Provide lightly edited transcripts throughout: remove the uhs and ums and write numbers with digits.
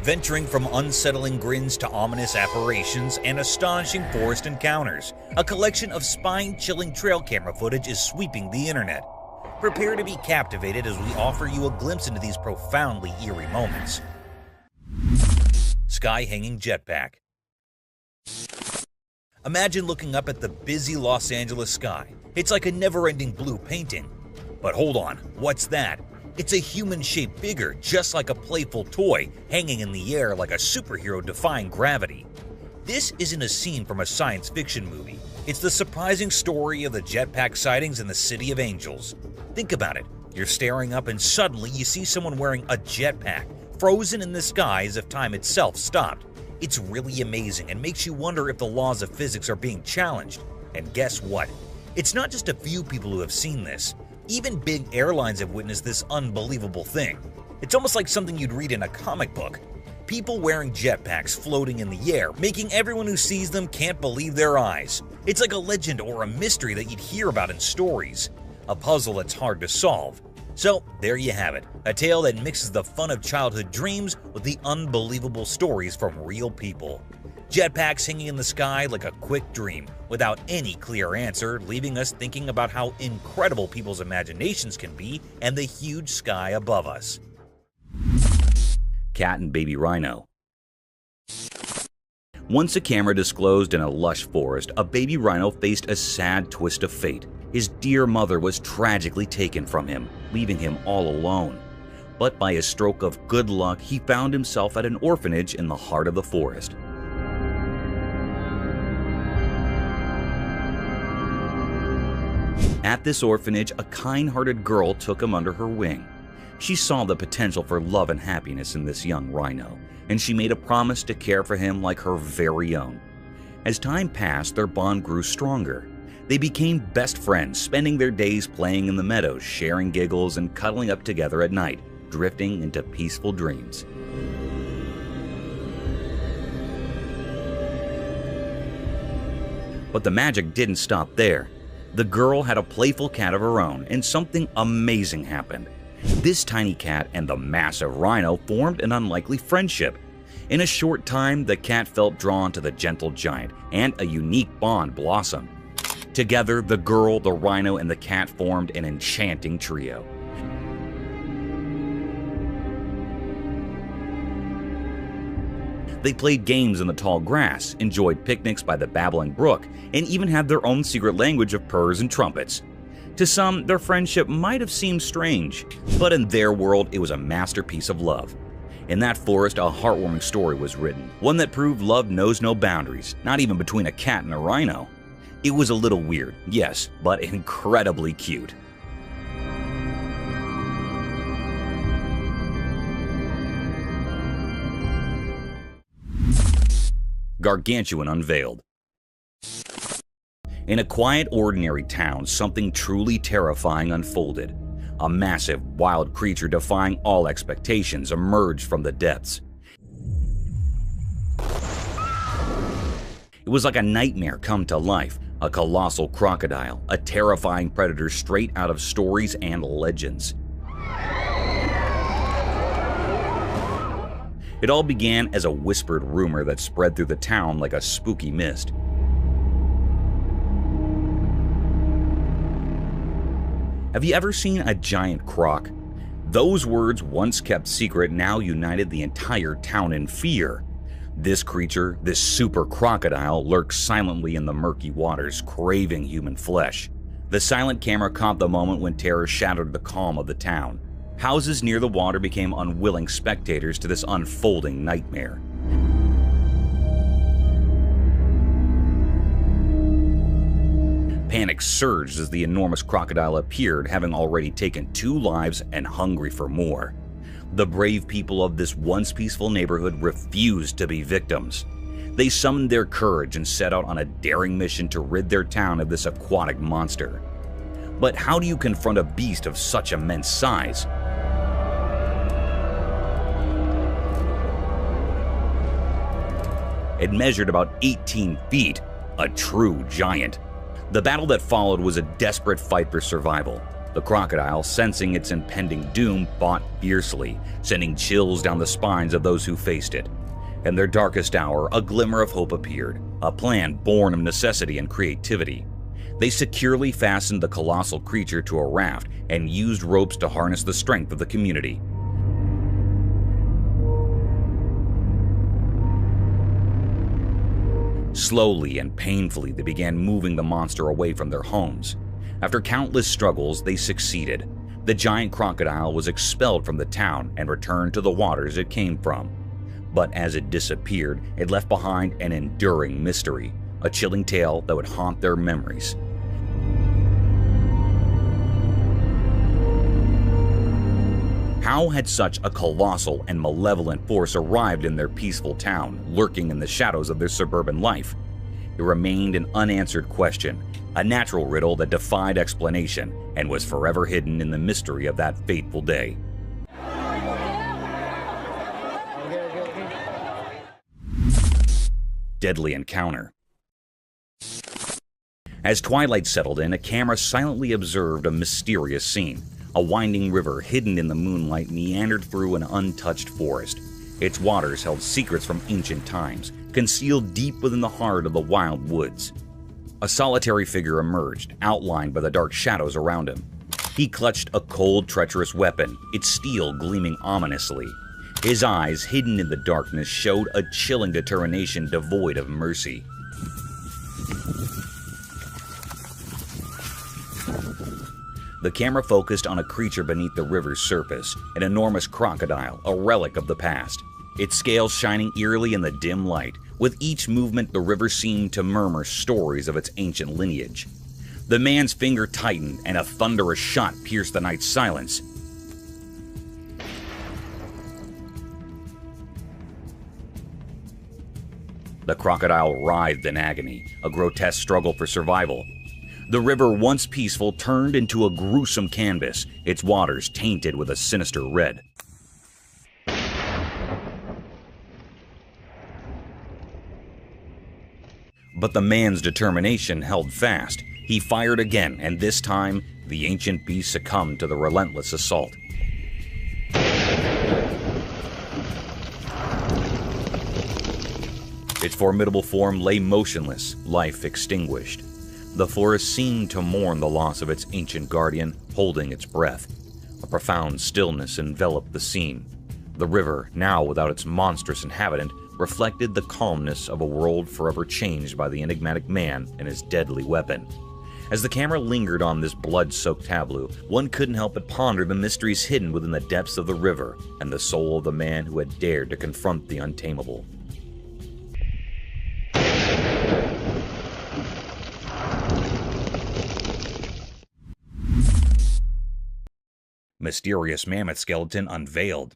venturing from unsettling grins to ominous apparitions and astonishing forest encounters. A collection of spine-chilling trail camera footage is sweeping the internet. Prepare to be captivated as we offer you a glimpse into these profoundly eerie moments. Sky-hanging jetpack. Imagine looking up at the busy Los Angeles sky. It's like a never-ending blue painting. But hold on, what's that? It's a human-shaped figure, just like a playful toy, hanging in the air like a superhero defying gravity. This isn't a scene from a science fiction movie. It's the surprising story of the jetpack sightings in the City of Angels. Think about it. You're staring up and suddenly you see someone wearing a jetpack, frozen in the sky as if time itself stopped. It's really amazing and makes you wonder if the laws of physics are being challenged. And guess what? It's not just a few people who have seen this. Even big airlines have witnessed this unbelievable thing. It's almost like something you'd read in a comic book. People wearing jetpacks floating in the air, making everyone who sees them can't believe their eyes. It's like a legend or a mystery that you'd hear about in stories. A puzzle that's hard to solve. So there you have it, a tale that mixes the fun of childhood dreams with the unbelievable stories from real people. Jetpacks hanging in the sky like a quick dream, without any clear answer, leaving us thinking about how incredible people's imaginations can be and the huge sky above us. Cat and baby rhino. Once a camera disclosed in a lush forest, a baby rhino faced a sad twist of fate. His dear mother was tragically taken from him, leaving him all alone. But by a stroke of good luck, he found himself at an orphanage in the heart of the forest. At this orphanage, a kind-hearted girl took him under her wing. She saw the potential for love and happiness in this young rhino, and she made a promise to care for him like her very own. As time passed, their bond grew stronger. They became best friends, spending their days playing in the meadows, sharing giggles, and cuddling up together at night, drifting into peaceful dreams. But the magic didn't stop there. The girl had a playful cat of her own, and something amazing happened. This tiny cat and the massive rhino formed an unlikely friendship. In a short time, the cat felt drawn to the gentle giant, and a unique bond blossomed. Together, the girl, the rhino, and the cat formed an enchanting trio. They played games in the tall grass, enjoyed picnics by the babbling brook, and even had their own secret language of purrs and trumpets. To some, their friendship might have seemed strange, but in their world, it was a masterpiece of love. In that forest, a heartwarming story was written, one that proved love knows no boundaries, not even between a cat and a rhino. It was a little weird, yes, but incredibly cute. Gargantuan unveiled. In a quiet, ordinary town, something truly terrifying unfolded. A massive, wild creature defying all expectations emerged from the depths. It was like a nightmare come to life, a colossal crocodile, a terrifying predator straight out of stories and legends. It all began as a whispered rumor that spread through the town like a spooky mist. Have you ever seen a giant croc? Those words, once kept secret, now united the entire town in fear. This creature, this super crocodile, lurks silently in the murky waters, craving human flesh. The silent camera caught the moment when terror shattered the calm of the town. Houses near the water became unwilling spectators to this unfolding nightmare. Panic surged as the enormous crocodile appeared, having already taken 2 lives and hungry for more. The brave people of this once peaceful neighborhood refused to be victims. They summoned their courage and set out on a daring mission to rid their town of this aquatic monster. But how do you confront a beast of such immense size? It measured about 18 feet, a true giant. The battle that followed was a desperate fight for survival. The crocodile, sensing its impending doom, fought fiercely, sending chills down the spines of those who faced it. In their darkest hour, a glimmer of hope appeared, a plan born of necessity and creativity. They securely fastened the colossal creature to a raft and used ropes to harness the strength of the community. Slowly and painfully, they began moving the monster away from their homes. After countless struggles, they succeeded. The giant crocodile was expelled from the town and returned to the waters it came from. But as it disappeared, it left behind an enduring mystery, a chilling tale that would haunt their memories. How had such a colossal and malevolent force arrived in their peaceful town, lurking in the shadows of their suburban life? It remained an unanswered question, a natural riddle that defied explanation and was forever hidden in the mystery of that fateful day. Deadly encounter. As twilight settled in, a camera silently observed a mysterious scene. A winding river hidden in the moonlight meandered through an untouched forest. Its waters held secrets from ancient times, concealed deep within the heart of the wild woods. A solitary figure emerged, outlined by the dark shadows around him. He clutched a cold, treacherous weapon, its steel gleaming ominously. His eyes, hidden in the darkness, showed a chilling determination devoid of mercy. The camera focused on a creature beneath the river's surface, an enormous crocodile, a relic of the past. Its scales shining eerily in the dim light. With each movement, the river seemed to murmur stories of its ancient lineage. The man's finger tightened, and a thunderous shot pierced the night's silence. The crocodile writhed in agony, a grotesque struggle for survival. The river, once peaceful, turned into a gruesome canvas, its waters tainted with a sinister red. But the man's determination held fast. He fired again, and this time, the ancient beast succumbed to the relentless assault. Its formidable form lay motionless, life extinguished. The forest seemed to mourn the loss of its ancient guardian, holding its breath. A profound stillness enveloped the scene. The river, now without its monstrous inhabitant, reflected the calmness of a world forever changed by the enigmatic man and his deadly weapon. As the camera lingered on this blood-soaked tableau, one couldn't help but ponder the mysteries hidden within the depths of the river and the soul of the man who had dared to confront the untamable. Mysterious mammoth skeleton unveiled.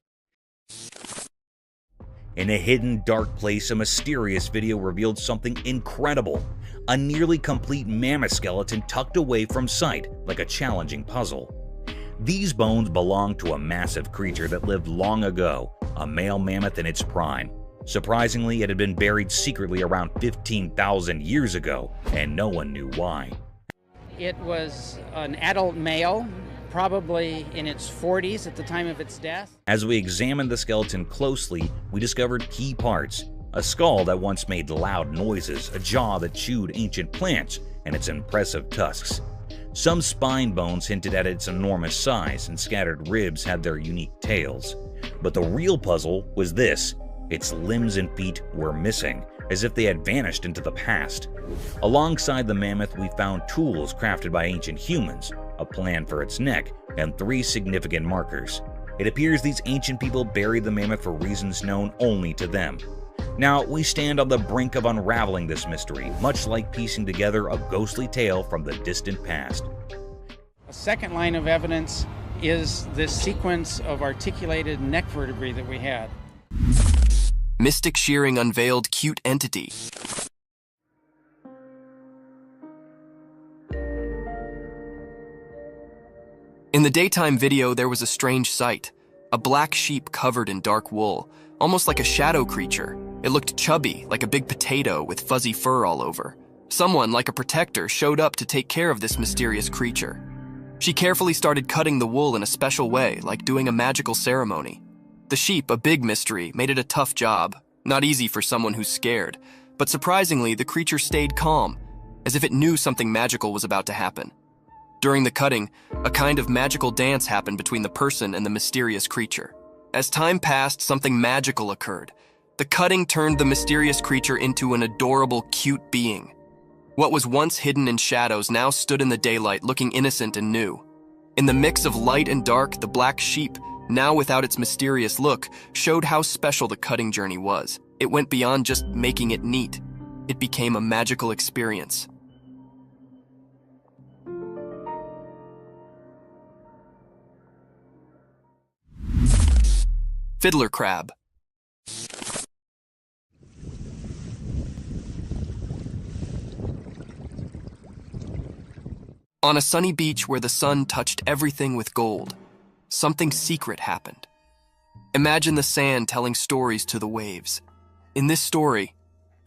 In a hidden, dark place, a mysterious video revealed something incredible. A nearly complete mammoth skeleton tucked away from sight, like a challenging puzzle. These bones belonged to a massive creature that lived long ago, a male mammoth in its prime. Surprisingly, it had been buried secretly around 15,000 years ago, and no one knew why. It was an adult male, probably in its 40s at the time of its death. As we examined the skeleton closely, we discovered key parts. A skull that once made loud noises, a jaw that chewed ancient plants, and its impressive tusks. Some spine bones hinted at its enormous size, and scattered ribs had their unique tails. But the real puzzle was this: its limbs and feet were missing, as if they had vanished into the past. Alongside the mammoth, we found tools crafted by ancient humans, a plan for its neck, and 3 significant markers. It appears these ancient people buried the mammoth for reasons known only to them. Now, we stand on the brink of unraveling this mystery, much like piecing together a ghostly tale from the distant past. A second line of evidence is this sequence of articulated neck vertebrae that we had. Mystic Shearing unveiled cute entity. In the daytime video, there was a strange sight. A black sheep covered in dark wool, almost like a shadow creature. It looked chubby, like a big potato with fuzzy fur all over. Someone, like a protector, showed up to take care of this mysterious creature. She carefully started cutting the wool in a special way, like doing a magical ceremony. The sheep, a big mystery, made it a tough job. Not easy for someone who's scared. But surprisingly, the creature stayed calm, as if it knew something magical was about to happen. During the cutting, a kind of magical dance happened between the person and the mysterious creature. As time passed, something magical occurred. The cutting turned the mysterious creature into an adorable, cute being. What was once hidden in shadows now stood in the daylight, looking innocent and new. In the mix of light and dark, the black sheep, now without its mysterious look, showed how special the cutting journey was. It went beyond just making it neat. It became a magical experience. Fiddler crab. On a sunny beach where the sun touched everything with gold, something secret happened. Imagine the sand telling stories to the waves. In this story,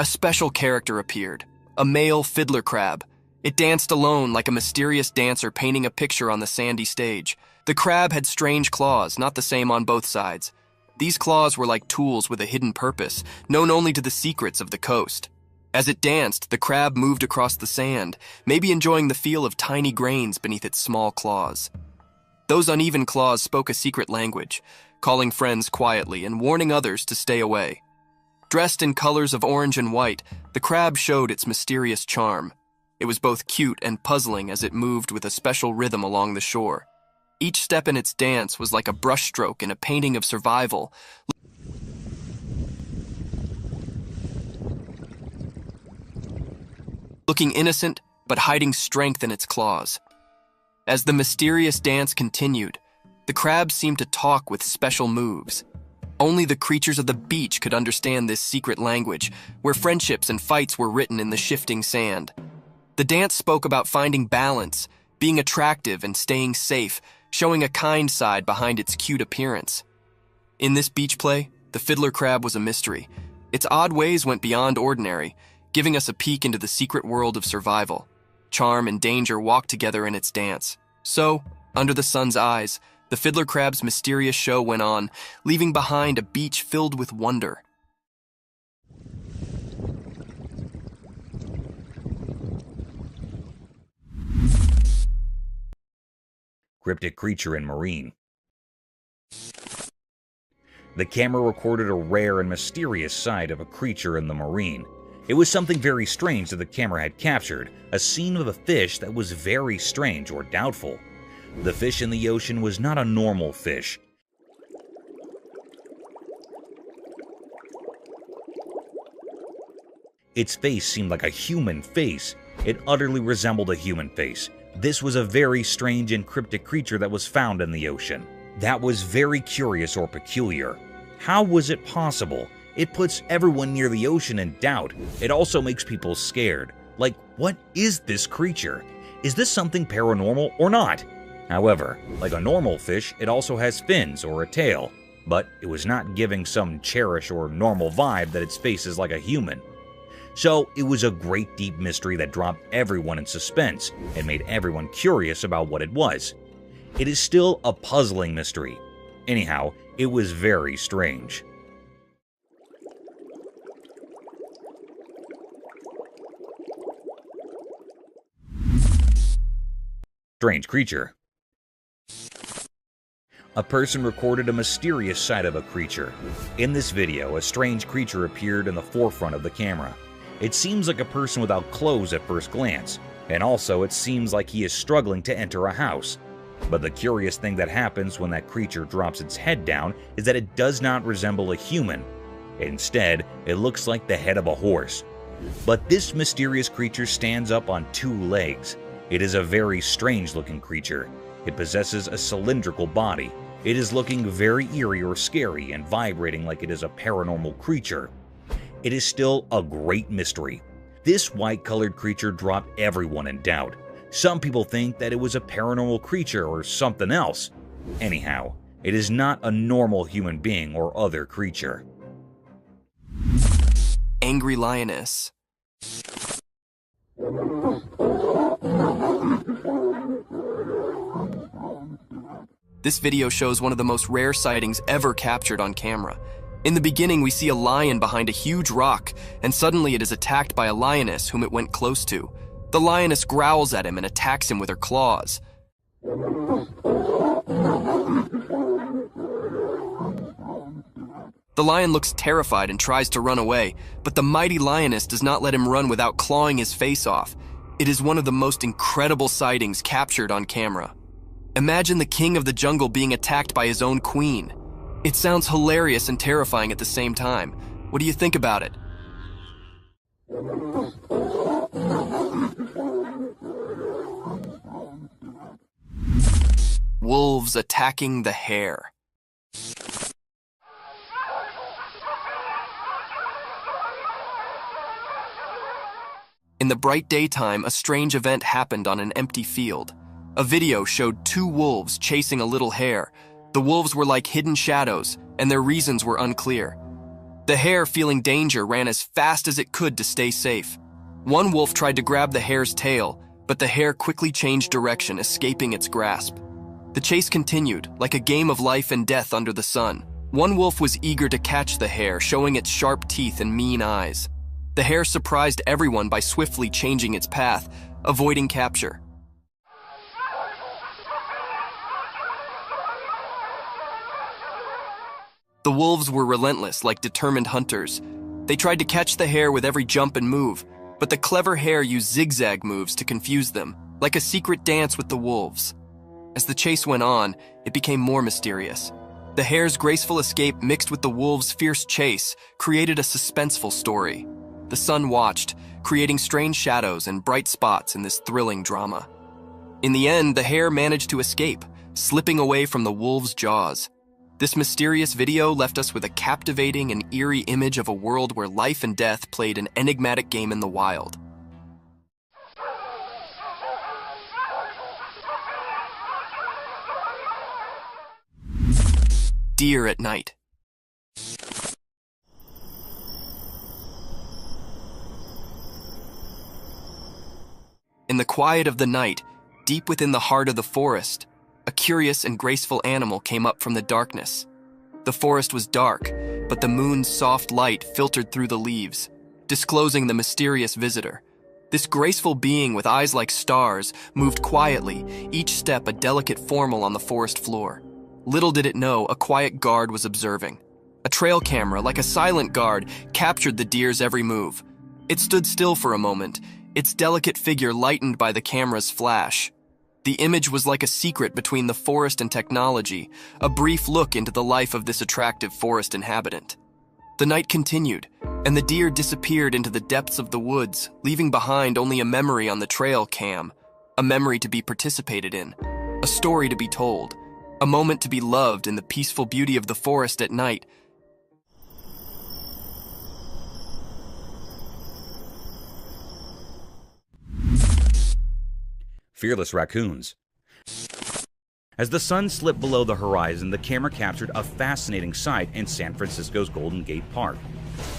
a special character appeared, a male fiddler crab. It danced alone like a mysterious dancer painting a picture on the sandy stage. The crab had strange claws, not the same on both sides. These claws were like tools with a hidden purpose, known only to the secrets of the coast. As it danced, the crab moved across the sand, maybe enjoying the feel of tiny grains beneath its small claws. Those uneven claws spoke a secret language, calling friends quietly and warning others to stay away. Dressed in colors of orange and white, the crab showed its mysterious charm. It was both cute and puzzling as it moved with a special rhythm along the shore. Each step in its dance was like a brushstroke in a painting of survival. Looking innocent, but hiding strength in its claws. As the mysterious dance continued, the crab seemed to talk with special moves. Only the creatures of the beach could understand this secret language, where friendships and fights were written in the shifting sand. The dance spoke about finding balance, being attractive and staying safe, showing a kind side behind its cute appearance. In this beach play, the fiddler crab was a mystery. Its odd ways went beyond ordinary, giving us a peek into the secret world of survival. Charm and danger walked together in its dance. So, under the sun's eyes, the fiddler crab's mysterious show went on, leaving behind a beach filled with wonder. Cryptic creature in marine. The camera recorded a rare and mysterious sight of a creature in the marine. It was something very strange that the camera had captured, a scene of a fish that was very strange or doubtful. The fish in the ocean was not a normal fish. Its face seemed like a human face. It utterly resembled a human face. This was a very strange and cryptic creature that was found in the ocean. That was very curious or peculiar. How was it possible? It puts everyone near the ocean in doubt. It also makes people scared. Like, what is this creature? Is this something paranormal or not? However, like a normal fish, it also has fins or a tail, but it was not giving some cherish or normal vibe that its face is like a human. So it was a great deep mystery that dropped everyone in suspense and made everyone curious about what it was. It is still a puzzling mystery. Anyhow, it was very strange. Strange creature. A person recorded a mysterious sight of a creature. In this video, a strange creature appeared in the forefront of the camera. It seems like a person without clothes at first glance, and also it seems like he is struggling to enter a house. But the curious thing that happens when that creature drops its head down is that it does not resemble a human. Instead, it looks like the head of a horse. But this mysterious creature stands up on two legs. It is a very strange-looking creature. It possesses a cylindrical body. It is looking very eerie or scary and vibrating like it is a paranormal creature. It is still a great mystery. This white-colored creature dropped everyone in doubt. Some people think that it was a paranormal creature or something else. Anyhow, it is not a normal human being or other creature. Angry lioness. This video shows one of the most rare sightings ever captured on camera. In the beginning, we see a lion behind a huge rock, and suddenly it is attacked by a lioness whom it went close to. The lioness growls at him and attacks him with her claws. The lion looks terrified and tries to run away, but the mighty lioness does not let him run without clawing his face off. It is one of the most incredible sightings captured on camera. Imagine the king of the jungle being attacked by his own queen. It sounds hilarious and terrifying at the same time. What do you think about it? Wolves attacking the hare. In the bright daytime, a strange event happened on an empty field. A video showed two wolves chasing a little hare. The wolves were like hidden shadows, and their reasons were unclear. The hare, feeling danger, ran as fast as it could to stay safe. One wolf tried to grab the hare's tail, but the hare quickly changed direction, escaping its grasp. The chase continued, like a game of life and death under the sun. One wolf was eager to catch the hare, showing its sharp teeth and mean eyes. The hare surprised everyone by swiftly changing its path, avoiding capture. The wolves were relentless, like determined hunters. They tried to catch the hare with every jump and move, but the clever hare used zigzag moves to confuse them, like a secret dance with the wolves. As the chase went on, it became more mysterious. The hare's graceful escape mixed with the wolves' fierce chase created a suspenseful story. The sun watched, creating strange shadows and bright spots in this thrilling drama. In the end, the hare managed to escape, slipping away from the wolves' jaws. This mysterious video left us with a captivating and eerie image of a world where life and death played an enigmatic game in the wild. Deer at night. In the quiet of the night, deep within the heart of the forest, a curious and graceful animal came up from the darkness. The forest was dark, but the moon's soft light filtered through the leaves, disclosing the mysterious visitor. This graceful being with eyes like stars moved quietly, each step a delicate formel on the forest floor. Little did it know, a quiet guard was observing. A trail camera, like a silent guard, captured the deer's every move. It stood still for a moment, its delicate figure lightened by the camera's flash. The image was like a secret between the forest and technology, a brief look into the life of this attractive forest inhabitant. The night continued, and the deer disappeared into the depths of the woods, leaving behind only a memory on the trail cam, a memory to be participated in, a story to be told, a moment to be loved in the peaceful beauty of the forest at night. Fearless raccoons. As the sun slipped below the horizon, the camera captured a fascinating sight in San Francisco's Golden Gate Park.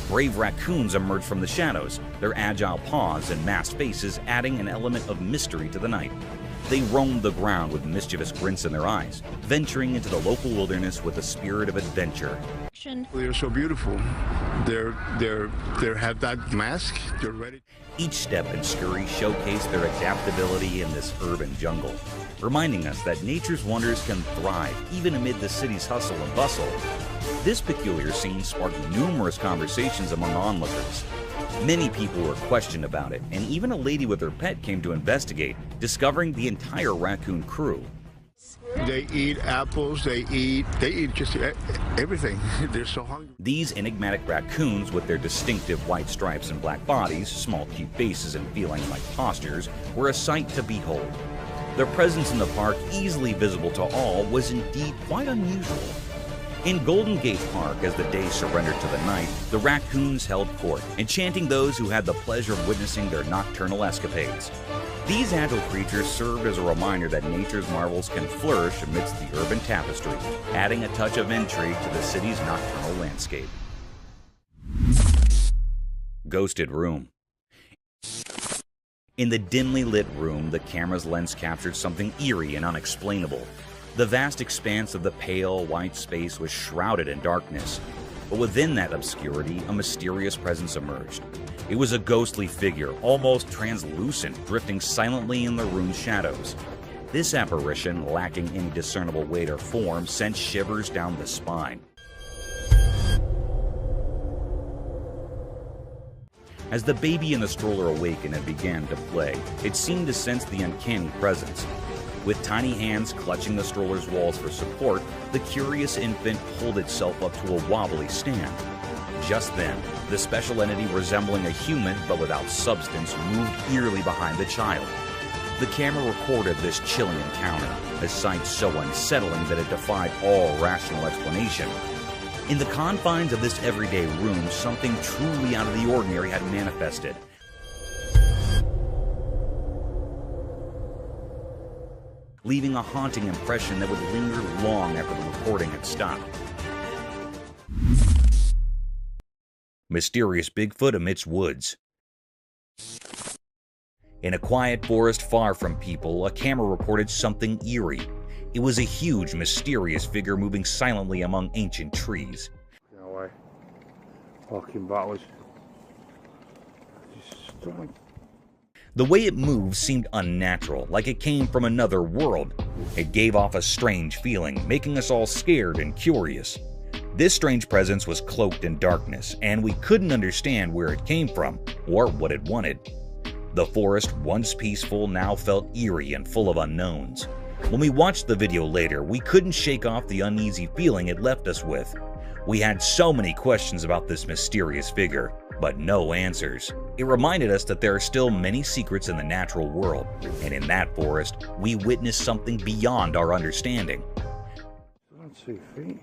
Brave raccoons emerged from the shadows, their agile paws and masked faces adding an element of mystery to the night. They roamed the ground with mischievous grins in their eyes, venturing into the local wilderness with a spirit of adventure. They're so beautiful. They have that mask. They're ready. Each step and scurry showcased their adaptability in this urban jungle, reminding us that nature's wonders can thrive even amid the city's hustle and bustle. This peculiar scene sparked numerous conversations among onlookers. Many people were questioned about it, and even a lady with her pet came to investigate, discovering the entire raccoon crew. They eat apples, they eat just everything. They're so hungry. These enigmatic raccoons, with their distinctive white stripes and black bodies, small cute faces and feline-like postures, were a sight to behold. Their presence in the park, easily visible to all, was indeed quite unusual. In Golden Gate Park, as the day surrendered to the night, the raccoons held court, enchanting those who had the pleasure of witnessing their nocturnal escapades. These agile creatures served as a reminder that nature's marvels can flourish amidst the urban tapestry, adding a touch of intrigue to the city's nocturnal landscape. Ghosted room. In the dimly lit room, the camera's lens captured something eerie and unexplainable. The vast expanse of the pale, white space was shrouded in darkness, but within that obscurity, a mysterious presence emerged. It was a ghostly figure, almost translucent, drifting silently in the room's shadows. This apparition, lacking any discernible weight or form, sent shivers down the spine. As the baby in the stroller awakened and began to play, it seemed to sense the uncanny presence. With tiny hands clutching the stroller's walls for support, the curious infant pulled itself up to a wobbly stand. Just then, the special entity resembling a human but without substance moved eerily behind the child. The camera recorded this chilling encounter, a sight so unsettling that it defied all rational explanation. In the confines of this everyday room, something truly out of the ordinary had manifested. Leaving a haunting impression that would linger long after the recording had stopped. Mysterious Bigfoot amidst woods. In a quiet forest far from people, a camera reported something eerie. It was a huge, mysterious figure moving silently among ancient trees. No way. Walking backwards. Just stunning. The way it moved seemed unnatural, like it came from another world. It gave off a strange feeling, making us all scared and curious. This strange presence was cloaked in darkness, and we couldn't understand where it came from or what it wanted. The forest, once peaceful, now felt eerie and full of unknowns. When we watched the video later, we couldn't shake off the uneasy feeling it left us with. We had so many questions about this mysterious figure, but no answers. It reminded us that there are still many secrets in the natural world, and in that forest, we witnessed something beyond our understanding. That's 2 feet.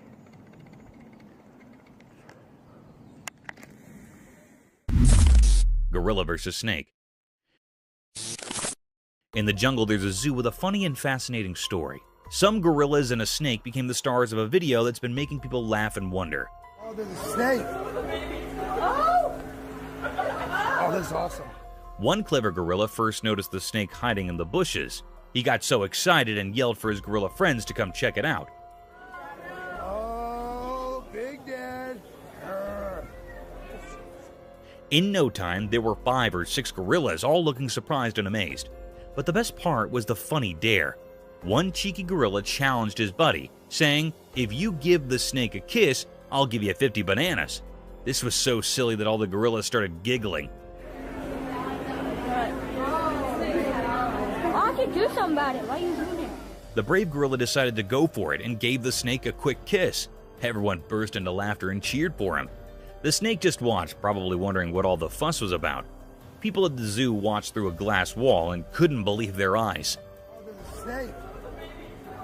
Gorilla versus snake. In the jungle, there's a zoo with a funny and fascinating story. Some gorillas and a snake became the stars of a video that's been making people laugh and wonder. Oh, there's a snake. Oh, that's awesome. One clever gorilla first noticed the snake hiding in the bushes. He got so excited and yelled for his gorilla friends to come check it out. Oh, Big Dad. In no time, there were 5 or 6 gorillas, all looking surprised and amazed. But the best part was the funny dare. One cheeky gorilla challenged his buddy, saying, "If you give the snake a kiss, I'll give you 50 bananas." This was so silly that all the gorillas started giggling. I can do something about it. Why are you doing it? The brave gorilla decided to go for it and gave the snake a quick kiss. Everyone burst into laughter and cheered for him. The snake just watched, probably wondering what all the fuss was about. People at the zoo watched through a glass wall and couldn't believe their eyes. Oh, there's a snake.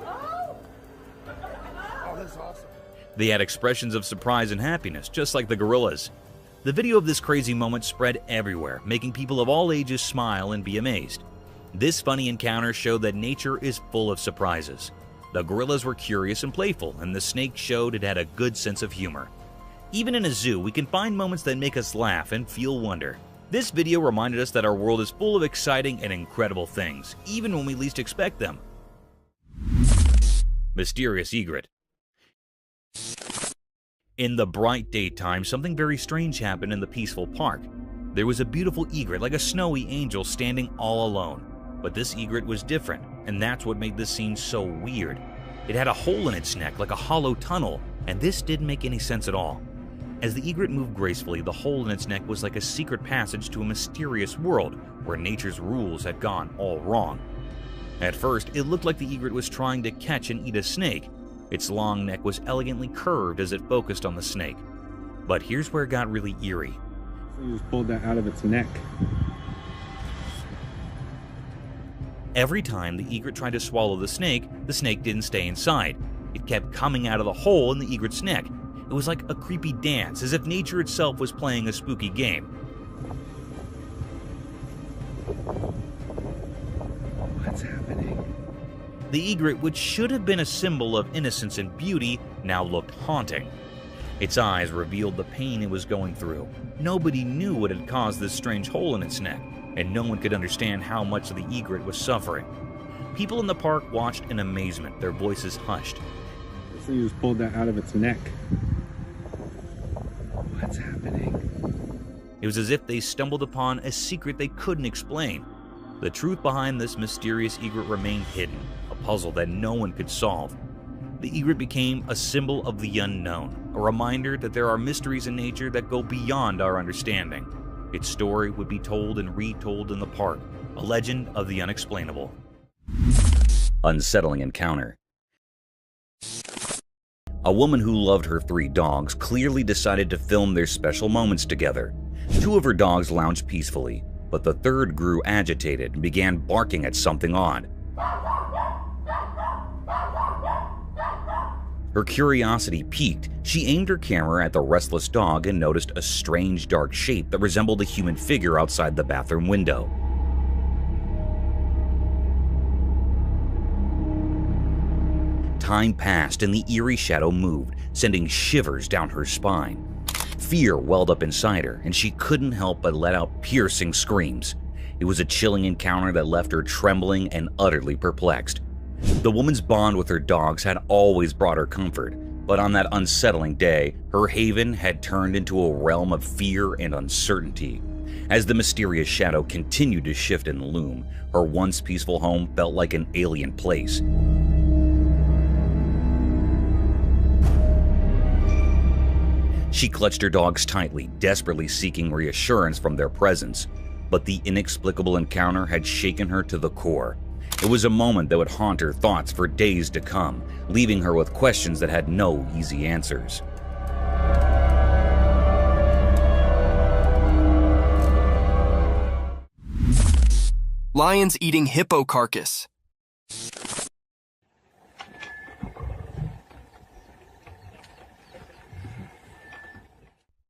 Oh, that's awesome. They had expressions of surprise and happiness, just like the gorillas. The video of this crazy moment spread everywhere, making people of all ages smile and be amazed. This funny encounter showed that nature is full of surprises. The gorillas were curious and playful, and the snake showed it had a good sense of humor. Even in a zoo, we can find moments that make us laugh and feel wonder. This video reminded us that our world is full of exciting and incredible things, even when we least expect them. Mysterious egret. In the bright daytime, something very strange happened in the peaceful park. There was a beautiful egret like a snowy angel standing all alone. But this egret was different, and that's what made this scene so weird. It had a hole in its neck like a hollow tunnel, and this didn't make any sense at all. As the egret moved gracefully, the hole in its neck was like a secret passage to a mysterious world where nature's rules had gone all wrong. At first, it looked like the egret was trying to catch and eat a snake. Its long neck was elegantly curved as it focused on the snake. But here's where it got really eerie. You just pulled that out of its neck. Every time the egret tried to swallow the snake didn't stay inside. It kept coming out of the hole in the egret's neck. It was like a creepy dance, as if nature itself was playing a spooky game. What's happening? The egret, which should have been a symbol of innocence and beauty, now looked haunting. Its eyes revealed the pain it was going through. Nobody knew what had caused this strange hole in its neck, and no one could understand how much the egret was suffering. People in the park watched in amazement, their voices hushed. So you just pulled that out of its neck. What's happening? It was as if they stumbled upon a secret they couldn't explain. The truth behind this mysterious egret remained hidden, a puzzle that no one could solve. The egret became a symbol of the unknown, a reminder that there are mysteries in nature that go beyond our understanding. Its story would be told and retold in the park, a legend of the unexplainable. Unsettling encounter. A woman who loved her 3 dogs clearly decided to film their special moments together. 2 of her dogs lounged peacefully, but the third grew agitated and began barking at something odd. Her curiosity piqued. She aimed her camera at the restless dog and noticed a strange dark shape that resembled a human figure outside the bathroom window. Time passed and the eerie shadow moved, sending shivers down her spine. Fear welled up inside her, and she couldn't help but let out piercing screams. It was a chilling encounter that left her trembling and utterly perplexed. The woman's bond with her dogs had always brought her comfort, but on that unsettling day, her haven had turned into a realm of fear and uncertainty. As the mysterious shadow continued to shift and loom, her once peaceful home felt like an alien place. She clutched her dogs tightly, desperately seeking reassurance from their presence. But the inexplicable encounter had shaken her to the core. It was a moment that would haunt her thoughts for days to come, leaving her with questions that had no easy answers. Lions eating hippo carcass.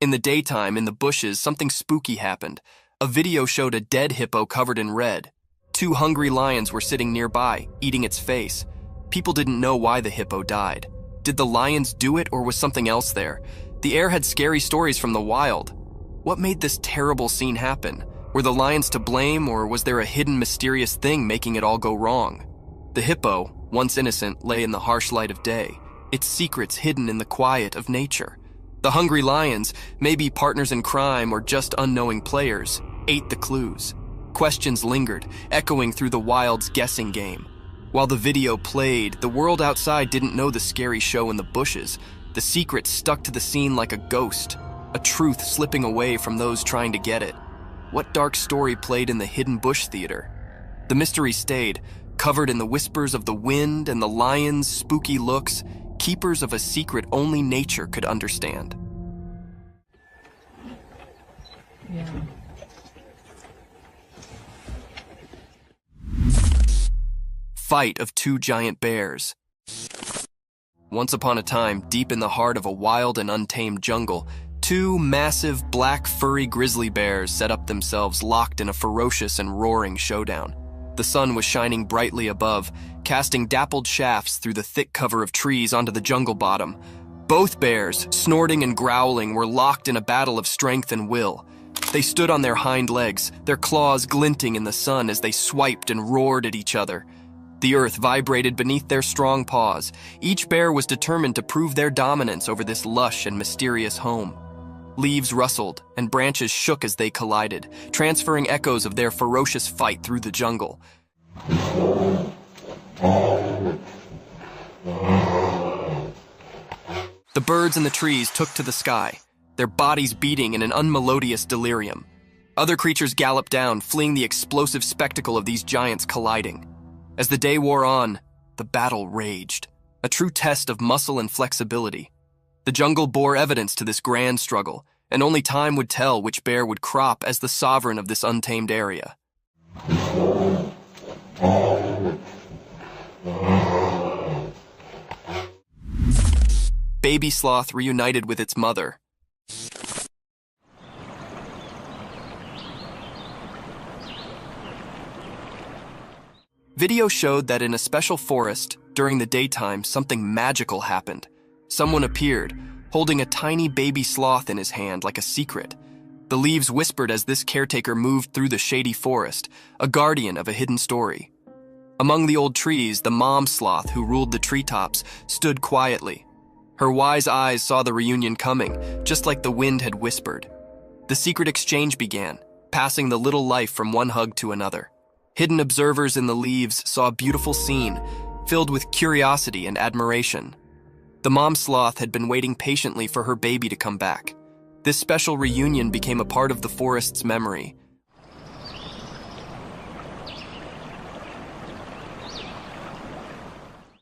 In the daytime, in the bushes, something spooky happened. A video showed a dead hippo covered in red. 2 hungry lions were sitting nearby, eating its face. People didn't know why the hippo died. Did the lions do it, or was something else there? The air had scary stories from the wild. What made this terrible scene happen? Were the lions to blame, or was there a hidden mysterious thing making it all go wrong? The hippo, once innocent, lay in the harsh light of day, its secrets hidden in the quiet of nature. The hungry lions, maybe partners in crime or just unknowing players, ate the clues. Questions lingered, echoing through the wild's guessing game. While the video played, the world outside didn't know the scary show in the bushes. The secret stuck to the scene like a ghost, a truth slipping away from those trying to get it. What dark story played in the hidden bush theater? The mystery stayed, covered in the whispers of the wind and the lions' spooky looks, keepers of a secret only nature could understand. Yeah. Fight of 2 giant bears. Once upon a time, deep in the heart of a wild and untamed jungle, 2 massive black furry grizzly bears set up themselves locked in a ferocious and roaring showdown. The sun was shining brightly above, casting dappled shafts through the thick cover of trees onto the jungle bottom. Both bears, snorting and growling, were locked in a battle of strength and will. They stood on their hind legs, their claws glinting in the sun as they swiped and roared at each other. The earth vibrated beneath their strong paws. Each bear was determined to prove their dominance over this lush and mysterious home. Leaves rustled, and branches shook as they collided, transferring echoes of their ferocious fight through the jungle. The birds in the trees took to the sky, their bodies beating in an unmelodious delirium. Other creatures galloped down, fleeing the explosive spectacle of these giants colliding. As the day wore on, the battle raged, a true test of muscle and flexibility. The jungle bore evidence to this grand struggle, and only time would tell which bear would crop as the sovereign of this untamed area. Baby sloth reunited with its mother. Video showed that in a special forest, during the daytime, something magical happened. Someone appeared, holding a tiny baby sloth in his hand like a secret. The leaves whispered as this caretaker moved through the shady forest, a guardian of a hidden story. Among the old trees, the mom sloth who ruled the treetops stood quietly. Her wise eyes saw the reunion coming, just like the wind had whispered. The secret exchange began, passing the little life from one hug to another. Hidden observers in the leaves saw a beautiful scene, filled with curiosity and admiration. The mom sloth had been waiting patiently for her baby to come back. This special reunion became a part of the forest's memory.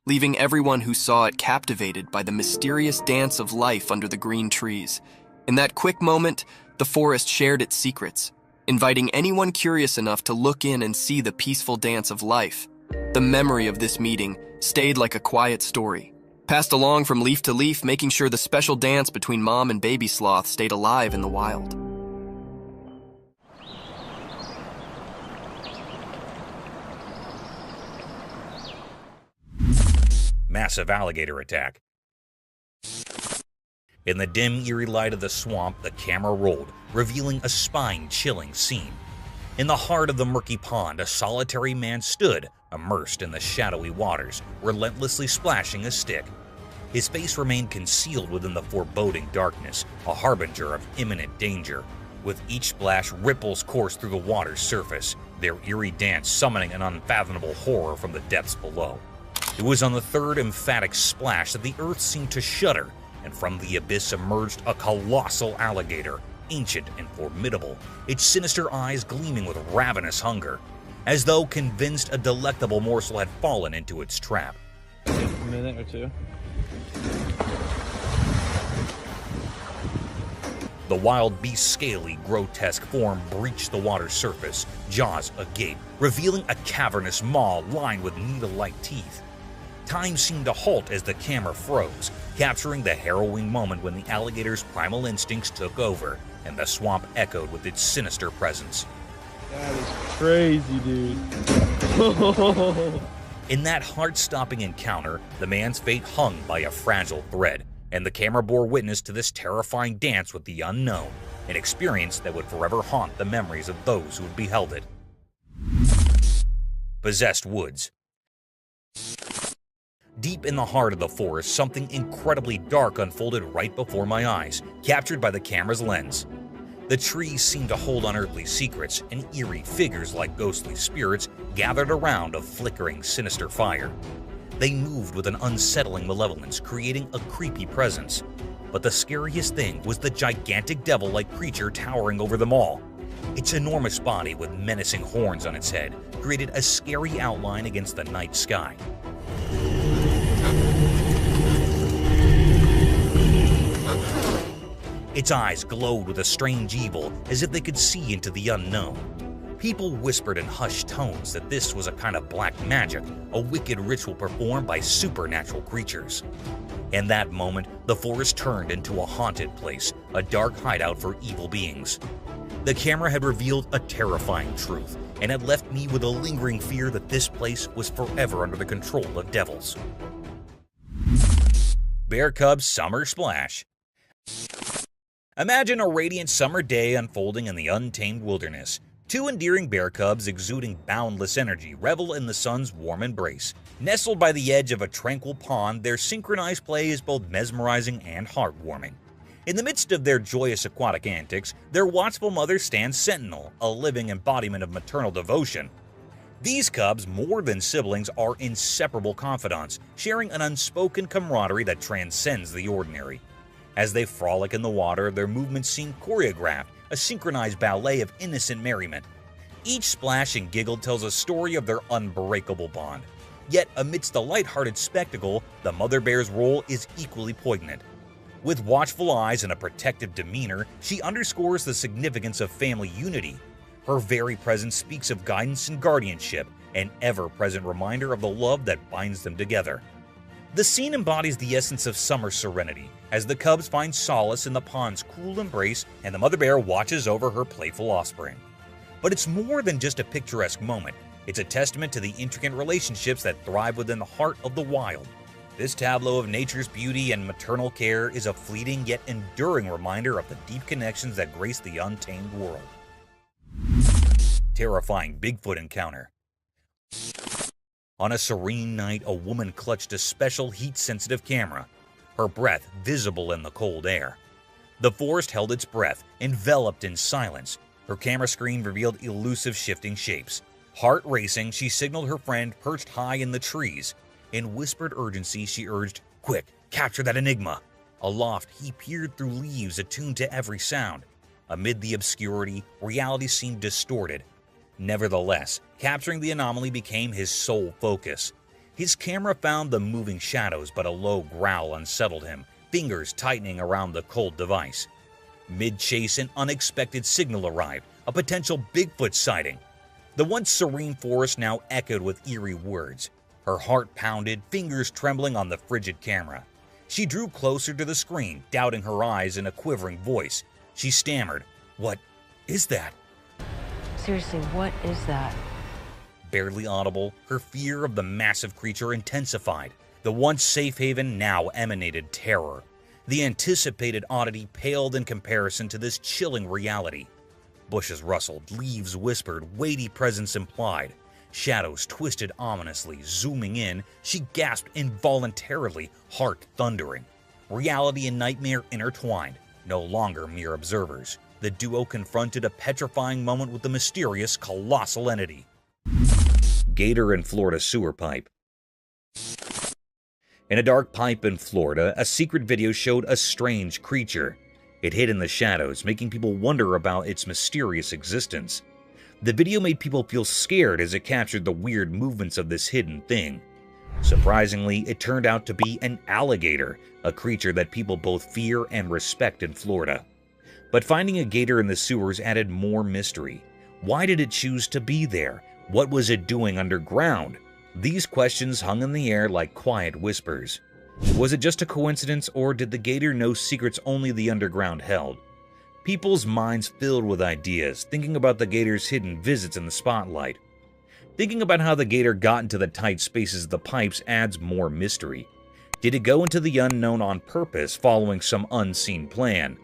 Leaving everyone who saw it captivated by the mysterious dance of life under the green trees. In that quick moment, the forest shared its secrets, inviting anyone curious enough to look in and see the peaceful dance of life. The memory of this meeting stayed like a quiet story, passed along from leaf to leaf, making sure the special dance between mom and baby sloth stayed alive in the wild. Massive alligator attack. In the dim, eerie light of the swamp, the camera rolled, revealing a spine-chilling scene. In the heart of the murky pond, a solitary man stood, immersed in the shadowy waters, relentlessly splashing a stick. His face remained concealed within the foreboding darkness, a harbinger of imminent danger. With each splash, ripples coursed through the water's surface, their eerie dance summoning an unfathomable horror from the depths below. It was on the third emphatic splash that the earth seemed to shudder, and from the abyss emerged a colossal alligator, ancient and formidable, its sinister eyes gleaming with ravenous hunger, as though convinced a delectable morsel had fallen into its trap. A minute or two. The wild beast's scaly, grotesque form breached the water's surface, jaws agape, revealing a cavernous maw lined with needle-like teeth. Time seemed to halt as the camera froze, capturing the harrowing moment when the alligator's primal instincts took over, and the swamp echoed with its sinister presence. That is crazy, dude. In that heart-stopping encounter, the man's fate hung by a fragile thread, and the camera bore witness to this terrifying dance with the unknown, an experience that would forever haunt the memories of those who had beheld it. Possessed woods. Deep in the heart of the forest, something incredibly dark unfolded right before my eyes, captured by the camera's lens. The trees seemed to hold unearthly secrets, and eerie figures like ghostly spirits gathered around a flickering, sinister fire. They moved with an unsettling malevolence, creating a creepy presence. But the scariest thing was the gigantic devil-like creature towering over them all. Its enormous body with menacing horns on its head created a scary outline against the night sky. Its eyes glowed with a strange evil, as if they could see into the unknown. People whispered in hushed tones that this was a kind of black magic, a wicked ritual performed by supernatural creatures. In that moment, the forest turned into a haunted place, a dark hideout for evil beings. The camera had revealed a terrifying truth, and had left me with a lingering fear that this place was forever under the control of devils. Bear Cub's Summer Splash. Imagine a radiant summer day unfolding in the untamed wilderness. Two endearing bear cubs exuding boundless energy revel in the sun's warm embrace. Nestled by the edge of a tranquil pond, their synchronized play is both mesmerizing and heartwarming. In the midst of their joyous aquatic antics, their watchful mother stands sentinel, a living embodiment of maternal devotion. These cubs, more than siblings, are inseparable confidants, sharing an unspoken camaraderie that transcends the ordinary. As they frolic in the water, their movements seem choreographed, a synchronized ballet of innocent merriment. Each splash and giggle tells a story of their unbreakable bond. Yet, amidst the lighthearted spectacle, the mother bear's role is equally poignant. With watchful eyes and a protective demeanor, she underscores the significance of family unity. Her very presence speaks of guidance and guardianship, an ever-present reminder of the love that binds them together. The scene embodies the essence of summer serenity, as the cubs find solace in the pond's cool embrace and the mother bear watches over her playful offspring. But it's more than just a picturesque moment. It's a testament to the intricate relationships that thrive within the heart of the wild. This tableau of nature's beauty and maternal care is a fleeting yet enduring reminder of the deep connections that grace the untamed world. Terrifying Bigfoot encounter. On a serene night, a woman clutched a special heat-sensitive camera, her breath visible in the cold air. The forest held its breath, enveloped in silence. Her camera screen revealed elusive shifting shapes. Heart racing, she signaled her friend perched high in the trees. In whispered urgency, she urged, "Quick, capture that enigma." Aloft, he peered through leaves attuned to every sound. Amid the obscurity, reality seemed distorted. Nevertheless, capturing the anomaly became his sole focus. His camera found the moving shadows, but a low growl unsettled him, fingers tightening around the cold device. Mid-chase, an unexpected signal arrived, a potential Bigfoot sighting. The once serene forest now echoed with eerie words. Her heart pounded, fingers trembling on the frigid camera. She drew closer to the screen, doubting her eyes in a quivering voice. She stammered, "What is that?" Seriously, what is that? Barely audible, her fear of the massive creature intensified. The once safe haven now emanated terror. The anticipated oddity paled in comparison to this chilling reality. Bushes rustled, leaves whispered, weighty presence implied. Shadows twisted ominously, zooming in. She gasped involuntarily, heart thundering. Reality and nightmare intertwined, no longer mere observers. The duo confronted a petrifying moment with the mysterious, colossal entity. Gator in Florida sewer pipe. In a dark pipe in Florida, a secret video showed a strange creature. It hid in the shadows, making people wonder about its mysterious existence. The video made people feel scared as it captured the weird movements of this hidden thing. Surprisingly, it turned out to be an alligator, a creature that people both fear and respect in Florida. But finding a gator in the sewers added more mystery. Why did it choose to be there? What was it doing underground? These questions hung in the air like quiet whispers. Was it just a coincidence, or did the gator know secrets only the underground held? People's minds filled with ideas, thinking about the gator's hidden visits in the spotlight. Thinking about how the gator got into the tight spaces of the pipes adds more mystery. Did it go into the unknown on purpose, following some unseen plan?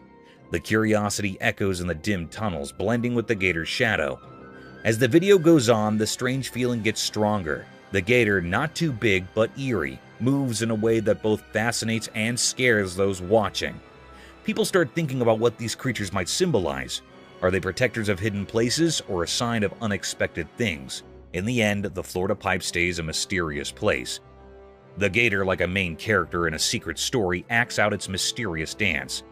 The curiosity echoes in the dim tunnels, blending with the gator's shadow. As the video goes on, the strange feeling gets stronger. The gator, not too big but eerie, moves in a way that both fascinates and scares those watching. People start thinking about what these creatures might symbolize. Are they protectors of hidden places or a sign of unexpected things? In the end, the Florida pipe stays a mysterious place. The gator, like a main character in a secret story, acts out its mysterious dance.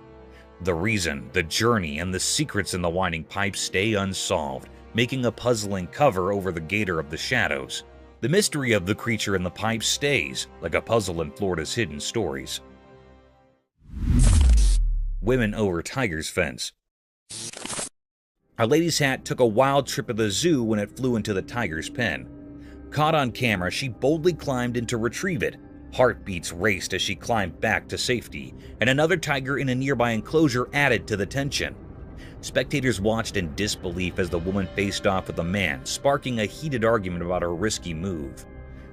The reason, the journey, and the secrets in the winding pipe stay unsolved, making a puzzling cover over the gator of the shadows. The mystery of the creature in the pipe stays, like a puzzle in Florida's hidden stories. Women over tiger's fence. A lady's hat took a wild trip at the zoo when it flew into the tiger's pen. Caught on camera, she boldly climbed in to retrieve it. Heartbeats raced as she climbed back to safety, and another tiger in a nearby enclosure added to the tension. Spectators watched in disbelief as the woman faced off with a man, sparking a heated argument about her risky move.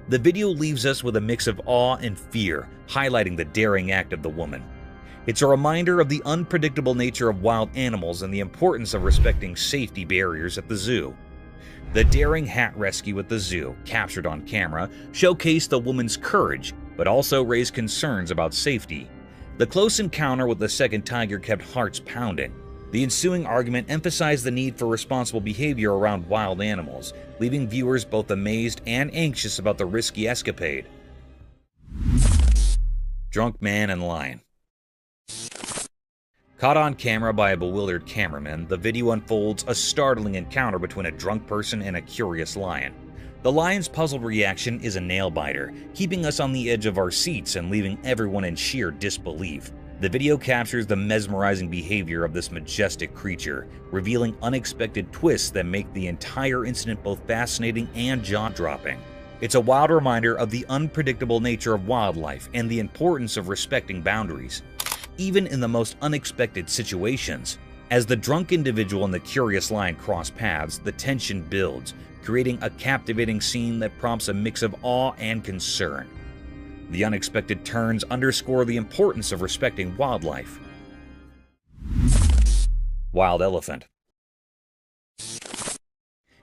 The video leaves us with a mix of awe and fear, highlighting the daring act of the woman. It's a reminder of the unpredictable nature of wild animals and the importance of respecting safety barriers at the zoo. The daring hat rescue at the zoo, captured on camera, showcased the woman's courage, but also raised concerns about safety. The close encounter with the second tiger kept hearts pounding. The ensuing argument emphasized the need for responsible behavior around wild animals, leaving viewers both amazed and anxious about the risky escapade. Drunk man and lion. Caught on camera by a bewildered cameraman, the video unfolds a startling encounter between a drunk person and a curious lion. The lion's puzzled reaction is a nail-biter, keeping us on the edge of our seats and leaving everyone in sheer disbelief. The video captures the mesmerizing behavior of this majestic creature, revealing unexpected twists that make the entire incident both fascinating and jaw-dropping. It's a wild reminder of the unpredictable nature of wildlife and the importance of respecting boundaries, even in the most unexpected situations. As the drunk individual and the curious lion cross paths, the tension builds, creating a captivating scene that prompts a mix of awe and concern. The unexpected turns underscore the importance of respecting wildlife. Wild elephant.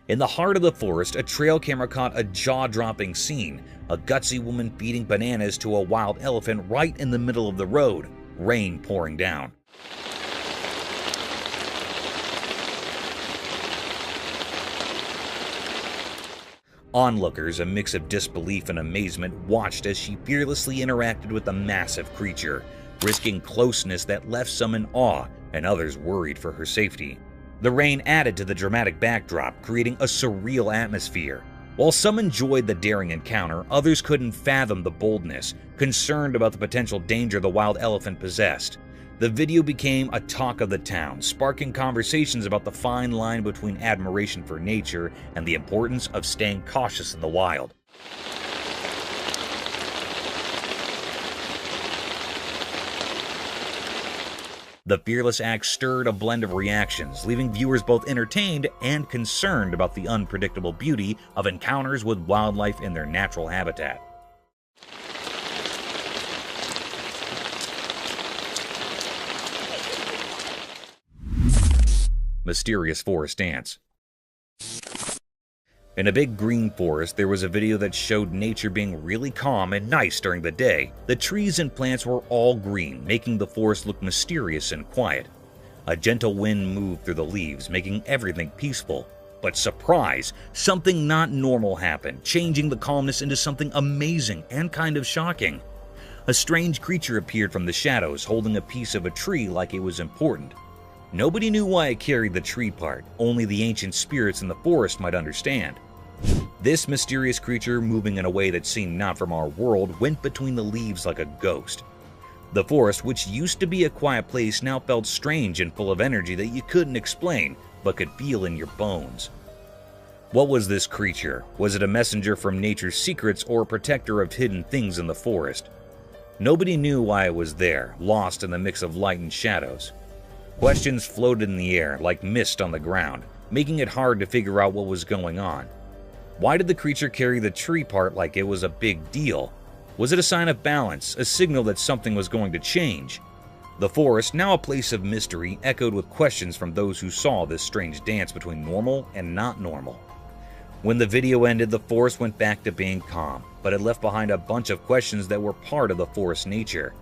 In the heart of the forest, a trail camera caught a jaw-dropping scene, a gutsy woman feeding bananas to a wild elephant right in the middle of the road, rain pouring down. Onlookers, a mix of disbelief and amazement, watched as she fearlessly interacted with the massive creature, risking closeness that left some in awe and others worried for her safety. The rain added to the dramatic backdrop, creating a surreal atmosphere. While some enjoyed the daring encounter, others couldn't fathom the boldness, concerned about the potential danger the wild elephant possessed. The video became a talk of the town, sparking conversations about the fine line between admiration for nature and the importance of staying cautious in the wild. The fearless act stirred a blend of reactions, leaving viewers both entertained and concerned about the unpredictable beauty of encounters with wildlife in their natural habitat. Mysterious forest dance. In a big green forest, there was a video that showed nature being really calm and nice during the day. The trees and plants were all green, making the forest look mysterious and quiet. A gentle wind moved through the leaves, making everything peaceful. But surprise! Something not normal happened, changing the calmness into something amazing and kind of shocking. A strange creature appeared from the shadows, holding a piece of a tree like it was important. Nobody knew why it carried the tree part, only the ancient spirits in the forest might understand. This mysterious creature, moving in a way that seemed not from our world, went between the leaves like a ghost. The forest, which used to be a quiet place, now felt strange and full of energy that you couldn't explain, but could feel in your bones. What was this creature? Was it a messenger from nature's secrets or a protector of hidden things in the forest? Nobody knew why it was there, lost in the mix of light and shadows. Questions floated in the air like mist on the ground, making it hard to figure out what was going on. Why did the creature carry the tree part like it was a big deal? Was it a sign of balance, a signal that something was going to change? The forest, now a place of mystery, echoed with questions from those who saw this strange dance between normal and not normal. When the video ended, the forest went back to being calm, but it left behind a bunch of questions that were part of the forest's nature.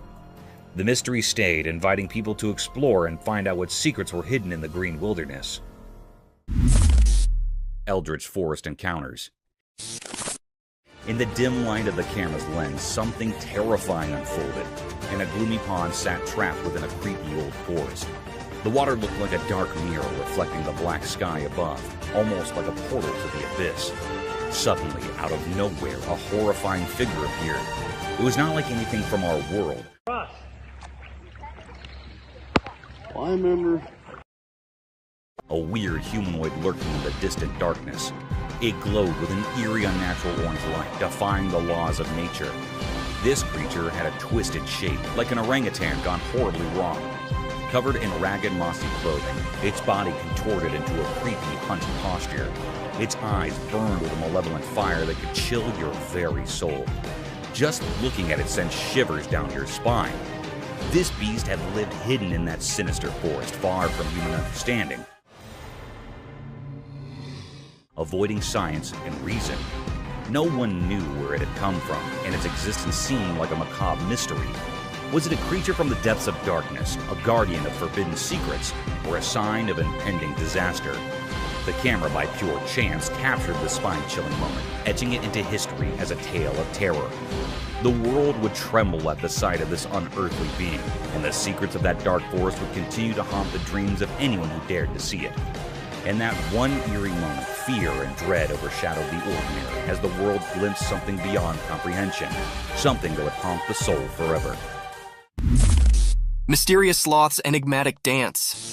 The mystery stayed, inviting people to explore and find out what secrets were hidden in the green wilderness. Eldritch Forest Encounters. In the dim light of the camera's lens, something terrifying unfolded. In a gloomy pond sat trapped within a creepy old forest. The water looked like a dark mirror reflecting the black sky above, almost like a portal to the abyss. Suddenly, out of nowhere, a horrifying figure appeared. It was not like anything from our world. I remember. A weird humanoid lurking in the distant darkness. It glowed with an eerie, unnatural orange light, defying the laws of nature. This creature had a twisted shape, like an orangutan gone horribly wrong. Covered in ragged, mossy clothing, its body contorted into a creepy, hunched posture. Its eyes burned with a malevolent fire that could chill your very soul. Just looking at it sent shivers down your spine. This beast had lived hidden in that sinister forest, far from human understanding. Avoiding science and reason, no one knew where it had come from, and its existence seemed like a macabre mystery. Was it a creature from the depths of darkness, a guardian of forbidden secrets, or a sign of impending disaster? The camera, by pure chance, captured the spine-chilling moment, etching it into history as a tale of terror. The world would tremble at the sight of this unearthly being, and the secrets of that dark forest would continue to haunt the dreams of anyone who dared to see it. In that one eerie moment, fear and dread overshadowed the ordinary as the world glimpsed something beyond comprehension, something that would haunt the soul forever. Mysterious Sloth's Enigmatic Dance.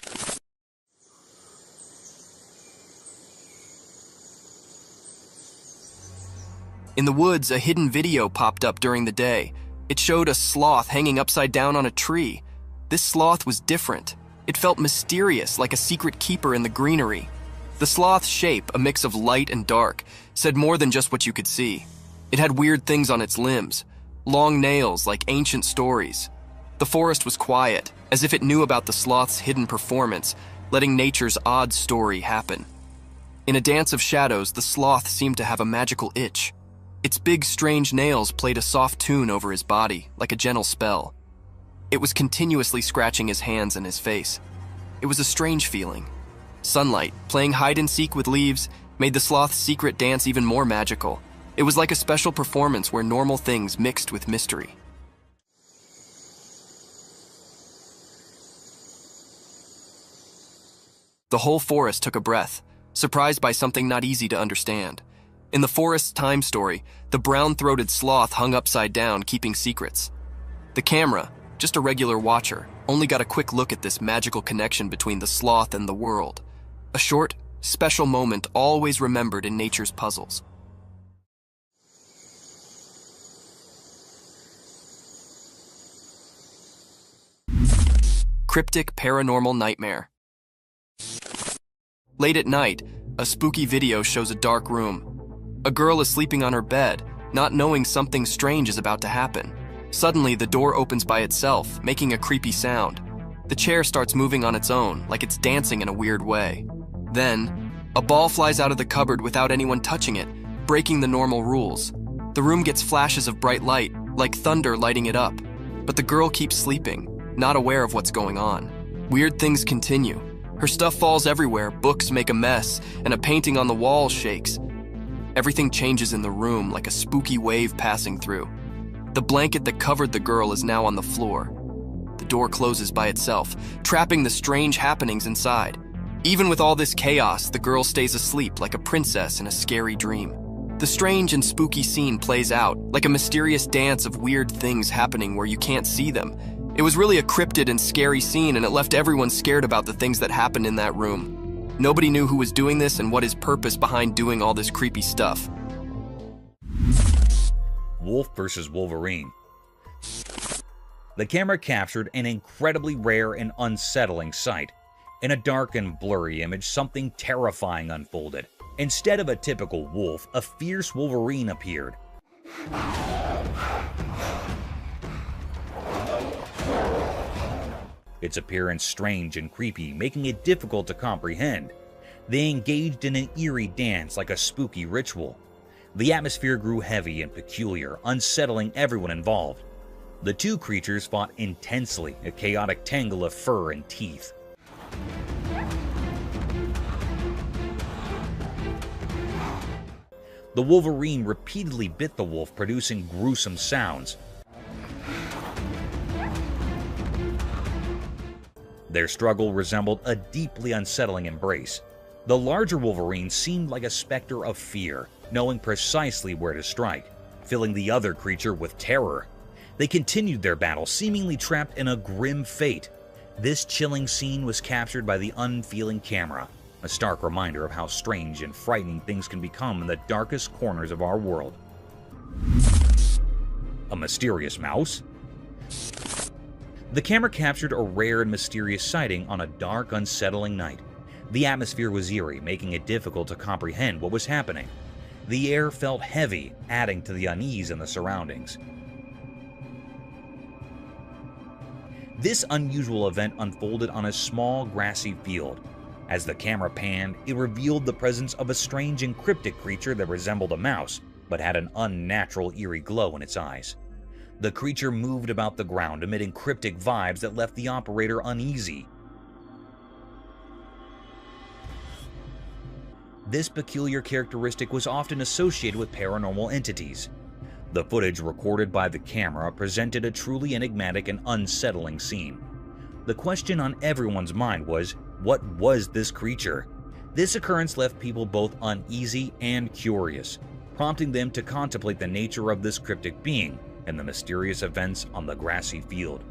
In the woods, a hidden video popped up during the day. It showed a sloth hanging upside down on a tree. This sloth was different. It felt mysterious, like a secret keeper in the greenery. The sloth's shape, a mix of light and dark, said more than just what you could see. It had weird things on its limbs, long nails like ancient stories. The forest was quiet, as if it knew about the sloth's hidden performance, letting nature's odd story happen. In a dance of shadows, the sloth seemed to have a magical itch. Its big, strange nails played a soft tune over his body, like a gentle spell. It was continuously scratching his hands and his face. It was a strange feeling. Sunlight, playing hide-and-seek with leaves, made the sloth's secret dance even more magical. It was like a special performance where normal things mixed with mystery. The whole forest took a breath, surprised by something not easy to understand. In the forest's time story, the brown-throated sloth hung upside down, keeping secrets. The camera, just a regular watcher, only got a quick look at this magical connection between the sloth and the world. A short, special moment always remembered in nature's puzzles. Cryptic paranormal nightmare. Late at night, a spooky video shows a dark room. A girl is sleeping on her bed, not knowing something strange is about to happen. Suddenly, the door opens by itself, making a creepy sound. The chair starts moving on its own, like it's dancing in a weird way. Then, a ball flies out of the cupboard without anyone touching it, breaking the normal rules. The room gets flashes of bright light, like thunder lighting it up. But the girl keeps sleeping, not aware of what's going on. Weird things continue. Her stuff falls everywhere, books make a mess, and a painting on the wall shakes. Everything changes in the room like a spooky wave passing through. The blanket that covered the girl is now on the floor. The door closes by itself, trapping the strange happenings inside. Even with all this chaos, the girl stays asleep like a princess in a scary dream. The strange and spooky scene plays out, like a mysterious dance of weird things happening where you can't see them. It was really a cryptid and scary scene, and it left everyone scared about the things that happened in that room. Nobody knew who was doing this and what his purpose behind doing all this creepy stuff. Wolf versus Wolverine. The camera captured an incredibly rare and unsettling sight. In a dark and blurry image, something terrifying unfolded. Instead of a typical wolf, a fierce Wolverine appeared. Its appearance strange and creepy, making it difficult to comprehend. They engaged in an eerie dance like a spooky ritual. The atmosphere grew heavy and peculiar, unsettling everyone involved. The two creatures fought intensely, a chaotic tangle of fur and teeth. The Wolverine repeatedly bit the wolf, producing gruesome sounds. Their struggle resembled a deeply unsettling embrace. The larger Wolverine seemed like a specter of fear, knowing precisely where to strike, filling the other creature with terror. They continued their battle, seemingly trapped in a grim fate. This chilling scene was captured by the unfeeling camera, a stark reminder of how strange and frightening things can become in the darkest corners of our world. A mysterious mouse? The camera captured a rare and mysterious sighting on a dark, unsettling night. The atmosphere was eerie, making it difficult to comprehend what was happening. The air felt heavy, adding to the unease in the surroundings. This unusual event unfolded on a small, grassy field. As the camera panned, it revealed the presence of a strange and cryptic creature that resembled a mouse, but had an unnatural, eerie glow in its eyes. The creature moved about the ground, emitting cryptic vibes that left the operator uneasy. This peculiar characteristic was often associated with paranormal entities. The footage recorded by the camera presented a truly enigmatic and unsettling scene. The question on everyone's mind was, what was this creature? This occurrence left people both uneasy and curious, prompting them to contemplate the nature of this cryptic being and the mysterious events on the grassy field.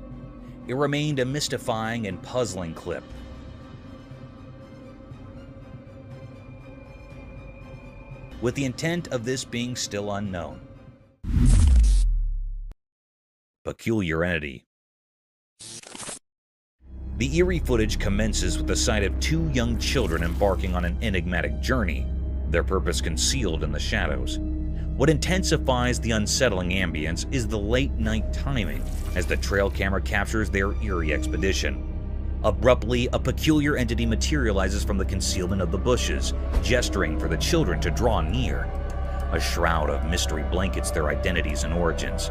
It remained a mystifying and puzzling clip. With the intent of this being still unknown. Peculiar entity. The eerie footage commences with the sight of two young children embarking on an enigmatic journey, their purpose concealed in the shadows. What intensifies the unsettling ambience is the late-night timing as the trail camera captures their eerie expedition. Abruptly, a peculiar entity materializes from the concealment of the bushes, gesturing for the children to draw near. A shroud of mystery blankets their identities and origins.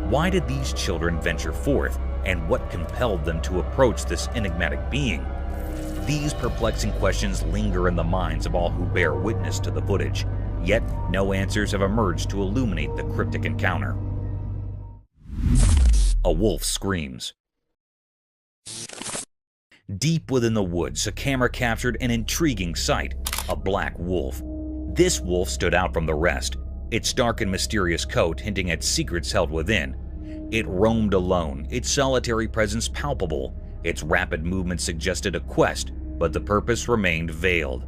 Why did these children venture forth, and what compelled them to approach this enigmatic being? These perplexing questions linger in the minds of all who bear witness to the footage, yet no answers have emerged to illuminate the cryptic encounter. A wolf screams. Deep within the woods, a camera captured an intriguing sight, a black wolf. This wolf stood out from the rest, its dark and mysterious coat hinting at secrets held within. It roamed alone, its solitary presence palpable. Its rapid movement suggested a quest, but the purpose remained veiled.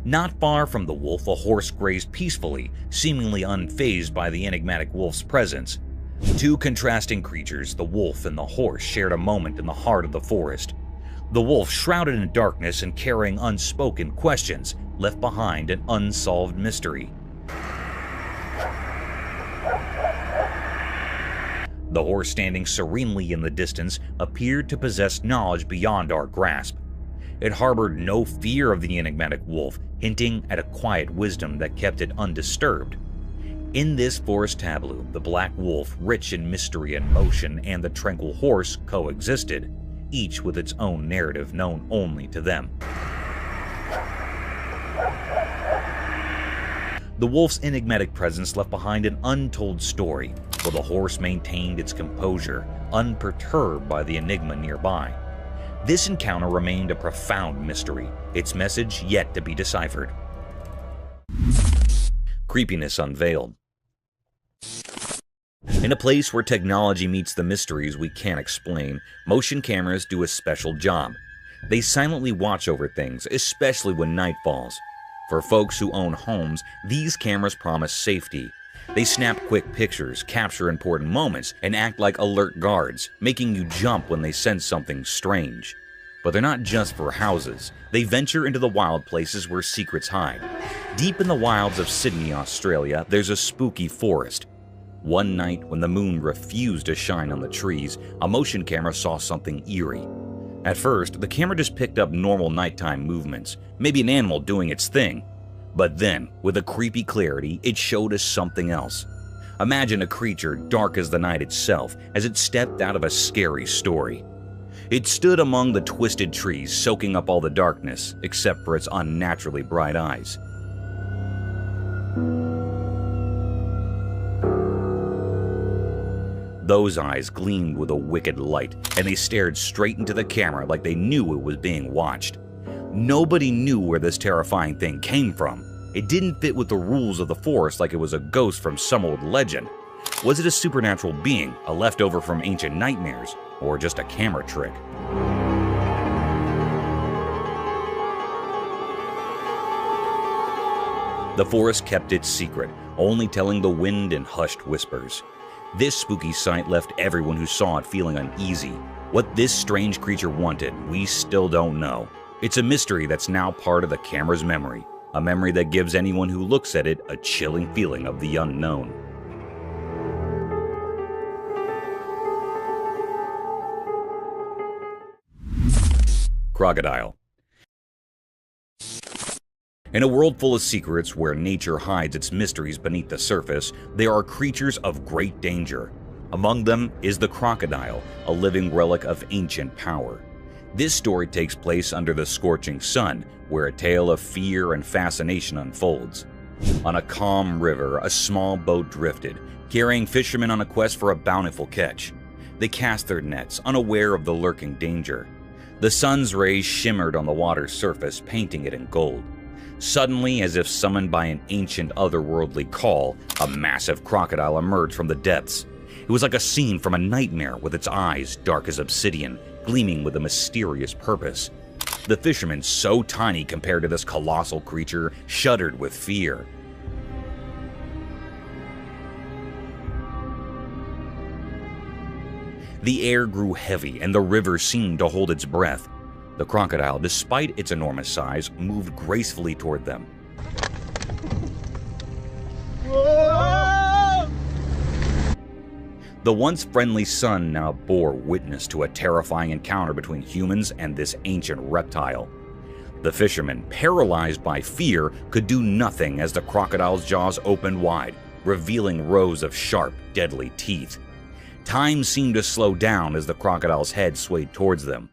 Not far from the wolf, a horse grazed peacefully, seemingly unfazed by the enigmatic wolf's presence. Two contrasting creatures, the wolf and the horse, shared a moment in the heart of the forest. The wolf, shrouded in darkness and carrying unspoken questions, left behind an unsolved mystery. The horse, standing serenely in the distance, appeared to possess knowledge beyond our grasp. It harbored no fear of the enigmatic wolf, hinting at a quiet wisdom that kept it undisturbed. In this forest tableau, the black wolf, rich in mystery and motion, and the tranquil horse coexisted, each with its own narrative known only to them. The wolf's enigmatic presence left behind an untold story, while the horse maintained its composure, unperturbed by the enigma nearby. This encounter remained a profound mystery, its message yet to be deciphered. Creepiness unveiled. In a place where technology meets the mysteries we can't explain, motion cameras do a special job. They silently watch over things, especially when night falls. For folks who own homes, these cameras promise safety. They snap quick pictures, capture important moments, and act like alert guards, making you jump when they sense something strange. But they're not just for houses. They venture into the wild places where secrets hide. Deep in the wilds of Sydney, Australia, there's a spooky forest. One night, when the moon refused to shine on the trees, a motion camera saw something eerie. At first, the camera just picked up normal nighttime movements, maybe an animal doing its thing. But then, with a creepy clarity, it showed us something else. Imagine a creature dark as the night itself as it stepped out of a scary story. It stood among the twisted trees, soaking up all the darkness, except for its unnaturally bright eyes. Those eyes gleamed with a wicked light, and they stared straight into the camera like they knew it was being watched. Nobody knew where this terrifying thing came from. It didn't fit with the rules of the forest like it was a ghost from some old legend. Was it a supernatural being, a leftover from ancient nightmares, or just a camera trick? The forest kept its secret, only telling the wind in hushed whispers. This spooky sight left everyone who saw it feeling uneasy. What this strange creature wanted, we still don't know. It's a mystery that's now part of the camera's memory, a memory that gives anyone who looks at it a chilling feeling of the unknown. Crocodile. In a world full of secrets where nature hides its mysteries beneath the surface, there are creatures of great danger. Among them is the crocodile, a living relic of ancient power. This story takes place under the scorching sun, where a tale of fear and fascination unfolds. On a calm river, a small boat drifted, carrying fishermen on a quest for a bountiful catch. They cast their nets, unaware of the lurking danger. The sun's rays shimmered on the water's surface, painting it in gold. Suddenly, as if summoned by an ancient otherworldly call, a massive crocodile emerged from the depths. It was like a scene from a nightmare, with its eyes dark as obsidian, gleaming with a mysterious purpose. The fishermen, so tiny compared to this colossal creature, shuddered with fear. The air grew heavy, and the river seemed to hold its breath. The crocodile, despite its enormous size, moved gracefully toward them. The once friendly sun now bore witness to a terrifying encounter between humans and this ancient reptile. The fisherman, paralyzed by fear, could do nothing as the crocodile's jaws opened wide, revealing rows of sharp, deadly teeth. Time seemed to slow down as the crocodile's head swayed towards them.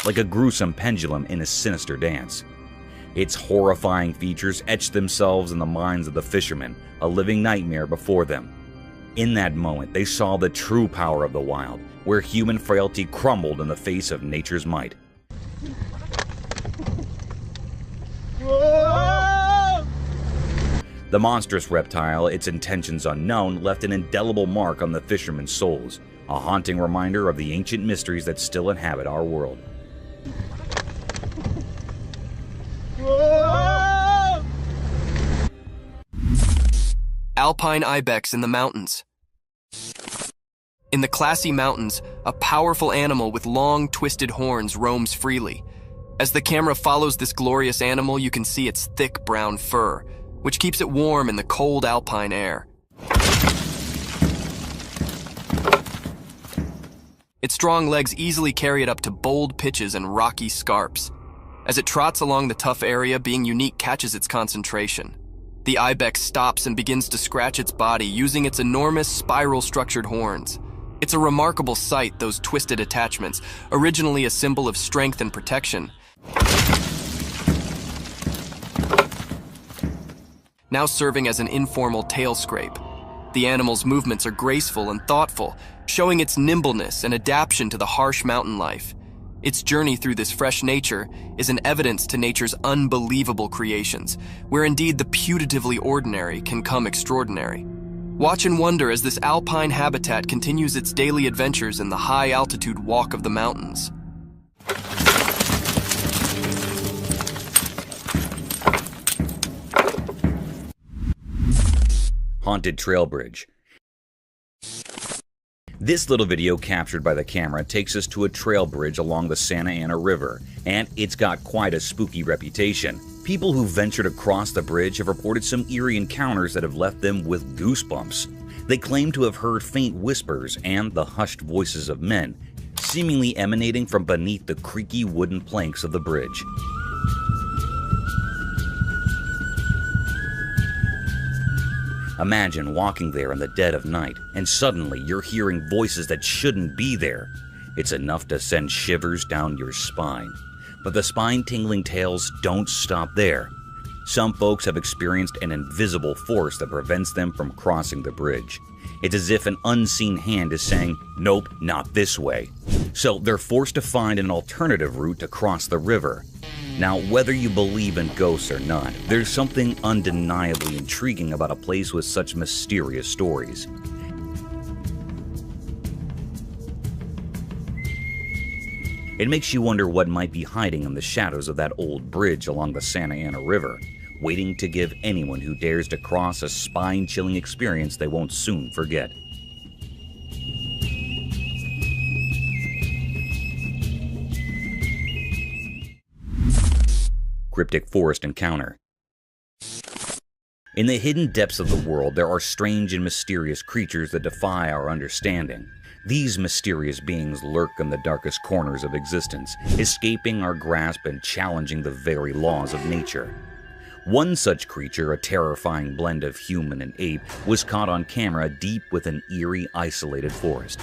Like a gruesome pendulum in a sinister dance. Its horrifying features etched themselves in the minds of the fishermen, a living nightmare before them. In that moment, they saw the true power of the wild, where human frailty crumbled in the face of nature's might. The monstrous reptile, its intentions unknown, left an indelible mark on the fishermen's souls, a haunting reminder of the ancient mysteries that still inhabit our world. Alpine ibex in the mountains. In the classy mountains, a powerful animal with long, twisted horns roams freely. As the camera follows this glorious animal, you can see its thick brown fur, which keeps it warm in the cold alpine air. Its strong legs easily carry it up to bold pitches and rocky scarps. As it trots along the tough area, being unique catches its concentration. The ibex stops and begins to scratch its body using its enormous spiral-structured horns. It's a remarkable sight, those twisted attachments, originally a symbol of strength and protection. Now serving as an informal tail scrape. The animal's movements are graceful and thoughtful, showing its nimbleness and adaptation to the harsh mountain life. Its journey through this fresh nature is an evidence to nature's unbelievable creations, where indeed the putatively ordinary can come extraordinary. Watch and wonder as this alpine habitat continues its daily adventures in the high-altitude walk of the mountains. Haunted Trail Bridge. This little video captured by the camera takes us to a trail bridge along the Santa Ana River, and it's got quite a spooky reputation. People who ventured across the bridge have reported some eerie encounters that have left them with goosebumps. They claim to have heard faint whispers and the hushed voices of men, seemingly emanating from beneath the creaky wooden planks of the bridge. Imagine walking there in the dead of night, and suddenly you're hearing voices that shouldn't be there. It's enough to send shivers down your spine. But the spine-tingling tales don't stop there. Some folks have experienced an invisible force that prevents them from crossing the bridge. It's as if an unseen hand is saying, "Nope, not this way." So they're forced to find an alternative route to cross the river. Now, whether you believe in ghosts or not, there's something undeniably intriguing about a place with such mysterious stories. It makes you wonder what might be hiding in the shadows of that old bridge along the Santa Ana River, waiting to give anyone who dares to cross a spine-chilling experience they won't soon forget. Cryptic Forest Encounter. In the hidden depths of the world, there are strange and mysterious creatures that defy our understanding. These mysterious beings lurk in the darkest corners of existence, escaping our grasp and challenging the very laws of nature. One such creature, a terrifying blend of human and ape, was caught on camera deep within eerie, isolated forest.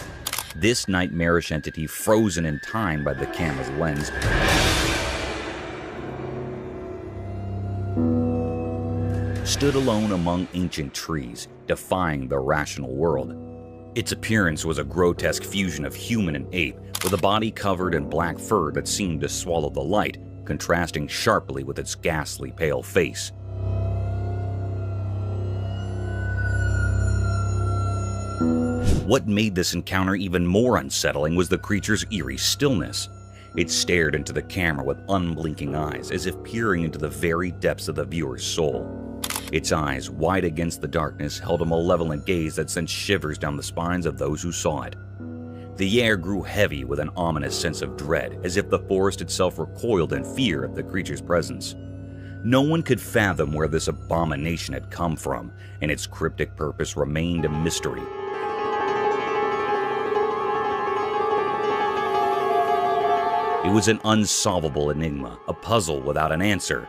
This nightmarish entity, frozen in time by the camera's lens, stood alone among ancient trees, defying the rational world. Its appearance was a grotesque fusion of human and ape, with a body covered in black fur that seemed to swallow the light, contrasting sharply with its ghastly pale face. What made this encounter even more unsettling was the creature's eerie stillness. It stared into the camera with unblinking eyes, as if peering into the very depths of the viewer's soul. Its eyes, wide against the darkness, held a malevolent gaze that sent shivers down the spines of those who saw it. The air grew heavy with an ominous sense of dread, as if the forest itself recoiled in fear at the creature's presence. No one could fathom where this abomination had come from, and its cryptic purpose remained a mystery. It was an unsolvable enigma, a puzzle without an answer.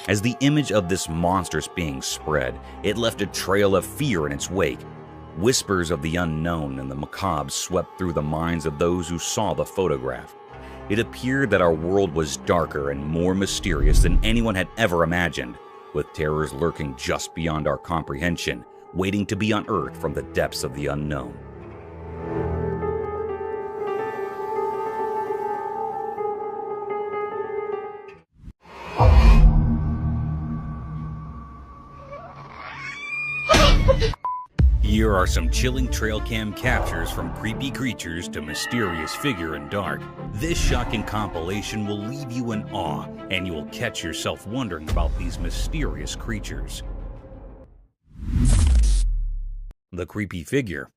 As the image of this monstrous being spread, it left a trail of fear in its wake. Whispers of the unknown and the macabre swept through the minds of those who saw the photograph. It appeared that our world was darker and more mysterious than anyone had ever imagined, with terrors lurking just beyond our comprehension, waiting to be unearthed from the depths of the unknown. Here are some chilling trail cam captures from creepy creatures to mysterious figure in dark. This shocking compilation will leave you in awe, and you will catch yourself wondering about these mysterious creatures. The creepy figure.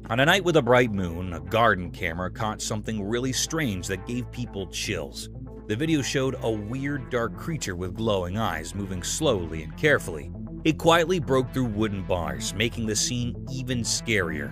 On a night with a bright moon, a garden camera caught something really strange that gave people chills. The video showed a weird dark creature with glowing eyes moving slowly and carefully. It quietly broke through wooden bars, making the scene even scarier.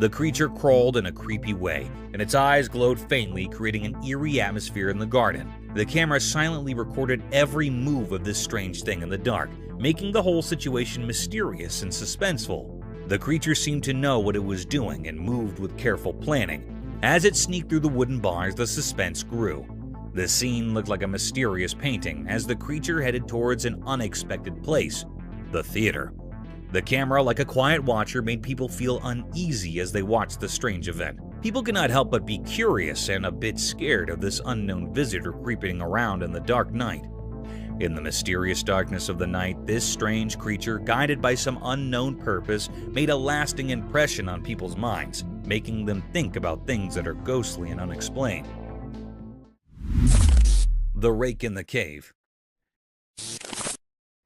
The creature crawled in a creepy way, and its eyes glowed faintly, creating an eerie atmosphere in the garden. The camera silently recorded every move of this strange thing in the dark, making the whole situation mysterious and suspenseful. The creature seemed to know what it was doing and moved with careful planning. As it sneaked through the wooden bars, the suspense grew. The scene looked like a mysterious painting as the creature headed towards an unexpected place, the theater. The camera, like a quiet watcher, made people feel uneasy as they watched the strange event. People could not help but be curious and a bit scared of this unknown visitor creeping around in the dark night. In the mysterious darkness of the night, this strange creature, guided by some unknown purpose, made a lasting impression on people's minds, making them think about things that are ghostly and unexplained. The rake in the cave.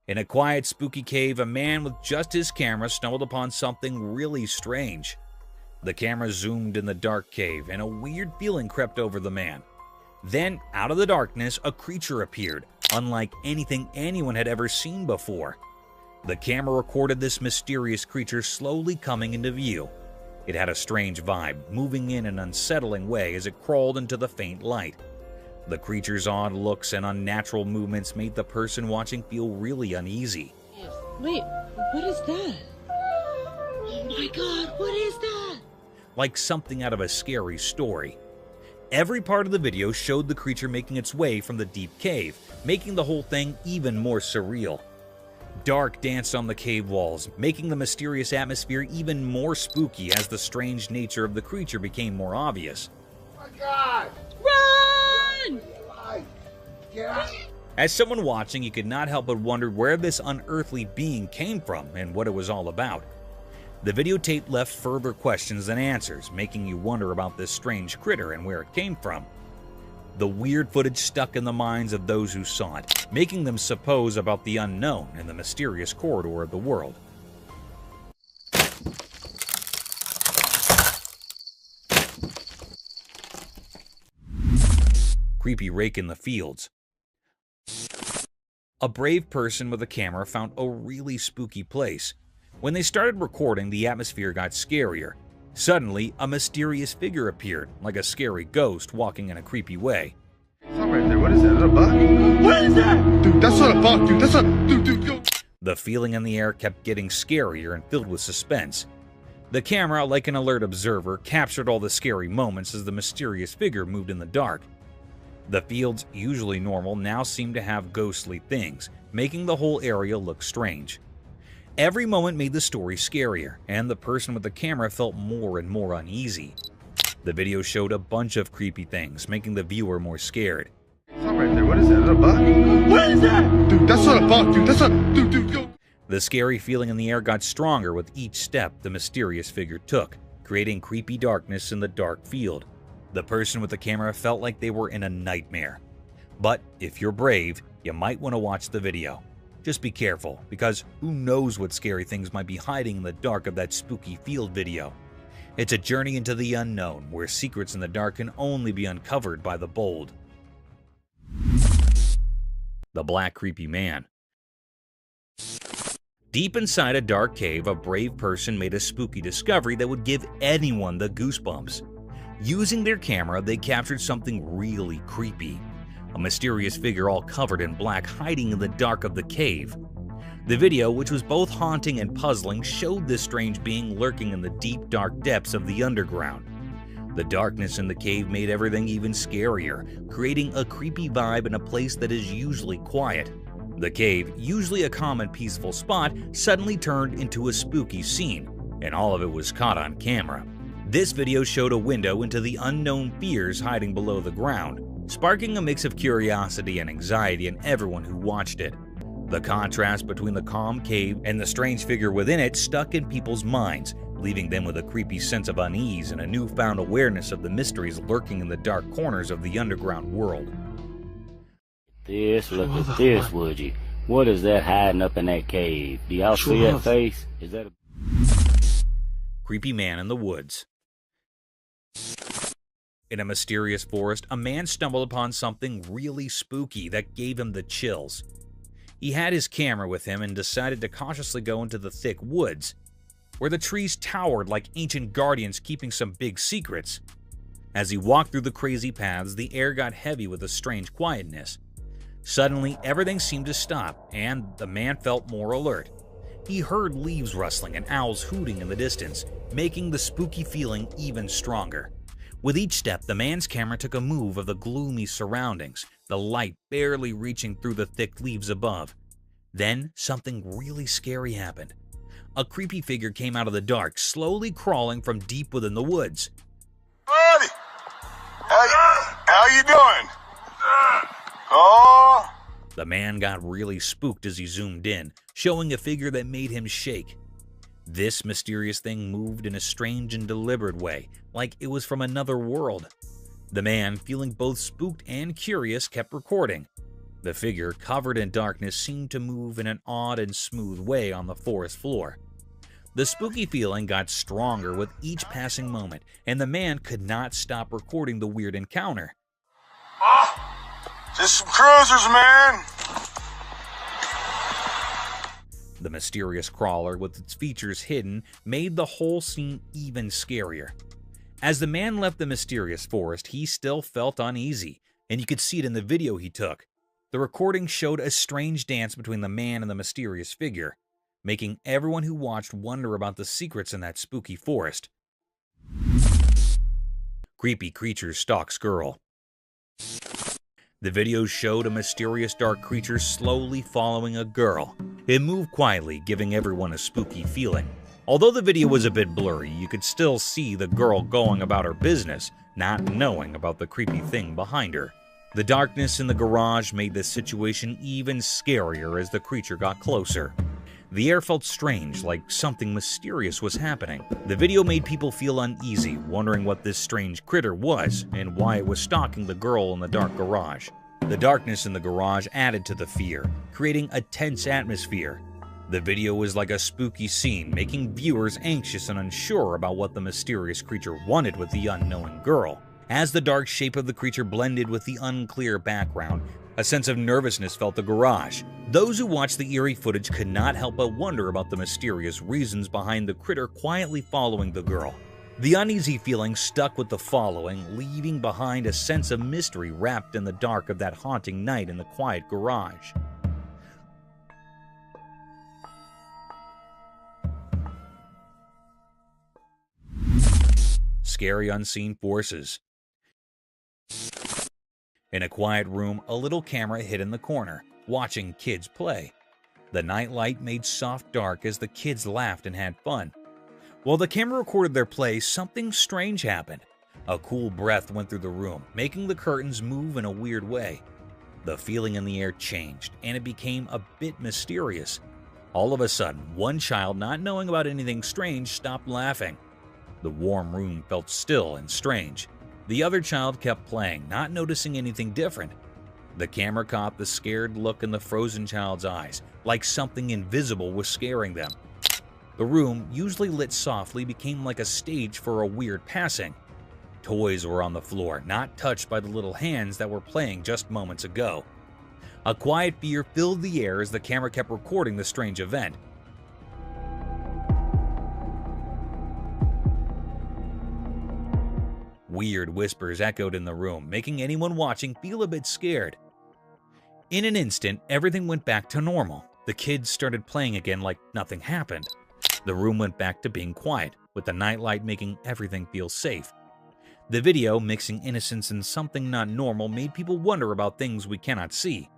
In a quiet, spooky cave, a man with just his camera stumbled upon something really strange. The camera zoomed in the dark cave, and a weird feeling crept over the man. Then, out of the darkness, a creature appeared, unlike anything anyone had ever seen before. The camera recorded this mysterious creature slowly coming into view. It had a strange vibe, moving in an unsettling way as it crawled into the faint light. The creature's odd looks and unnatural movements made the person watching feel really uneasy. Wait, what is that? Oh my god, what is that? Like something out of a scary story. Every part of the video showed the creature making its way from the deep cave, making the whole thing even more surreal. Dark danced on the cave walls, making the mysterious atmosphere even more spooky as the strange nature of the creature became more obvious. Oh my God! Run! As someone watching, you could not help but wonder where this unearthly being came from and what it was all about. The videotape left further questions than answers, making you wonder about this strange critter and where it came from. The weird footage stuck in the minds of those who saw it, making them suppose about the unknown in the mysterious corridor of the world. Creepy rake in the fields. A brave person with a camera found a really spooky place. When they started recording, the atmosphere got scarier. Suddenly, a mysterious figure appeared, like a scary ghost walking in a creepy way. Something right there. What is that? Is that a bug? What is that? Dude, that's not a bug, dude. That's not... Dude, yo. The feeling in the air kept getting scarier and filled with suspense. The camera, like an alert observer, captured all the scary moments as the mysterious figure moved in the dark. The fields, usually normal, now seemed to have ghostly things, making the whole area look strange. Every moment made the story scarier, and the person with the camera felt more and more uneasy. The video showed a bunch of creepy things, making the viewer more scared. Something right there. What is that? Is that a bug? What is that? Dude, that's not a bug, dude. That's not... Dude, yo. The scary feeling in the air got stronger with each step the mysterious figure took, creating creepy darkness in the dark field. The person with the camera felt like they were in a nightmare. But if you're brave, you might want to watch the video. Just be careful, because who knows what scary things might be hiding in the dark of that spooky field video. It's a journey into the unknown, where secrets in the dark can only be uncovered by the bold. The Black Creepy Man. Deep inside a dark cave, a brave person made a spooky discovery that would give anyone the goosebumps. Using their camera, they captured something really creepy. A mysterious figure all covered in black hiding in the dark of the cave. The video, which was both haunting and puzzling, showed this strange being lurking in the deep, dark depths of the underground. The darkness in the cave made everything even scarier, creating a creepy vibe in a place that is usually quiet. The cave, usually a calm and peaceful spot, suddenly turned into a spooky scene, and all of it was caught on camera. This video showed a window into the unknown fears hiding below the ground, sparking a mix of curiosity and anxiety in everyone who watched it. The contrast between the calm cave and the strange figure within it stuck in people's minds, leaving them with a creepy sense of unease and a newfound awareness of the mysteries lurking in the dark corners of the underground world. Look at this, would you? What is that hiding up in that cave? Do y'all see that face? Is that a Creepy Man in the Woods. In a mysterious forest, a man stumbled upon something really spooky that gave him the chills. He had his camera with him and decided to cautiously go into the thick woods, where the trees towered like ancient guardians keeping some big secrets. As he walked through the crazy paths, the air got heavy with a strange quietness. Suddenly, everything seemed to stop, and the man felt more alert. He heard leaves rustling and owls hooting in the distance, making the spooky feeling even stronger. With each step, the man's camera took a move of the gloomy surroundings, the light barely reaching through the thick leaves above. Then, something really scary happened. A creepy figure came out of the dark, slowly crawling from deep within the woods. Buddy! How you doing? Oh! The man got really spooked as he zoomed in, showing a figure that made him shake. This mysterious thing moved in a strange and deliberate way, like it was from another world. The man, feeling both spooked and curious, kept recording. The figure, covered in darkness, seemed to move in an odd and smooth way on the forest floor. The spooky feeling got stronger with each passing moment, and the man could not stop recording the weird encounter. Just some cruisers, man. The mysterious crawler, with its features hidden, made the whole scene even scarier. As the man left the mysterious forest, he still felt uneasy, and you could see it in the video he took. The recording showed a strange dance between the man and the mysterious figure, making everyone who watched wonder about the secrets in that spooky forest. Creepy creature stalks girl. The video showed a mysterious dark creature slowly following a girl. It moved quietly, giving everyone a spooky feeling. Although the video was a bit blurry, you could still see the girl going about her business, not knowing about the creepy thing behind her. The darkness in the garage made this situation even scarier as the creature got closer. The air felt strange, like something mysterious was happening. The video made people feel uneasy, wondering what this strange critter was and why it was stalking the girl in the dark garage. The darkness in the garage added to the fear, creating a tense atmosphere. The video was like a spooky scene, making viewers anxious and unsure about what the mysterious creature wanted with the unknown girl. As the dark shape of the creature blended with the unclear background, a sense of nervousness felt the garage. Those who watched the eerie footage could not help but wonder about the mysterious reasons behind the critter quietly following the girl. The uneasy feeling stuck with the following, leaving behind a sense of mystery wrapped in the dark of that haunting night in the quiet garage. Scary unseen forces. In a quiet room, a little camera hid in the corner, watching kids play. The nightlight made soft dark as the kids laughed and had fun. While the camera recorded their play, something strange happened. A cool breath went through the room, making the curtains move in a weird way. The feeling in the air changed, and it became a bit mysterious. All of a sudden, one child, not knowing about anything strange, stopped laughing. The warm room felt still and strange. The other child kept playing, not noticing anything different. The camera caught the scared look in the frozen child's eyes, like something invisible was scaring them. The room, usually lit softly, became like a stage for a weird passing. Toys were on the floor, not touched by the little hands that were playing just moments ago. A quiet fear filled the air as the camera kept recording the strange event. Weird whispers echoed in the room, making anyone watching feel a bit scared. In an instant, everything went back to normal. The kids started playing again like nothing happened. The room went back to being quiet, with the nightlight making everything feel safe. The video, mixing innocence and something not normal, made people wonder about things we cannot see.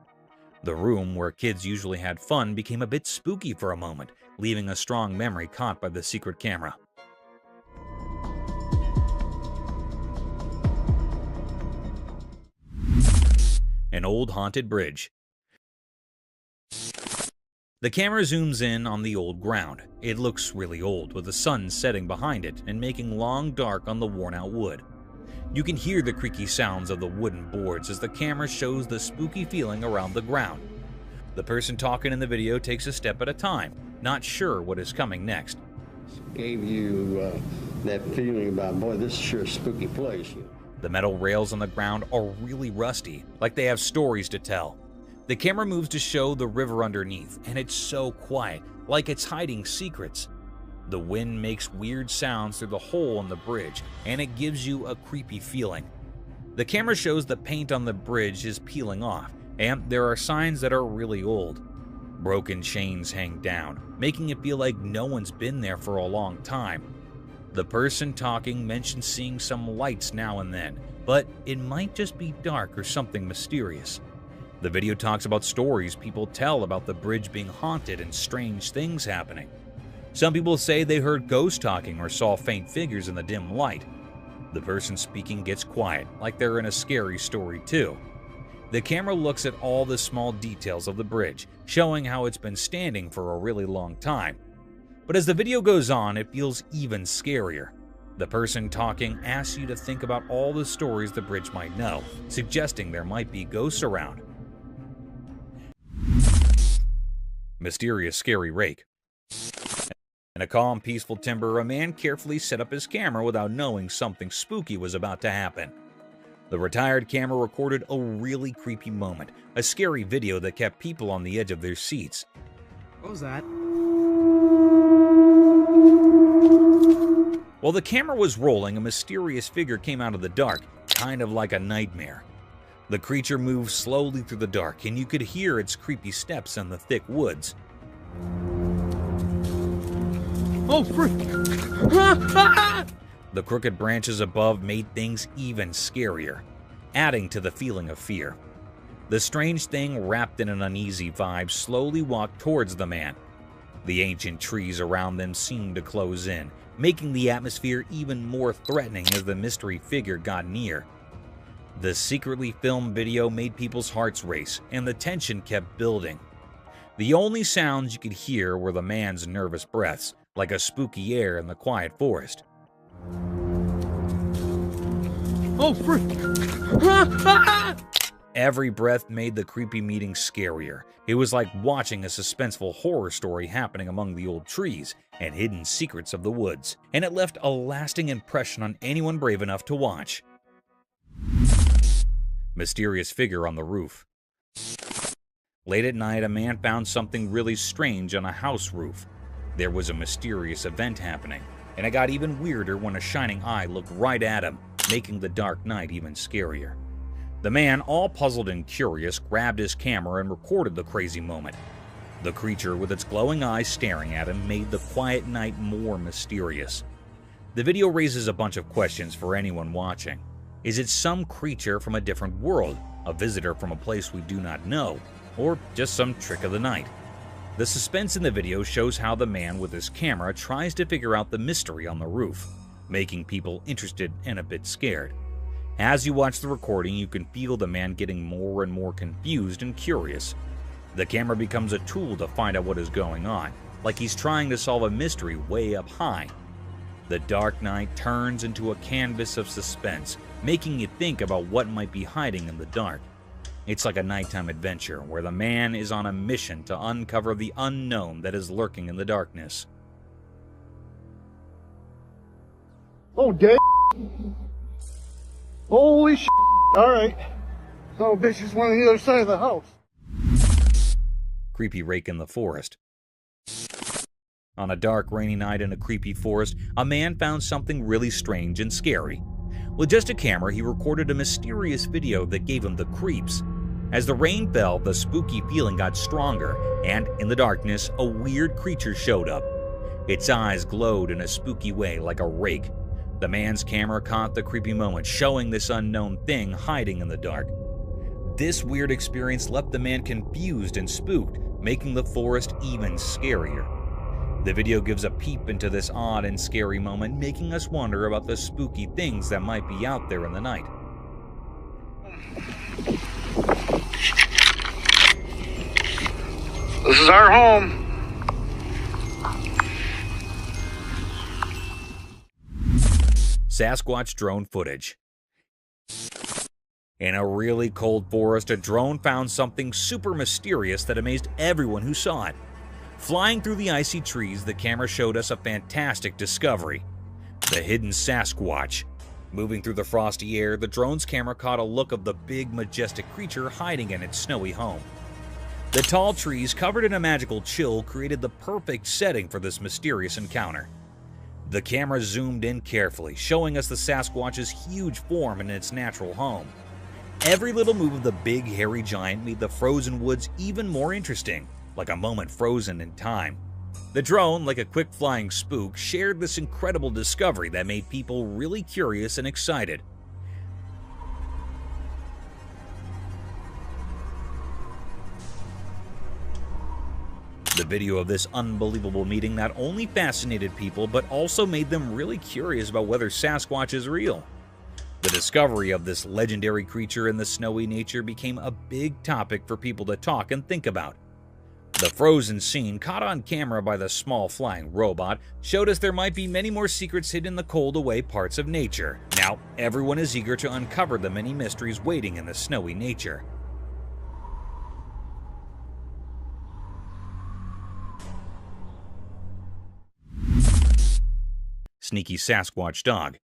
The room, where kids usually had fun, became a bit spooky for a moment, leaving a strong memory caught by the secret camera. An old haunted bridge. The camera zooms in on the old ground. It looks really old, with the sun setting behind it and making long dark on the worn-out wood. You can hear the creaky sounds of the wooden boards as the camera shows the spooky feeling around the ground. The person talking in the video takes a step at a time, not sure what is coming next. Gave you that feeling about, boy, this is sure a spooky place. The metal rails on the ground are really rusty, like they have stories to tell. The camera moves to show the river underneath, and it's so quiet, like it's hiding secrets. The wind makes weird sounds through the hole in the bridge, and it gives you a creepy feeling. The camera shows the paint on the bridge is peeling off, and there are signs that are really old. Broken chains hang down, making it feel like no one's been there for a long time. The person talking mentions seeing some lights now and then, but it might just be dark or something mysterious. The video talks about stories people tell about the bridge being haunted and strange things happening. Some people say they heard ghosts talking or saw faint figures in the dim light. The person speaking gets quiet, like they're in a scary story too. The camera looks at all the small details of the bridge, showing how it's been standing for a really long time. But as the video goes on, it feels even scarier. The person talking asks you to think about all the stories the bridge might know, suggesting there might be ghosts around. Mysterious scary rake. In a calm, peaceful timber, a man carefully set up his camera without knowing something spooky was about to happen. The retired camera recorded a really creepy moment, a scary video that kept people on the edge of their seats. What was that? While the camera was rolling, a mysterious figure came out of the dark, kind of like a nightmare. The creature moved slowly through the dark, and you could hear its creepy steps in the thick woods. Oh, frick! The crooked branches above made things even scarier, adding to the feeling of fear. The strange thing, wrapped in an uneasy vibe, slowly walked towards the man. The ancient trees around them seemed to close in, making the atmosphere even more threatening as the mystery figure got near. The secretly filmed video made people's hearts race, and the tension kept building. The only sounds you could hear were the man's nervous breaths, like a spooky air in the quiet forest. Oh, frick! Every breath made the creepy meeting scarier. It was like watching a suspenseful horror story happening among the old trees and hidden secrets of the woods, and it left a lasting impression on anyone brave enough to watch. Mysterious figure on the roof. Late at night, a man found something really strange on a house roof. There was a mysterious event happening, and it got even weirder when a shining eye looked right at him, making the dark night even scarier. The man, all puzzled and curious, grabbed his camera and recorded the crazy moment. The creature, with its glowing eyes staring at him, made the quiet night more mysterious. The video raises a bunch of questions for anyone watching. Is it some creature from a different world, a visitor from a place we do not know, or just some trick of the night? The suspense in the video shows how the man with his camera tries to figure out the mystery on the roof, making people interested and a bit scared. As you watch the recording, you can feel the man getting more and more confused and curious. The camera becomes a tool to find out what is going on, like he's trying to solve a mystery way up high. The dark night turns into a canvas of suspense, making you think about what might be hiding in the dark. It's like a nighttime adventure where the man is on a mission to uncover the unknown that is lurking in the darkness. Oh, dead. Holy shit. All right. Oh, bitch is one on the other side of the house. Creepy rake in the forest. On a dark, rainy night in a creepy forest, a man found something really strange and scary. With just a camera, he recorded a mysterious video that gave him the creeps. As the rain fell, the spooky feeling got stronger, and in the darkness, a weird creature showed up. Its eyes glowed in a spooky way like a rake. The man's camera caught the creepy moment, showing this unknown thing hiding in the dark. This weird experience left the man confused and spooked, making the forest even scarier. The video gives a peep into this odd and scary moment, making us wonder about the spooky things that might be out there in the night. This is our home. Sasquatch drone footage. In a really cold forest, a drone found something super mysterious that amazed everyone who saw it. Flying through the icy trees, the camera showed us a fantastic discovery: the hidden Sasquatch. Moving through the frosty air, the drone's camera caught a look of the big, majestic creature hiding in its snowy home. The tall trees, covered in a magical chill, created the perfect setting for this mysterious encounter. The camera zoomed in carefully, showing us the Sasquatch's huge form in its natural home. Every little move of the big, hairy giant made the frozen woods even more interesting, like a moment frozen in time. The drone, like a quick flying spook, shared this incredible discovery that made people really curious and excited. The video of this unbelievable meeting not only fascinated people, but also made them really curious about whether Sasquatch is real. The discovery of this legendary creature in the snowy nature became a big topic for people to talk and think about. The frozen scene, caught on camera by the small flying robot, showed us there might be many more secrets hidden in the cold away parts of nature. Now, everyone is eager to uncover the many mysteries waiting in the snowy nature. Sneaky Sasquatch dog.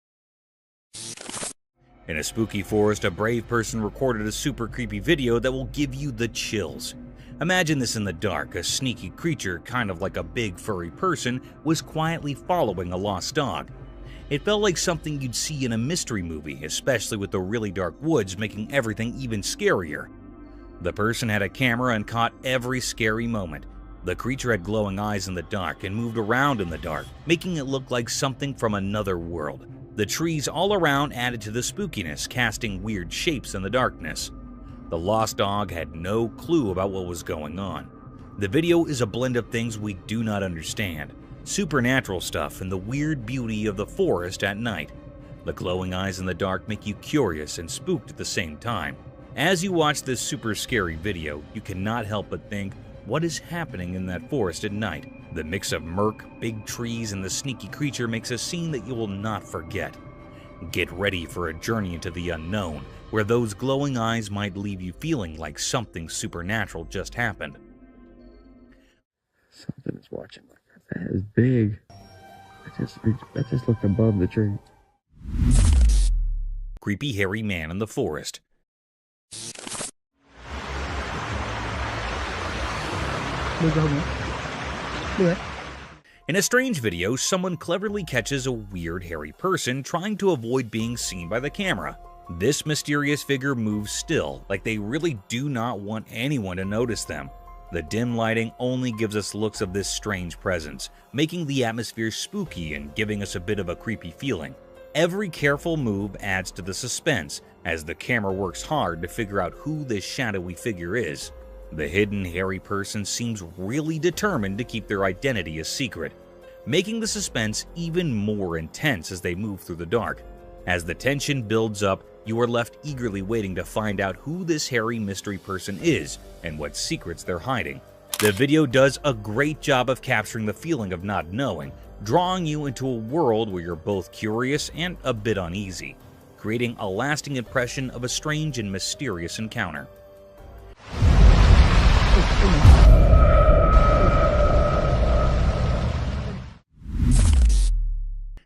In a spooky forest, a brave person recorded a super creepy video that will give you the chills. Imagine this in the dark. A sneaky creature, kind of like a big furry person, was quietly following a lost dog. It felt like something you'd see in a mystery movie, especially with the really dark woods making everything even scarier. The person had a camera and caught every scary moment. The creature had glowing eyes in the dark and moved around in the dark, making it look like something from another world. The trees all around added to the spookiness, casting weird shapes in the darkness. The lost dog had no clue about what was going on. The video is a blend of things we do not understand: supernatural stuff and the weird beauty of the forest at night. The glowing eyes in the dark make you curious and spooked at the same time. As you watch this super scary video, you cannot help but think, what is happening in that forest at night? The mix of murk, big trees, and the sneaky creature makes a scene that you will not forget. Get ready for a journey into the unknown, where those glowing eyes might leave you feeling like something supernatural just happened. Something is watching like that. That is big. I just looked above the tree. Creepy hairy man in the forest. In a strange video, someone cleverly catches a weird hairy person trying to avoid being seen by the camera. This mysterious figure moves still, like they really do not want anyone to notice them. The dim lighting only gives us looks of this strange presence, making the atmosphere spooky and giving us a bit of a creepy feeling. Every careful move adds to the suspense, as the camera works hard to figure out who this shadowy figure is. The hidden hairy person seems really determined to keep their identity a secret, making the suspense even more intense as they move through the dark. As the tension builds up, you are left eagerly waiting to find out who this hairy mystery person is and what secrets they're hiding. The video does a great job of capturing the feeling of not knowing, drawing you into a world where you're both curious and a bit uneasy, creating a lasting impression of a strange and mysterious encounter.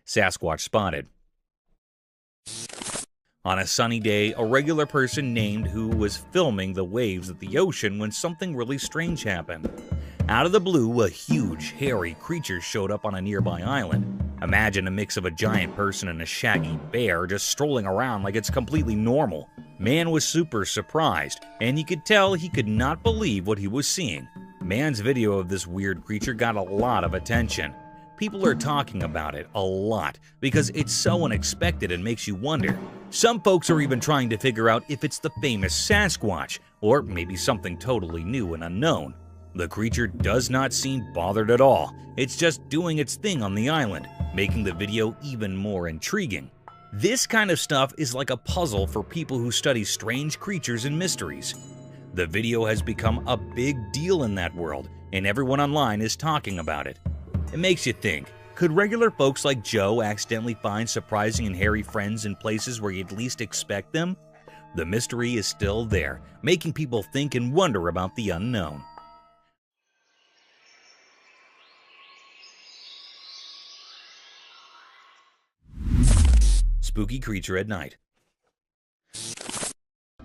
Sasquatch spotted. On a sunny day, a regular person named who was filming the waves at the ocean when something really strange happened. Out of the blue, a huge, hairy creature showed up on a nearby island. Imagine a mix of a giant person and a shaggy bear just strolling around like it's completely normal. Man was super surprised, and you could tell he could not believe what he was seeing. Man's video of this weird creature got a lot of attention. People are talking about it a lot because it's so unexpected and makes you wonder. Some folks are even trying to figure out if it's the famous Sasquatch, or maybe something totally new and unknown. The creature does not seem bothered at all. It's just doing its thing on the island, making the video even more intriguing. This kind of stuff is like a puzzle for people who study strange creatures and mysteries. The video has become a big deal in that world, and everyone online is talking about it. It makes you think, could regular folks like Joe accidentally find surprising and hairy friends in places where you'd least expect them? The mystery is still there, making people think and wonder about the unknown. Spooky creature at night.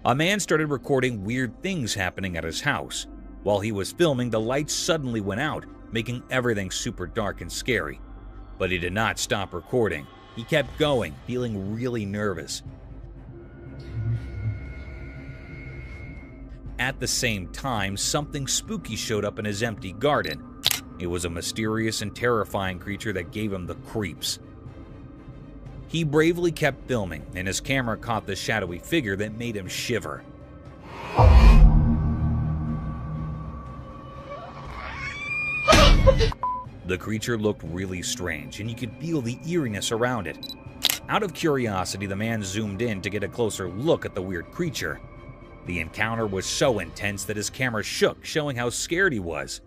A man started recording weird things happening at his house. While he was filming, the lights suddenly went out, making everything super dark and scary. But he did not stop recording. He kept going, feeling really nervous. At the same time, something spooky showed up in his empty garden. It was a mysterious and terrifying creature that gave him the creeps. He bravely kept filming, and his camera caught the shadowy figure that made him shiver. The creature looked really strange, and you could feel the eeriness around it. Out of curiosity, the man zoomed in to get a closer look at the weird creature. The encounter was so intense that his camera shook, showing how scared he was.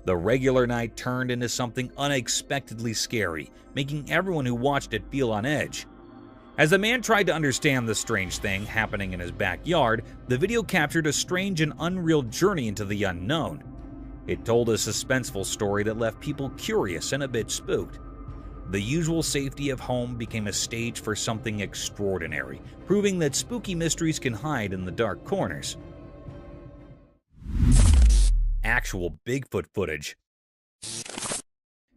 The regular night turned into something unexpectedly scary, making everyone who watched it feel on edge. As the man tried to understand the strange thing happening in his backyard, the video captured a strange and unreal journey into the unknown. It told a suspenseful story that left people curious and a bit spooked. The usual safety of home became a stage for something extraordinary, proving that spooky mysteries can hide in the dark corners. Actual Bigfoot footage.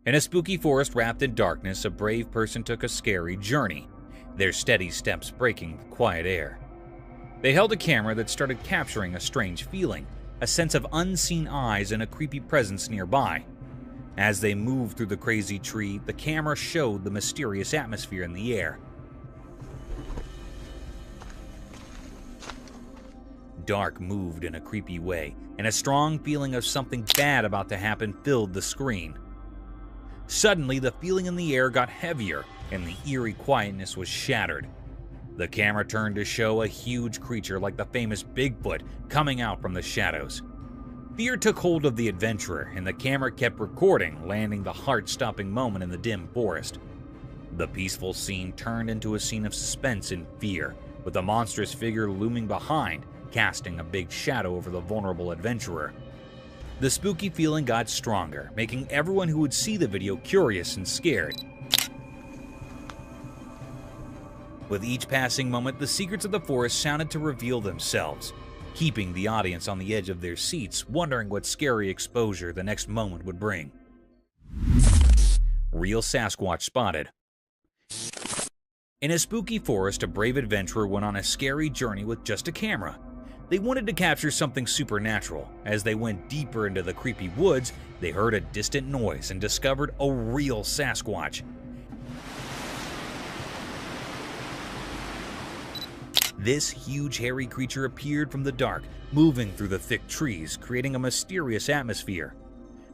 In a spooky forest wrapped in darkness, a brave person took a scary journey, their steady steps breaking the quiet air. They held a camera that started capturing a strange feeling, a sense of unseen eyes and a creepy presence nearby. As they moved through the crazy tree, the camera showed the mysterious atmosphere in the air. Dark moved in a creepy way, and a strong feeling of something bad about to happen filled the screen. Suddenly, the feeling in the air got heavier, and the eerie quietness was shattered. The camera turned to show a huge creature like the famous Bigfoot coming out from the shadows. Fear took hold of the adventurer, and the camera kept recording, landing the heart-stopping moment in the dim forest. The peaceful scene turned into a scene of suspense and fear, with a monstrous figure looming behind, casting a big shadow over the vulnerable adventurer. The spooky feeling got stronger, making everyone who would see the video curious and scared. With each passing moment, the secrets of the forest sounded to reveal themselves, keeping the audience on the edge of their seats, wondering what scary exposure the next moment would bring. Real Sasquatch spotted. In a spooky forest, a brave adventurer went on a scary journey with just a camera. They wanted to capture something supernatural. As they went deeper into the creepy woods, they heard a distant noise and discovered a real Sasquatch. This huge hairy creature appeared from the dark, moving through the thick trees, creating a mysterious atmosphere.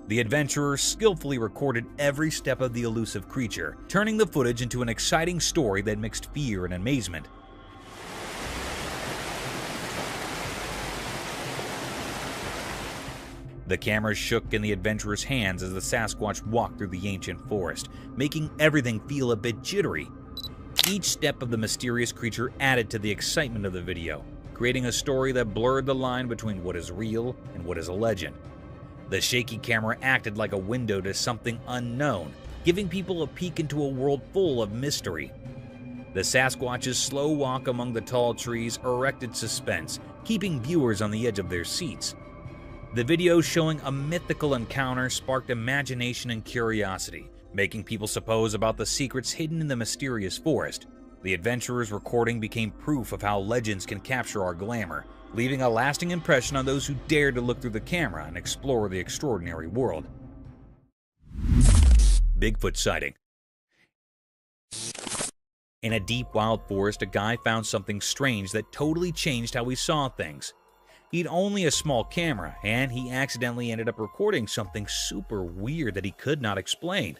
The adventurer skillfully recorded every step of the elusive creature, turning the footage into an exciting story that mixed fear and amazement. The camera shook in the adventurer's hands as the Sasquatch walked through the ancient forest, making everything feel a bit jittery. Each step of the mysterious creature added to the excitement of the video, creating a story that blurred the line between what is real and what is a legend. The shaky camera acted like a window to something unknown, giving people a peek into a world full of mystery. The Sasquatch's slow walk among the tall trees erected suspense, keeping viewers on the edge of their seats. The video showing a mythical encounter sparked imagination and curiosity, making people suppose about the secrets hidden in the mysterious forest. The adventurer's recording became proof of how legends can capture our glamour, leaving a lasting impression on those who dare to look through the camera and explore the extraordinary world. Bigfoot sighting. In a deep wild forest, a guy found something strange that totally changed how he saw things. He'd only a small camera, and he accidentally ended up recording something super weird that he could not explain.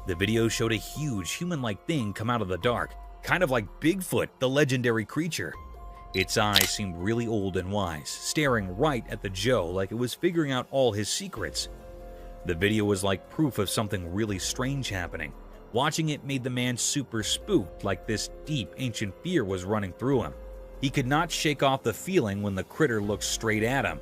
The video showed a huge human-like thing come out of the dark, kind of like Bigfoot, the legendary creature. Its eyes seemed really old and wise, staring right at the Joe like it was figuring out all his secrets. The video was like proof of something really strange happening. Watching it made the man super spooked, like this deep, ancient fear was running through him. He could not shake off the feeling when the critter looked straight at him.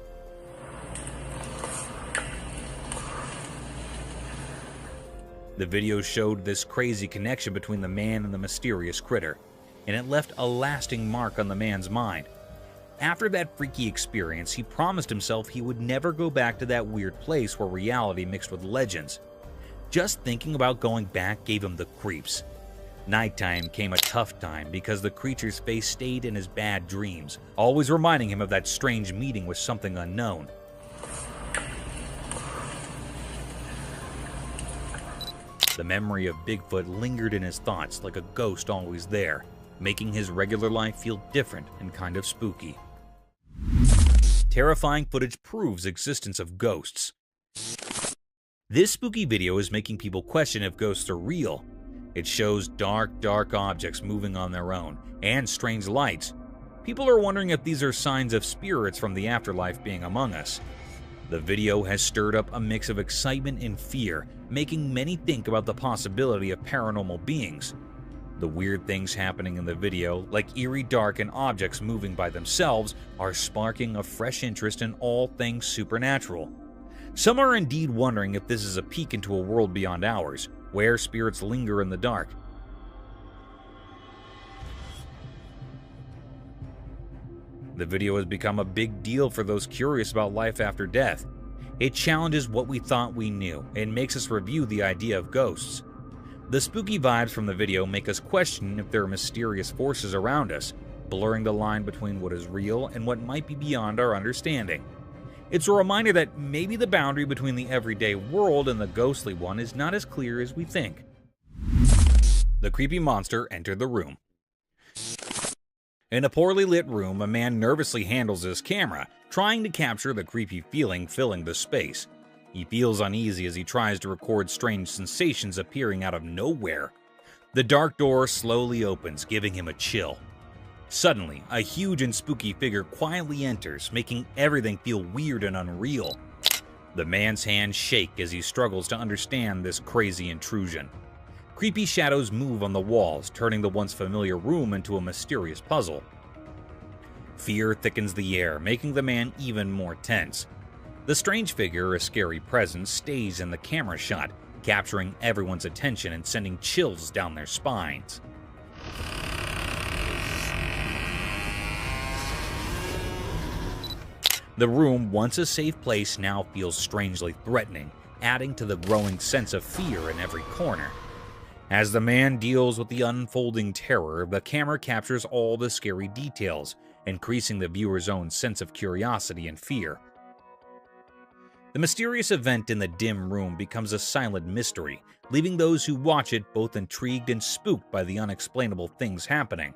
The video showed this crazy connection between the man and the mysterious critter, and it left a lasting mark on the man's mind. After that freaky experience, he promised himself he would never go back to that weird place where reality mixed with legends. Just thinking about going back gave him the creeps. Nighttime came a tough time because the creature's face stayed in his bad dreams, always reminding him of that strange meeting with something unknown. The memory of Bigfoot lingered in his thoughts like a ghost always there, making his regular life feel different and kind of spooky. Terrifying footage proves existence of ghosts. This spooky video is making people question if ghosts are real. It shows dark objects moving on their own, and strange lights. People are wondering if these are signs of spirits from the afterlife being among us. The video has stirred up a mix of excitement and fear, making many think about the possibility of paranormal beings. The weird things happening in the video, like eerie dark and objects moving by themselves, are sparking a fresh interest in all things supernatural. Some are indeed wondering if this is a peek into a world beyond ours, where spirits linger in the dark. The video has become a big deal for those curious about life after death. It challenges what we thought we knew and makes us review the idea of ghosts. The spooky vibes from the video make us question if there are mysterious forces around us, blurring the line between what is real and what might be beyond our understanding. It's a reminder that maybe the boundary between the everyday world and the ghostly one is not as clear as we think. The creepy monster entered the room. In a poorly lit room, a man nervously handles his camera, trying to capture the creepy feeling filling the space. He feels uneasy as he tries to record strange sensations appearing out of nowhere. The dark door slowly opens, giving him a chill. Suddenly, a huge and spooky figure quietly enters, making everything feel weird and unreal. The man's hands shake as he struggles to understand this crazy intrusion. Creepy shadows move on the walls, turning the once familiar room into a mysterious puzzle. Fear thickens the air, making the man even more tense. The strange figure, a scary presence, stays in the camera shot, capturing everyone's attention and sending chills down their spines. The room, once a safe place, now feels strangely threatening, adding to the growing sense of fear in every corner. As the man deals with the unfolding terror, the camera captures all the scary details, increasing the viewer's own sense of curiosity and fear. The mysterious event in the dim room becomes a silent mystery, leaving those who watch it both intrigued and spooked by the unexplainable things happening.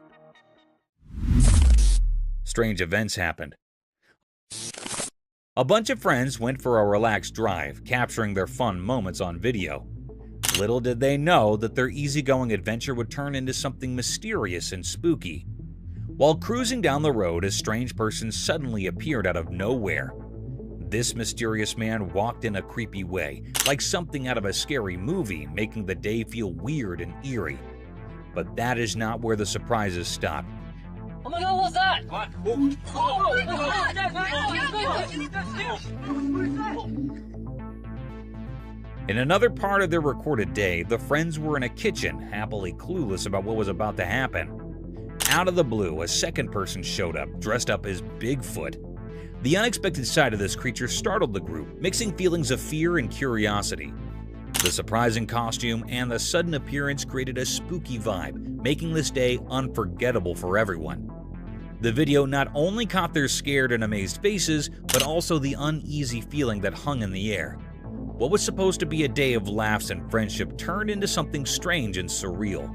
Strange events happened. A bunch of friends went for a relaxed drive, capturing their fun moments on video. Little did they know that their easygoing adventure would turn into something mysterious and spooky. While cruising down the road, a strange person suddenly appeared out of nowhere. This mysterious man walked in a creepy way, like something out of a scary movie, making the day feel weird and eerie. But that is not where the surprises stop. Oh my God, what's that? What? In another part of their recorded day, the friends were in a kitchen, happily clueless about what was about to happen. Out of the blue, a second person showed up, dressed up as Bigfoot. The unexpected sight of this creature startled the group, mixing feelings of fear and curiosity. The surprising costume and the sudden appearance created a spooky vibe, making this day unforgettable for everyone. The video not only caught their scared and amazed faces, but also the uneasy feeling that hung in the air. What was supposed to be a day of laughs and friendship turned into something strange and surreal.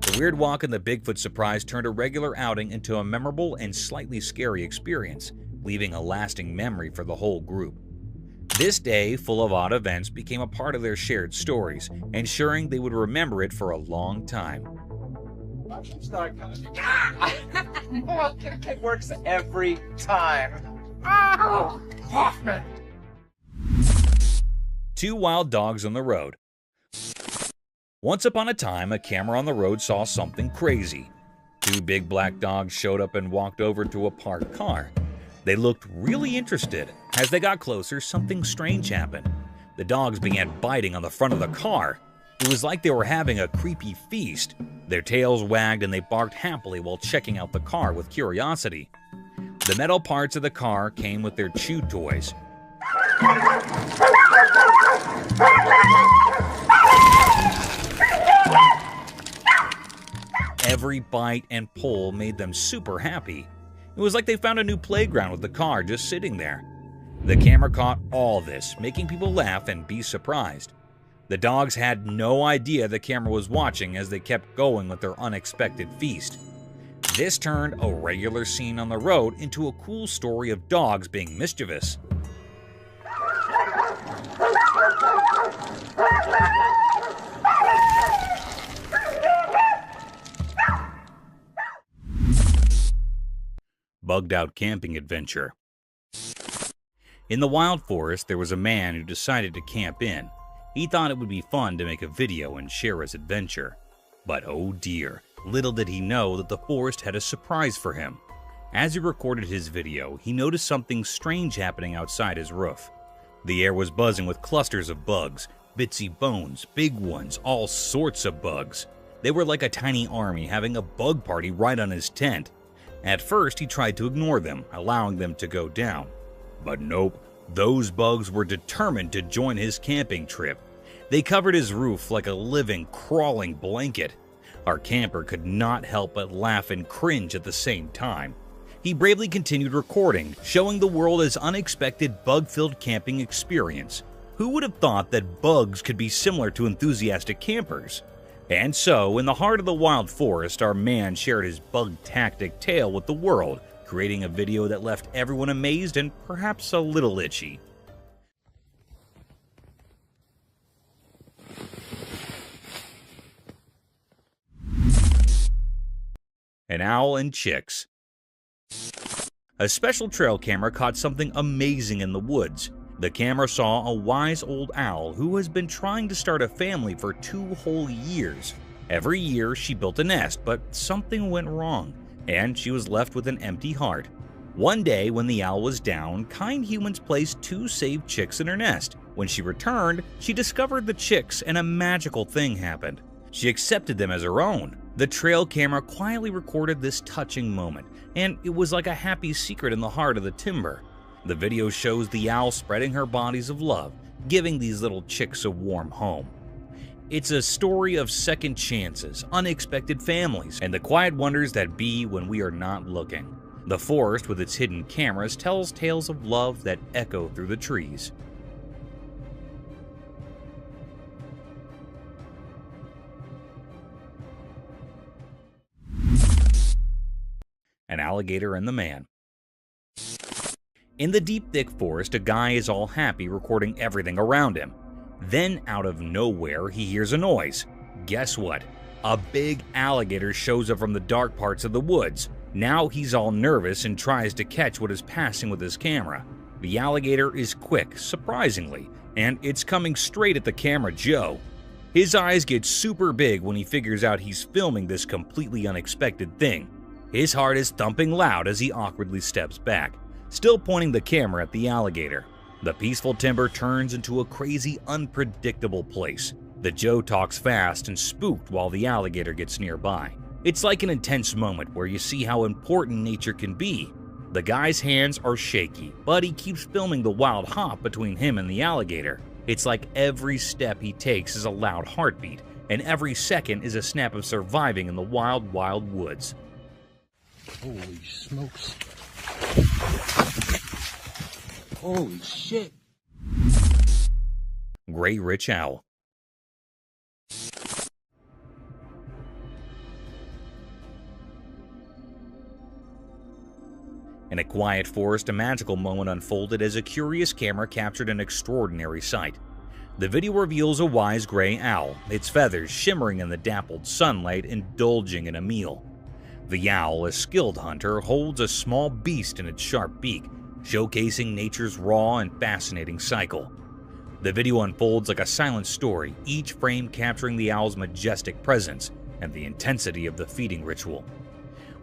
The weird walk and the Bigfoot surprise turned a regular outing into a memorable and slightly scary experience, leaving a lasting memory for the whole group. This day, full of odd events, became a part of their shared stories, ensuring they would remember it for a long time. It works every time. Oh, Hoffman! 2 wild dogs on the road. Once upon a time, a camera on the road saw something crazy. 2 big black dogs showed up and walked over to a parked car. They looked really interested. As they got closer, something strange happened. The dogs began biting on the front of the car. It was like they were having a creepy feast. Their tails wagged and they barked happily while checking out the car with curiosity. The metal parts of the car came with their chew toys. Every bite and pull made them super happy. It was like they found a new playground with the car just sitting there. The camera caught all this, making people laugh and be surprised. The dogs had no idea the camera was watching as they kept going with their unexpected feast. This turned a regular scene on the road into a cool story of dogs being mischievous. Bugged out camping adventure. In the wild forest, there was a man who decided to camp in. He thought it would be fun to make a video and share his adventure. But oh dear, little did he know that the forest had a surprise for him. As he recorded his video, he noticed something strange happening outside his roof. The air was buzzing with clusters of bugs, bitsy bones, big ones, all sorts of bugs. They were like a tiny army having a bug party right on his tent. At first, he tried to ignore them, allowing them to go down. But nope, those bugs were determined to join his camping trip. They covered his roof like a living, crawling blanket. Our camper could not help but laugh and cringe at the same time. He bravely continued recording, showing the world his unexpected bug-filled camping experience. Who would have thought that bugs could be similar to enthusiastic campers? And so, in the heart of the wild forest, our man shared his bug-tactic tale with the world, creating a video that left everyone amazed and perhaps a little itchy. An owl and chicks. A special trail camera caught something amazing in the woods. The camera saw a wise old owl who has been trying to start a family for 2 whole years. Every year she built a nest, but something went wrong, and she was left with an empty heart. One day when the owl was down, kind humans placed 2 saved chicks in her nest. When she returned, she discovered the chicks and a magical thing happened. She accepted them as her own. The trail camera quietly recorded this touching moment, and it was like a happy secret in the heart of the timber. The video shows the owl spreading her bodies of love, giving these little chicks a warm home. It's a story of second chances, unexpected families, and the quiet wonders that be when we are not looking. The forest with its hidden cameras tells tales of love that echo through the trees. An alligator and the man. In the deep, thick forest, a guy is all happy recording everything around him. Then, out of nowhere, he hears a noise. Guess what? A big alligator shows up from the dark parts of the woods. Now he's all nervous and tries to catch what is passing with his camera. The alligator is quick, surprisingly, and it's coming straight at the camera Joe. His eyes get super big when he figures out he's filming this completely unexpected thing. His heart is thumping loud as he awkwardly steps back, still pointing the camera at the alligator. The peaceful timber turns into a crazy, unpredictable place. The Joe talks fast and spooked while the alligator gets nearby. It's like an intense moment where you see how important nature can be. The guy's hands are shaky, but he keeps filming the wild hop between him and the alligator. It's like every step he takes is a loud heartbeat, and every second is a snap of surviving in the wild, wild woods. Holy smokes. Holy shit. Gray Rich Owl. In a quiet forest, a magical moment unfolded as a curious camera captured an extraordinary sight. The video reveals a wise gray owl, its feathers shimmering in the dappled sunlight, indulging in a meal. The owl, a skilled hunter, holds a small beast in its sharp beak, showcasing nature's raw and fascinating cycle. The video unfolds like a silent story, each frame capturing the owl's majestic presence and the intensity of the feeding ritual.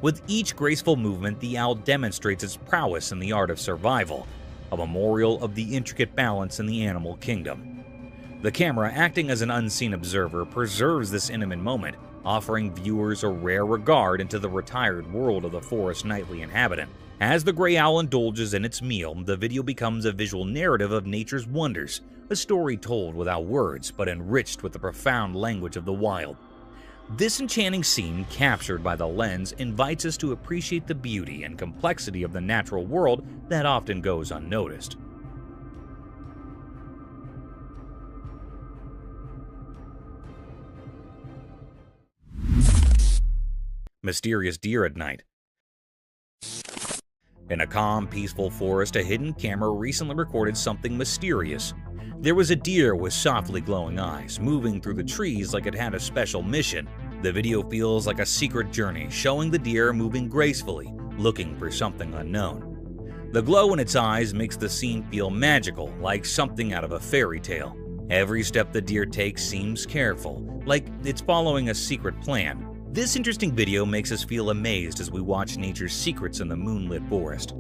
With each graceful movement, the owl demonstrates its prowess in the art of survival, a memorial of the intricate balance in the animal kingdom. The camera, acting as an unseen observer, preserves this intimate moment, offering viewers a rare regard into the retired world of the forest's nightly inhabitant. As the gray owl indulges in its meal, the video becomes a visual narrative of nature's wonders, a story told without words but enriched with the profound language of the wild. This enchanting scene, captured by the lens, invites us to appreciate the beauty and complexity of the natural world that often goes unnoticed. Mysterious deer at night. In a calm, peaceful forest, a hidden camera recently recorded something mysterious. There was a deer with softly glowing eyes, moving through the trees like it had a special mission. The video feels like a secret journey, showing the deer moving gracefully, looking for something unknown. The glow in its eyes makes the scene feel magical, like something out of a fairy tale. Every step the deer takes seems careful, like it's following a secret plan. This interesting video makes us feel amazed as we watch nature's secrets in the moonlit forest.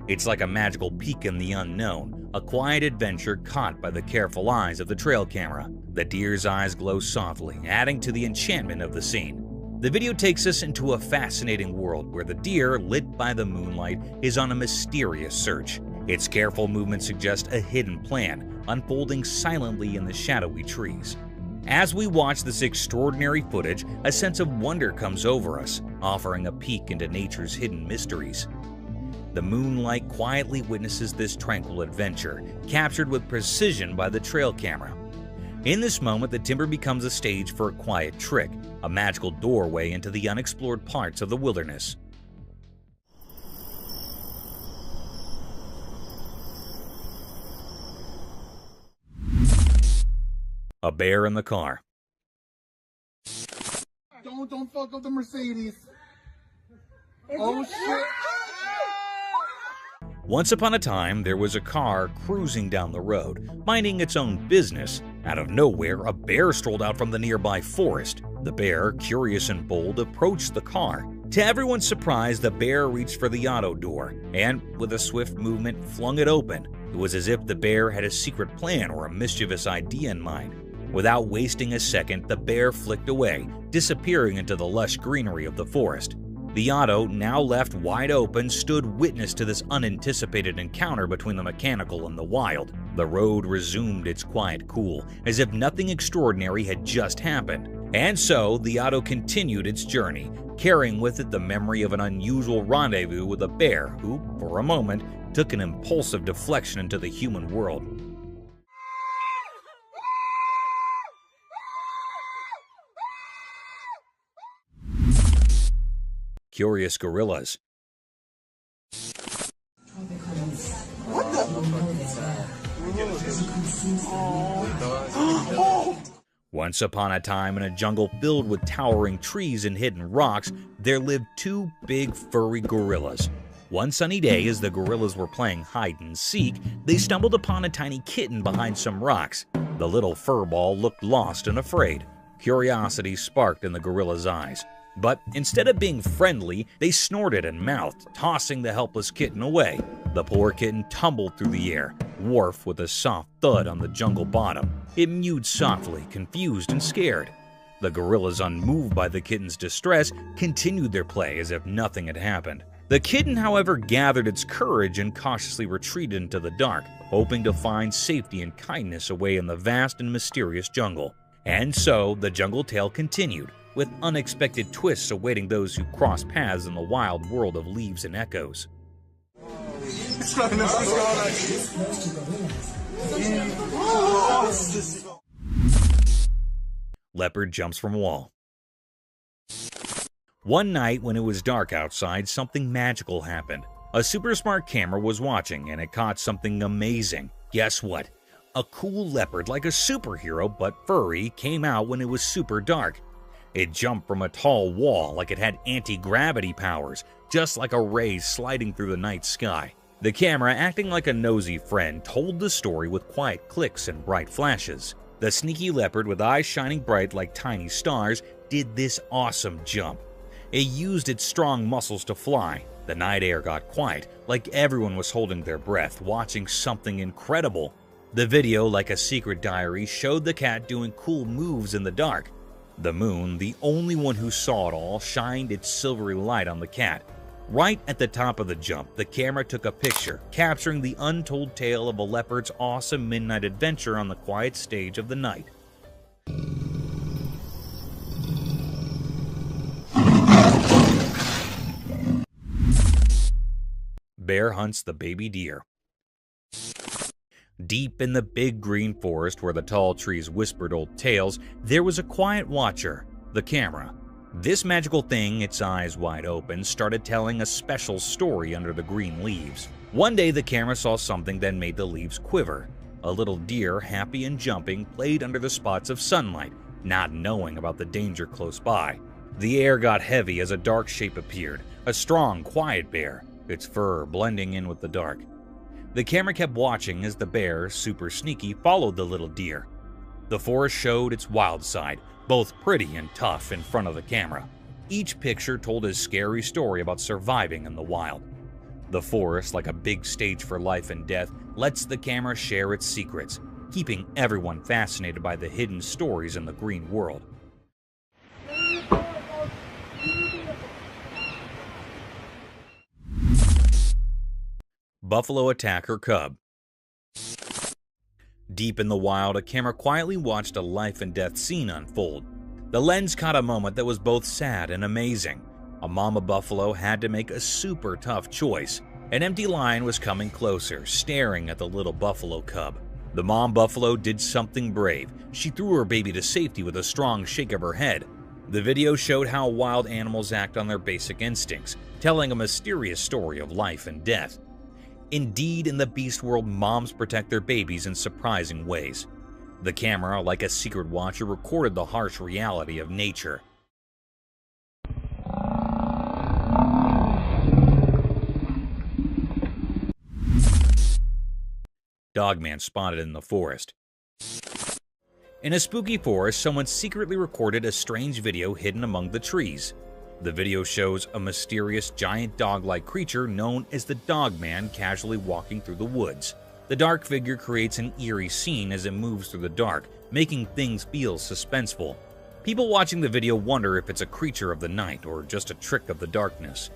It's like a magical peek in the unknown, a quiet adventure caught by the careful eyes of the trail camera. The deer's eyes glow softly, adding to the enchantment of the scene. The video takes us into a fascinating world where the deer, lit by the moonlight, is on a mysterious search. Its careful movement suggests a hidden plan, unfolding silently in the shadowy trees. As we watch this extraordinary footage, a sense of wonder comes over us, offering a peek into nature's hidden mysteries. The moonlight quietly witnesses this tranquil adventure, captured with precision by the trail camera. In this moment, the timber becomes a stage for a quiet trick, a magical doorway into the unexplored parts of the wilderness. A bear in the car. Don't fuck up the Mercedes. Oh shit. Once upon a time, there was a car cruising down the road, minding its own business. Out of nowhere, a bear strolled out from the nearby forest. The bear, curious and bold, approached the car. To everyone's surprise, the bear reached for the auto door and, with a swift movement, flung it open. It was as if the bear had a secret plan or a mischievous idea in mind. Without wasting a second, the bear flicked away, disappearing into the lush greenery of the forest. The auto, now left wide open, stood witness to this unanticipated encounter between the mechanical and the wild. The road resumed its quiet cool, as if nothing extraordinary had just happened. And so, the auto continued its journey, carrying with it the memory of an unusual rendezvous with a bear who, for a moment, took an impulsive deflection into the human world. Curious gorillas. What the? Once upon a time, in a jungle filled with towering trees and hidden rocks, there lived two big furry gorillas. One sunny day, as the gorillas were playing hide and seek, they stumbled upon a tiny kitten behind some rocks. The little furball looked lost and afraid. Curiosity sparked in the gorilla's eyes. But instead of being friendly, they snorted and mouthed, tossing the helpless kitten away. The poor kitten tumbled through the air, wharf with a soft thud on the jungle bottom. It mewed softly, confused and scared. The gorillas, unmoved by the kitten's distress, continued their play as if nothing had happened. The kitten, however, gathered its courage and cautiously retreated into the dark, hoping to find safety and kindness away in the vast and mysterious jungle. And so, the jungle tale continued, with unexpected twists awaiting those who cross paths in the wild world of leaves and echoes. Leopard jumps from wall. One night when it was dark outside, something magical happened. A super smart camera was watching and it caught something amazing. Guess what? A cool leopard like a superhero but furry came out when it was super dark. It jumped from a tall wall like it had anti-gravity powers, just like a ray sliding through the night sky. The camera, acting like a nosy friend, told the story with quiet clicks and bright flashes. The sneaky leopard, with eyes shining bright like tiny stars, did this awesome jump. It used its strong muscles to fly. The night air got quiet, like everyone was holding their breath, watching something incredible. The video, like a secret diary, showed the cat doing cool moves in the dark. The moon, the only one who saw it all, shined its silvery light on the cat. Right at the top of the jump, the camera took a picture, capturing the untold tale of a leopard's awesome midnight adventure on the quiet stage of the night. Bear hunts the baby deer. Deep in the big green forest where the tall trees whispered old tales, there was a quiet watcher, the camera. This magical thing, its eyes wide open, started telling a special story under the green leaves. One day the camera saw something that made the leaves quiver. A little deer, happy and jumping, played under the spots of sunlight, not knowing about the danger close by. The air got heavy as a dark shape appeared, a strong, quiet bear, its fur blending in with the dark. The camera kept watching as the bear, super sneaky, followed the little deer. The forest showed its wild side, both pretty and tough, in front of the camera. Each picture told a scary story about surviving in the wild. The forest, like a big stage for life and death, lets the camera share its secrets, keeping everyone fascinated by the hidden stories in the green world. Buffalo attack her cub. Deep in the wild, a camera quietly watched a life and death scene unfold. The lens caught a moment that was both sad and amazing. A mama buffalo had to make a super tough choice. An empty lion was coming closer, staring at the little buffalo cub. The mom buffalo did something brave. She threw her baby to safety with a strong shake of her head. The video showed how wild animals act on their basic instincts, telling a mysterious story of life and death. Indeed, in the beast world, moms protect their babies in surprising ways. The camera, like a secret watcher, recorded the harsh reality of nature. Dogman spotted in the forest. In a spooky forest, someone secretly recorded a strange video hidden among the trees. The video shows a mysterious giant dog-like creature known as the Dogman casually walking through the woods. The dark figure creates an eerie scene as it moves through the dark, making things feel suspenseful. People watching the video wonder if it's a creature of the night or just a trick of the darkness.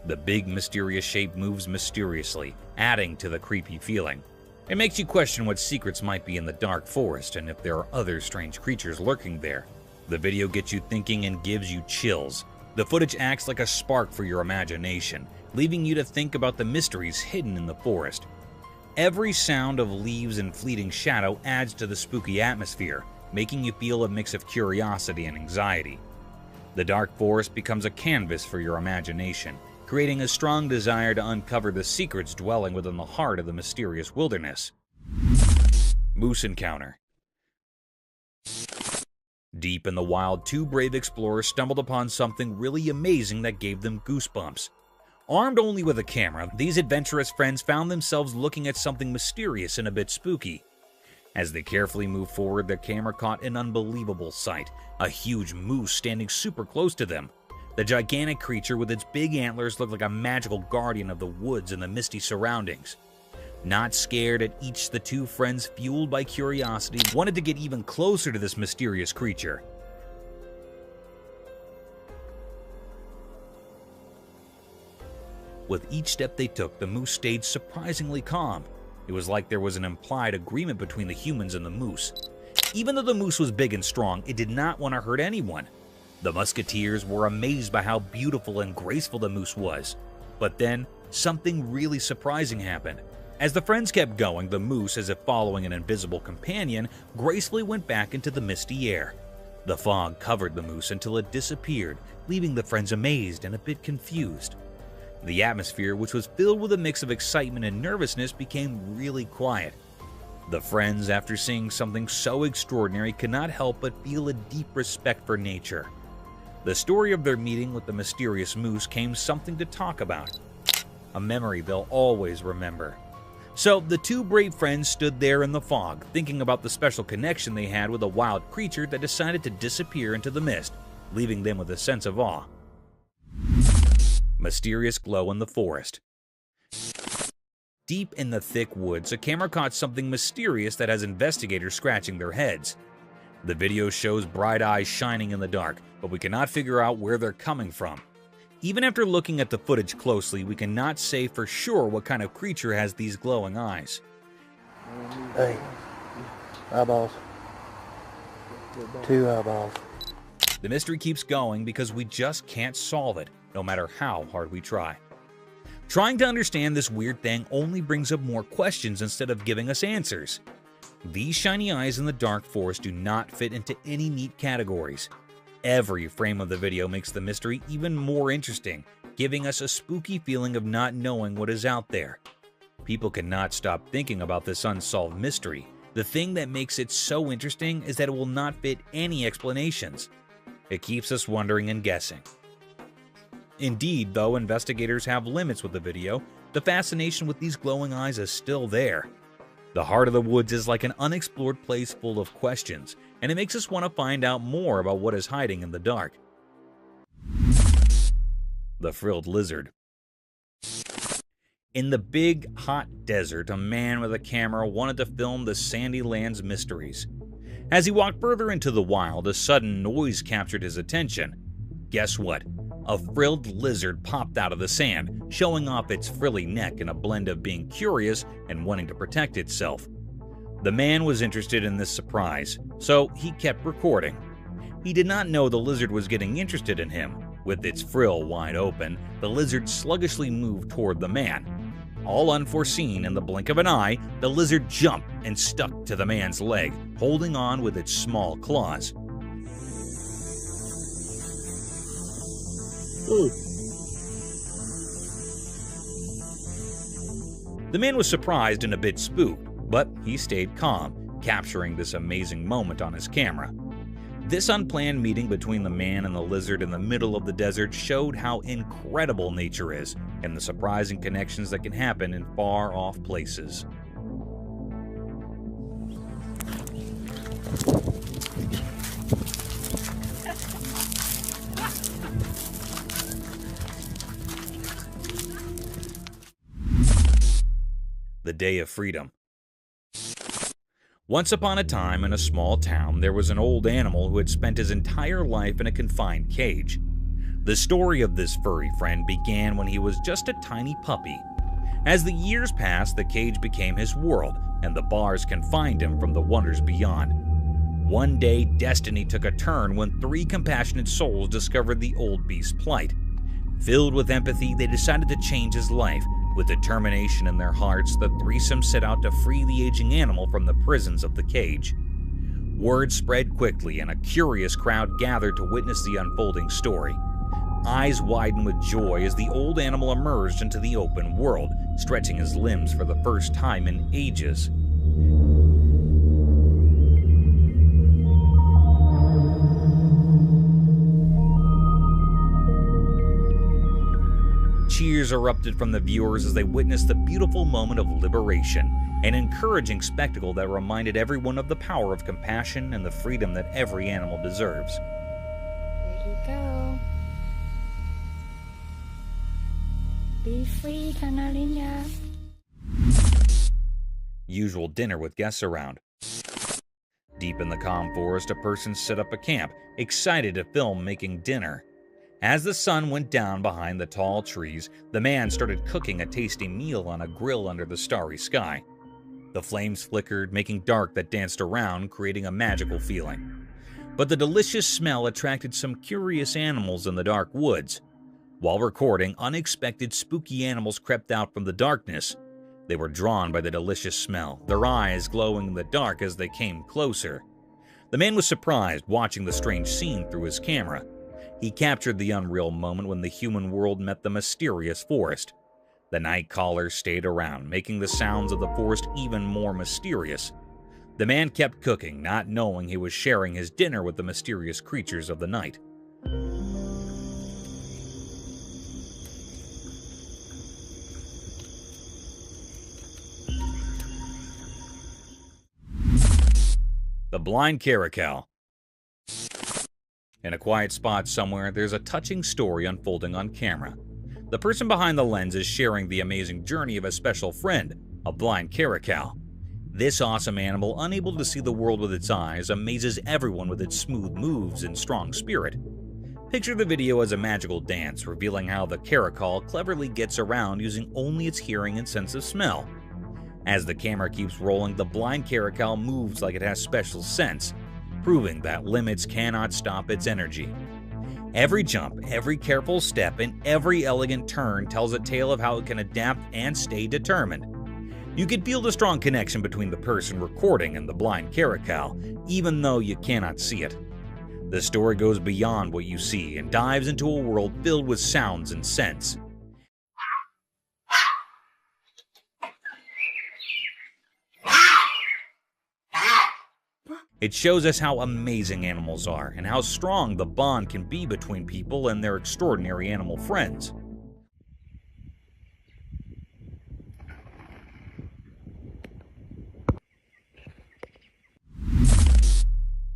The big mysterious shape moves mysteriously, adding to the creepy feeling. It makes you question what secrets might be in the dark forest and if there are other strange creatures lurking there. The video gets you thinking and gives you chills. The footage acts like a spark for your imagination, leaving you to think about the mysteries hidden in the forest. Every sound of leaves and fleeting shadow adds to the spooky atmosphere, making you feel a mix of curiosity and anxiety. The dark forest becomes a canvas for your imagination, creating a strong desire to uncover the secrets dwelling within the heart of the mysterious wilderness. Moose encounter. Deep in the wild, two brave explorers stumbled upon something really amazing that gave them goosebumps. Armed only with a camera, these adventurous friends found themselves looking at something mysterious and a bit spooky. As they carefully moved forward, their camera caught an unbelievable sight, a huge moose standing super close to them. The gigantic creature with its big antlers looked like a magical guardian of the woods and the misty surroundings. Not scared at each, the two friends, fueled by curiosity, wanted to get even closer to this mysterious creature. With each step they took, the moose stayed surprisingly calm. It was like there was an implied agreement between the humans and the moose. Even though the moose was big and strong, it did not want to hurt anyone. The musketeers were amazed by how beautiful and graceful the moose was. But then, something really surprising happened. As the friends kept going, the moose, as if following an invisible companion, gracefully went back into the misty air. The fog covered the moose until it disappeared, leaving the friends amazed and a bit confused. The atmosphere, which was filled with a mix of excitement and nervousness, became really quiet. The friends, after seeing something so extraordinary, could not help but feel a deep respect for nature. The story of their meeting with the mysterious moose came something to talk about, a memory they'll always remember. So the two brave friends stood there in the fog, thinking about the special connection they had with a wild creature that decided to disappear into the mist, leaving them with a sense of awe. Mysterious glow in the forest. Deep in the thick woods, a camera caught something mysterious that has investigators scratching their heads. The video shows bright eyes shining in the dark, but we cannot figure out where they're coming from. Even after looking at the footage closely, we cannot say for sure what kind of creature has these glowing eyes. Hey, eyeballs. 2 eyeballs. The mystery keeps going because we just can't solve it, no matter how hard we try. Trying to understand this weird thing only brings up more questions instead of giving us answers. These shiny eyes in the dark forest do not fit into any neat categories. Every frame of the video makes the mystery even more interesting, giving us a spooky feeling of not knowing what is out there. People cannot stop thinking about this unsolved mystery. The thing that makes it so interesting is that it will not fit any explanations. It keeps us wondering and guessing. Indeed, though investigators have limits with the video, the fascination with these glowing eyes is still there. The heart of the woods is like an unexplored place full of questions, and it makes us want to find out more about what is hiding in the dark. The frilled lizard. In the big, hot desert, a man with a camera wanted to film the sandy land's mysteries. As he walked further into the wild, a sudden noise captured his attention. Guess what? A frilled lizard popped out of the sand, showing off its frilly neck in a blend of being curious and wanting to protect itself. The man was interested in this surprise, so he kept recording. He did not know the lizard was getting interested in him. With its frill wide open, the lizard sluggishly moved toward the man. All unforeseen, in the blink of an eye, the lizard jumped and stuck to the man's leg, holding on with its small claws. The man was surprised and a bit spooked, but he stayed calm, capturing this amazing moment on his camera. This unplanned meeting between the man and the lizard in the middle of the desert showed how incredible nature is and the surprising connections that can happen in far-off places. The Day of Freedom. Once upon a time, in a small town, there was an old animal who had spent his entire life in a confined cage. The story of this furry friend began when he was just a tiny puppy. As the years passed, the cage became his world, and the bars confined him from the wonders beyond. One day, destiny took a turn when 3 compassionate souls discovered the old beast's plight. Filled with empathy, they decided to change his life. With determination in their hearts, the threesome set out to free the aging animal from the prisons of the cage. Word spread quickly, and a curious crowd gathered to witness the unfolding story. Eyes widened with joy as the old animal emerged into the open world, stretching his limbs for the first time in ages. Cheers erupted from the viewers as they witnessed the beautiful moment of liberation, an encouraging spectacle that reminded everyone of the power of compassion and the freedom that every animal deserves. There you go. Be free, Canarinha. Usual dinner with guests around. Deep in the calm forest, a person set up a camp, excited to film making dinner. As the sun went down behind the tall trees, the man started cooking a tasty meal on a grill under the starry sky. The flames flickered, making dark that danced around, creating a magical feeling. But the delicious smell attracted some curious animals in the dark woods. While recording, unexpected spooky animals crept out from the darkness. They were drawn by the delicious smell, their eyes glowing in the dark as they came closer. The man was surprised watching the strange scene through his camera. He captured the unreal moment when the human world met the mysterious forest. The night callers stayed around, making the sounds of the forest even more mysterious. The man kept cooking, not knowing he was sharing his dinner with the mysterious creatures of the night. The blind caracal. In a quiet spot somewhere, there's a touching story unfolding on camera. The person behind the lens is sharing the amazing journey of a special friend, a blind caracal. This awesome animal, unable to see the world with its eyes, amazes everyone with its smooth moves and strong spirit. Picture the video as a magical dance, revealing how the caracal cleverly gets around using only its hearing and sense of smell. As the camera keeps rolling, the blind caracal moves like it has special sense, proving that limits cannot stop its energy. Every jump, every careful step, and every elegant turn tells a tale of how it can adapt and stay determined. You can feel the strong connection between the person recording and the blind caracal, even though you cannot see it. The story goes beyond what you see and dives into a world filled with sounds and scents. It shows us how amazing animals are and how strong the bond can be between people and their extraordinary animal friends.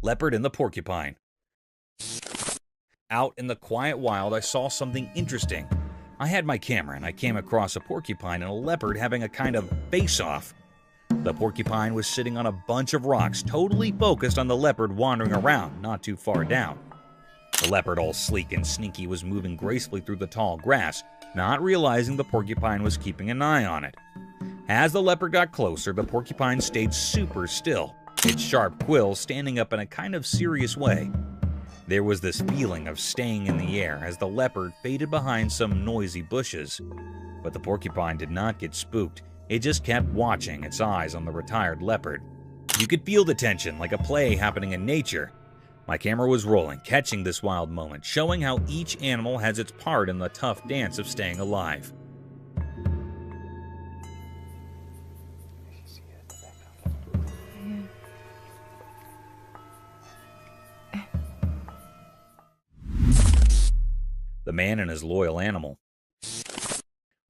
Leopard and the porcupine. Out in the quiet wild, I saw something interesting. I had my camera and I came across a porcupine and a leopard having a kind of face-off. The porcupine was sitting on a bunch of rocks, totally focused on the leopard wandering around, not too far down. The leopard, all sleek and sneaky, was moving gracefully through the tall grass, not realizing the porcupine was keeping an eye on it. As the leopard got closer, the porcupine stayed super still, its sharp quills standing up in a kind of serious way. There was this feeling of staying in the air as the leopard faded behind some noisy bushes. But the porcupine did not get spooked. It just kept watching, its eyes on the retired leopard. You could feel the tension, like a play happening in nature. My camera was rolling, catching this wild moment, showing how each animal has its part in the tough dance of staying alive. The man and his loyal animal.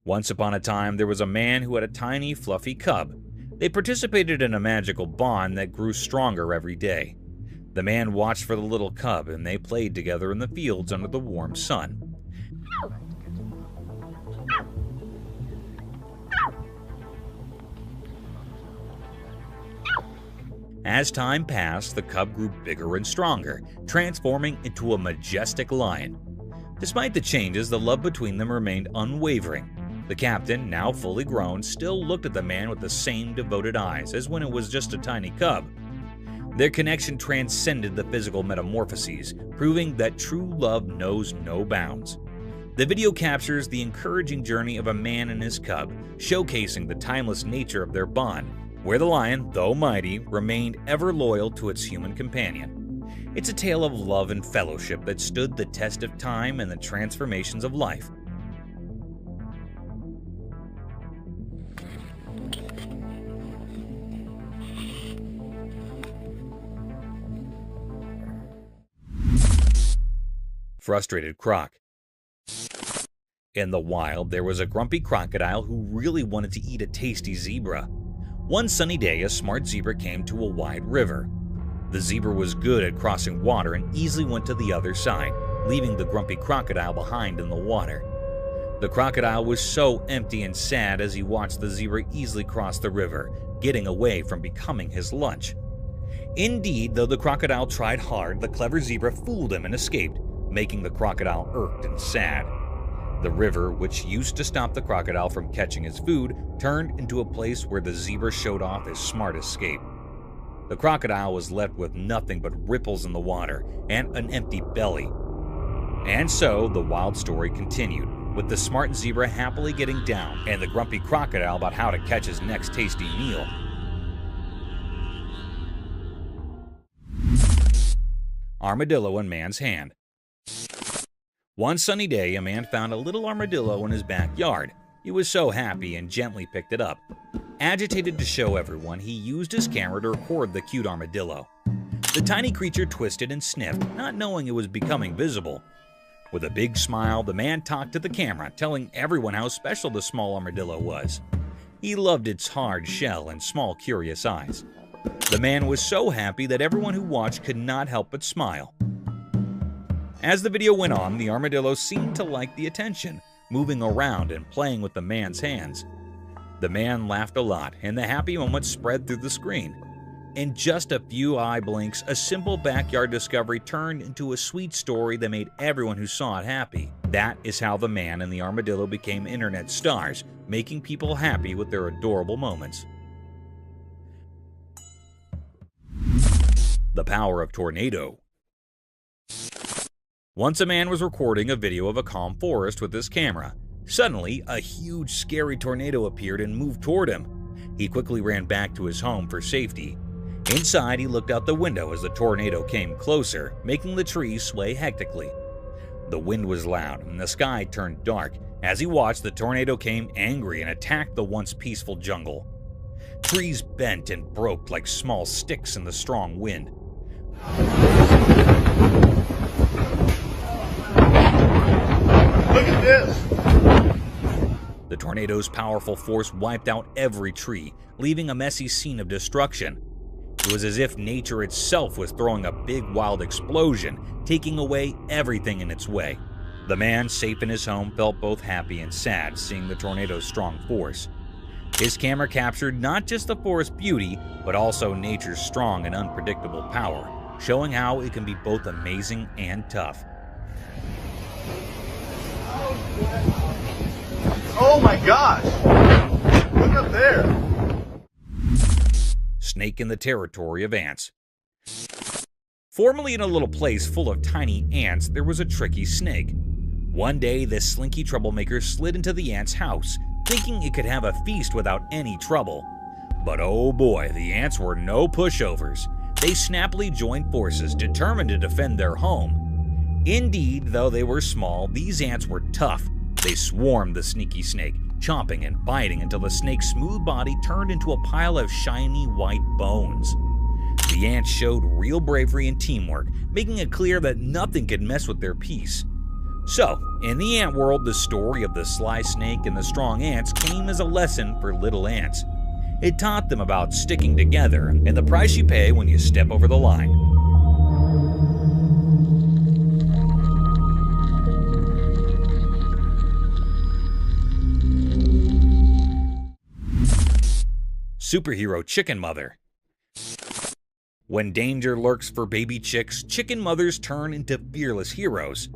Once upon a time, there was a man who had a tiny, fluffy cub. They participated in a magical bond that grew stronger every day. The man watched for the little cub, and they played together in the fields under the warm sun. As time passed, the cub grew bigger and stronger, transforming into a majestic lion. Despite the changes, the love between them remained unwavering. The captain, now fully grown, still looked at the man with the same devoted eyes as when it was just a tiny cub. Their connection transcended the physical metamorphoses, proving that true love knows no bounds. The video captures the encouraging journey of a man and his cub, showcasing the timeless nature of their bond, where the lion, though mighty, remained ever loyal to its human companion. It's a tale of love and fellowship that stood the test of time and the transformations of life. Frustrated croc. In the wild, there was a grumpy crocodile who really wanted to eat a tasty zebra. One sunny day, a smart zebra came to a wide river. The zebra was good at crossing water and easily went to the other side, leaving the grumpy crocodile behind in the water. The crocodile was so empty and sad as he watched the zebra easily cross the river, getting away from becoming his lunch. Indeed, though the crocodile tried hard, the clever zebra fooled him and escaped, making the crocodile irked and sad. The river, which used to stop the crocodile from catching his food, turned into a place where the zebra showed off his smart escape. The crocodile was left with nothing but ripples in the water and an empty belly. And so the wild story continued, with the smart zebra happily getting down and the grumpy crocodile about how to catch his next tasty meal. Armadillo in man's hand. One sunny day, a man found a little armadillo in his backyard. He was so happy and gently picked it up. Agitated to show everyone, he used his camera to record the cute armadillo. The tiny creature twisted and sniffed, not knowing it was becoming visible. With a big smile, the man talked to the camera, telling everyone how special the small armadillo was. He loved its hard shell and small, curious eyes. The man was so happy that everyone who watched could not help but smile. As the video went on, the armadillo seemed to like the attention, moving around and playing with the man's hands. The man laughed a lot, and the happy moment spread through the screen. In just a few eye blinks, a simple backyard discovery turned into a sweet story that made everyone who saw it happy. That is how the man and the armadillo became internet stars, making people happy with their adorable moments. The power of tornado. Once a man was recording a video of a calm forest with his camera. Suddenly, a huge, scary tornado appeared and moved toward him. He quickly ran back to his home for safety. Inside, he looked out the window as the tornado came closer, making the trees sway hectically. The wind was loud, and the sky turned dark. As he watched, the tornado came angry and attacked the once peaceful jungle. Trees bent and broke like small sticks in the strong wind. Look at this! The tornado's powerful force wiped out every tree, leaving a messy scene of destruction. It was as if nature itself was throwing a big wild explosion, taking away everything in its way. The man, safe in his home, felt both happy and sad seeing the tornado's strong force. His camera captured not just the forest's beauty, but also nature's strong and unpredictable power, showing how it can be both amazing and tough. Oh my gosh! Look up there! Snake in the territory of ants. Formerly in a little place full of tiny ants, there was a tricky snake. One day, this slinky troublemaker slid into the ant's house, thinking it could have a feast without any trouble. But oh boy, the ants were no pushovers. They snappily joined forces, determined to defend their home. Indeed, though they were small, these ants were tough. They swarmed the sneaky snake, chomping and biting until the snake's smooth body turned into a pile of shiny white bones. The ants showed real bravery and teamwork, making it clear that nothing could mess with their peace. So, in the ant world, the story of the sly snake and the strong ants came as a lesson for little ants. It taught them about sticking together and the price you pay when you step over the line. Superhero chicken mother. When danger lurks for baby chicks, chicken mothers turn into fearless heroes.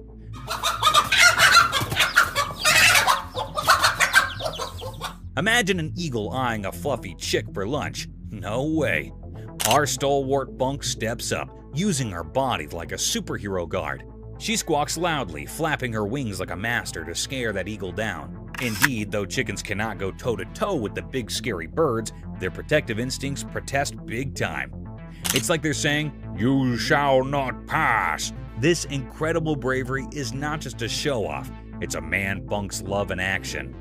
Imagine an eagle eyeing a fluffy chick for lunch. No way. Our stalwart bunk steps up, using her body like a superhero guard. She squawks loudly, flapping her wings like a master to scare that eagle down. Indeed, though chickens cannot go toe-to-toe with the big scary birds, their protective instincts protest big time. It's like they're saying, "You shall not pass." This incredible bravery is not just a show-off, it's a man bunk's love in action.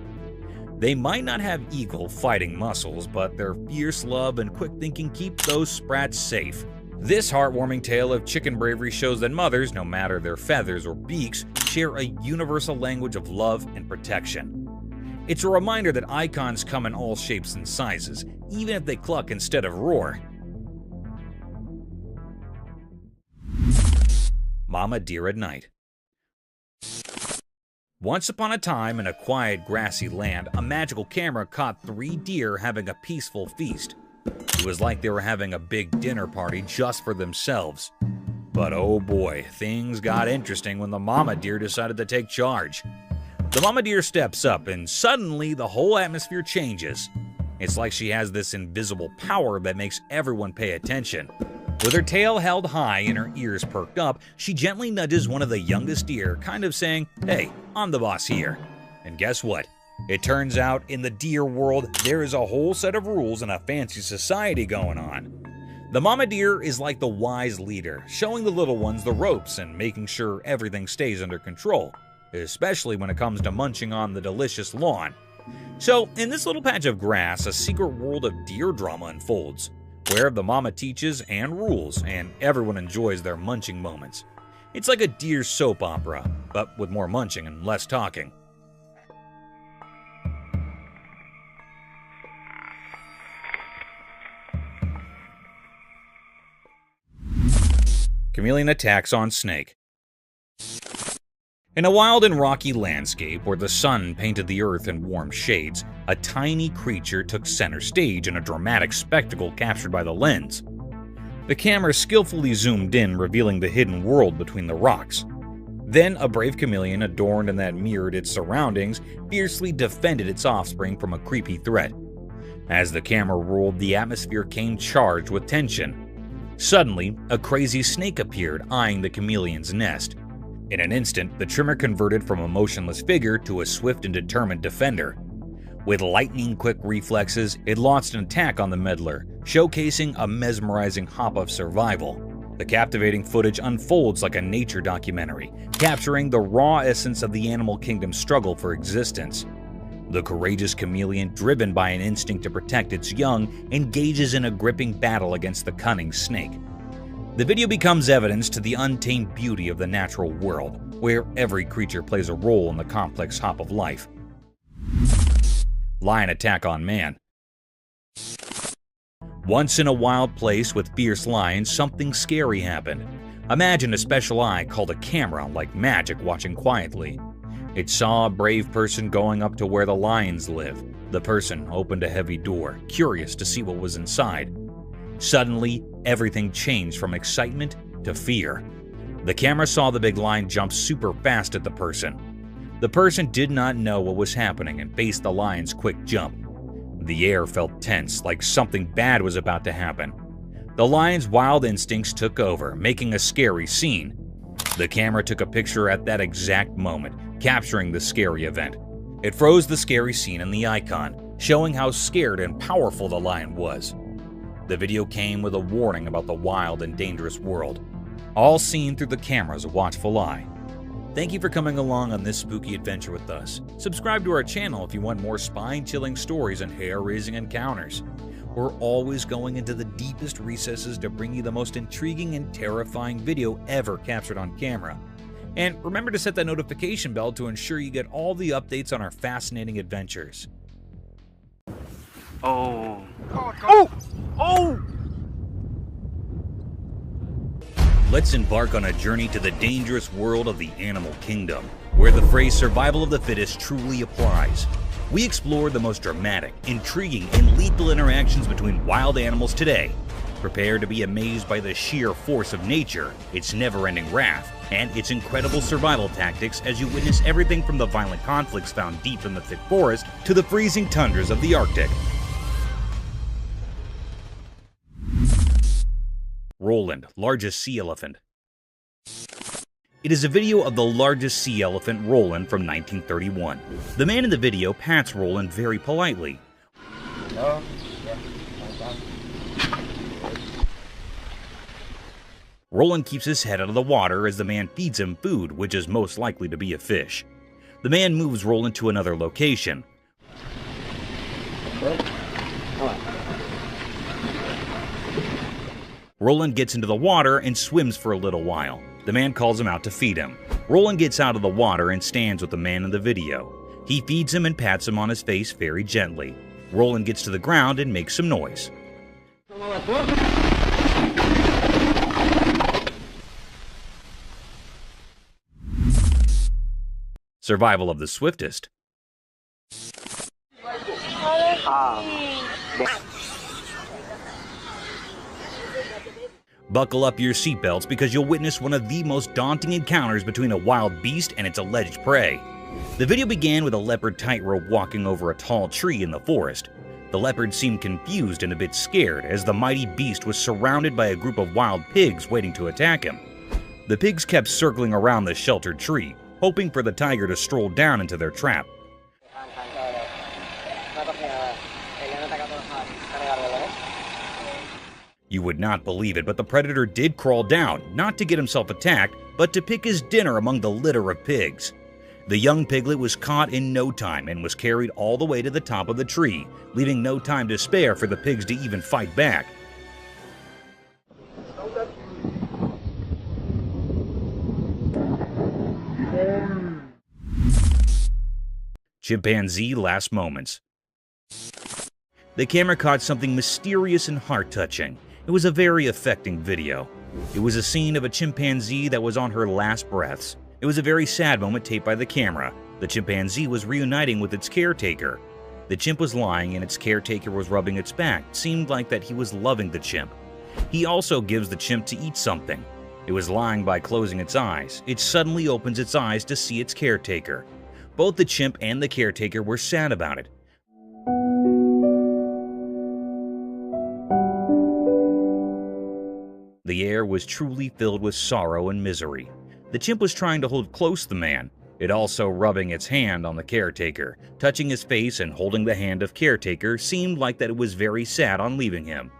They might not have eagle fighting muscles, but their fierce love and quick thinking keep those sprats safe. This heartwarming tale of chicken bravery shows that mothers, no matter their feathers or beaks, share a universal language of love and protection. It's a reminder that icons come in all shapes and sizes, even if they cluck instead of roar. Mama Deer at Night. Once upon a time in a quiet grassy land, a magical camera caught 3 deer having a peaceful feast. It was like they were having a big dinner party just for themselves. But oh boy, things got interesting when the mama deer decided to take charge. The mama deer steps up and suddenly the whole atmosphere changes. It's like she has this invisible power that makes everyone pay attention. With her tail held high and her ears perked up, she gently nudges one of the youngest deer, kind of saying, "Hey, I'm the boss here." And guess what? It turns out in the deer world, there is a whole set of rules and a fancy society going on. The mama deer is like the wise leader, showing the little ones the ropes and making sure everything stays under control, especially when it comes to munching on the delicious lawn. So, in this little patch of grass, a secret world of deer drama unfolds, where the mama teaches and rules, and everyone enjoys their munching moments. It's like a deer soap opera, but with more munching and less talking. Chameleon attacks on snake. In a wild and rocky landscape where the sun painted the earth in warm shades, a tiny creature took center stage in a dramatic spectacle captured by the lens. The camera skillfully zoomed in, revealing the hidden world between the rocks. Then a brave chameleon adorned in that mirrored its surroundings fiercely defended its offspring from a creepy threat. As the camera rolled, the atmosphere came charged with tension. Suddenly, a crazy snake appeared, eyeing the chameleon's nest. In an instant, the trimmer converted from a motionless figure to a swift and determined defender. With lightning-quick reflexes, it launched an attack on the meddler, showcasing a mesmerizing hop of survival. The captivating footage unfolds like a nature documentary, capturing the raw essence of the animal kingdom's struggle for existence. The courageous chameleon, driven by an instinct to protect its young, engages in a gripping battle against the cunning snake. The video becomes evidence to the untamed beauty of the natural world, where every creature plays a role in the complex hop of life. Lion attack on man. Once in a wild place with fierce lions, something scary happened. Imagine a special eye called a camera, like magic, watching quietly. It saw a brave person going up to where the lions live. The person opened a heavy door, curious to see what was inside. Suddenly, everything changed from excitement to fear. The camera saw the big lion jump super fast at the person. The person did not know what was happening and faced the lion's quick jump. The air felt tense, like something bad was about to happen. The lion's wild instincts took over, making a scary scene. The camera took a picture at that exact moment, capturing the scary event. It froze the scary scene in the icon, showing how scared and powerful the lion was. The video came with a warning about the wild and dangerous world, all seen through the camera's watchful eye. Thank you for coming along on this spooky adventure with us. Subscribe to our channel if you want more spine-chilling stories and hair-raising encounters. We're always going into the deepest recesses to bring you the most intriguing and terrifying video ever captured on camera. And remember to set that notification bell to ensure you get all the updates on our fascinating adventures. Oh. Oh! Oh! Let's embark on a journey to the dangerous world of the animal kingdom, where the phrase survival of the fittest truly applies. We explore the most dramatic, intriguing, and lethal interactions between wild animals today. Prepare to be amazed by the sheer force of nature, its never-ending wrath, and its incredible survival tactics as you witness everything from the violent conflicts found deep in the thick forest to the freezing tundras of the Arctic. Roland, largest sea elephant. It is a video of the largest sea elephant, Roland, from 1931. The man in the video pats Roland very politely. Roland keeps his head out of the water as the man feeds him food, which is most likely to be a fish. The man moves Roland to another location. Roland gets into the water and swims for a little while. The man calls him out to feed him. Roland gets out of the water and stands with the man in the video. He feeds him and pats him on his face very gently. Roland gets to the ground and makes some noise. Survival of the swiftest. Buckle up your seatbelts because you'll witness one of the most daunting encounters between a wild beast and its alleged prey. The video began with a leopard tightrope walking over a tall tree in the forest. The leopard seemed confused and a bit scared as the mighty beast was surrounded by a group of wild pigs waiting to attack him. The pigs kept circling around the sheltered tree, hoping for the tiger to stroll down into their trap. You would not believe it, but the predator did crawl down, not to get himself attacked, but to pick his dinner among the litter of pigs. The young piglet was caught in no time and was carried all the way to the top of the tree, leaving no time to spare for the pigs to even fight back. Chimpanzee last moments. The camera caught something mysterious and heart-touching. It was a very affecting video. It was a scene of a chimpanzee that was on her last breaths. It was a very sad moment taped by the camera. The chimpanzee was reuniting with its caretaker. The chimp was lying and its caretaker was rubbing its back. It seemed like that he was loving the chimp. He also gives the chimp to eat something. It was lying by closing its eyes. It suddenly opens its eyes to see its caretaker. Both the chimp and the caretaker were sad about it. The air was truly filled with sorrow and misery. The chimp was trying to hold close the man, it also rubbing its hand on the caretaker. Touching his face and holding the hand of caretaker seemed like that it was very sad on leaving him.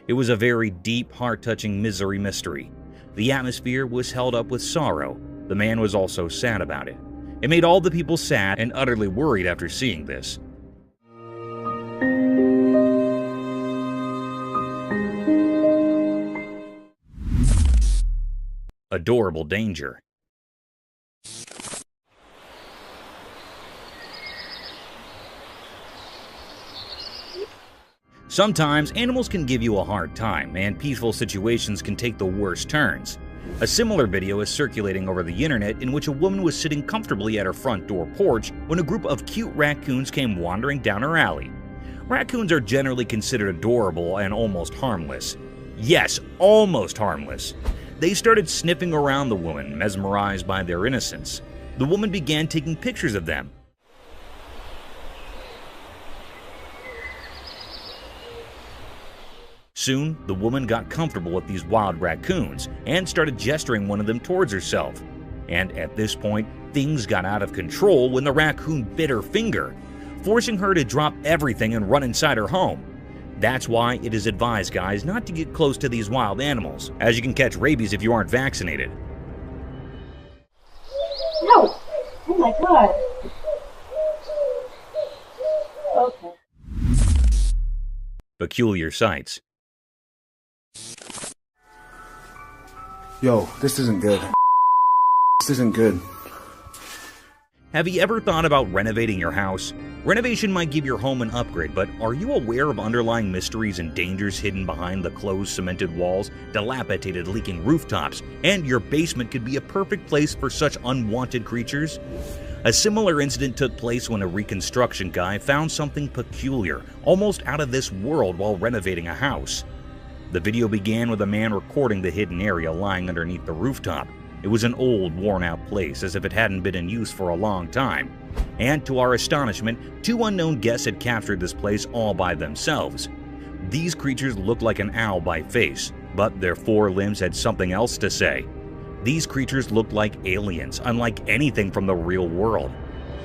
It was a very deep, heart-touching misery mystery. The atmosphere was held up with sorrow. The man was also sad about it. It made all the people sad and utterly worried after seeing this. Adorable danger. Sometimes animals can give you a hard time, and peaceful situations can take the worst turns. A similar video is circulating over the internet in which a woman was sitting comfortably at her front door porch when a group of cute raccoons came wandering down her alley. Raccoons are generally considered adorable and almost harmless. Yes, almost harmless. They started sniffing around the woman, mesmerized by their innocence. The woman began taking pictures of them. Soon, the woman got comfortable with these wild raccoons and started gesturing one of them towards herself. And at this point, things got out of control when the raccoon bit her finger, forcing her to drop everything and run inside her home. That's why it is advised, guys, not to get close to these wild animals, as you can catch rabies if you aren't vaccinated. No! Oh my god! Okay. Peculiar sights. Yo, this isn't good. This isn't good. Have you ever thought about renovating your house? Renovation might give your home an upgrade, but are you aware of underlying mysteries and dangers hidden behind the closed cemented walls, dilapidated leaking rooftops, and your basement could be a perfect place for such unwanted creatures? A similar incident took place when a reconstruction guy found something peculiar, almost out of this world while renovating a house. The video began with a man recording the hidden area lying underneath the rooftop. It was an old, worn-out place, as if it hadn't been in use for a long time. And to our astonishment, two unknown guests had captured this place all by themselves. These creatures looked like an owl by face, but their four limbs had something else to say. These creatures looked like aliens, unlike anything from the real world.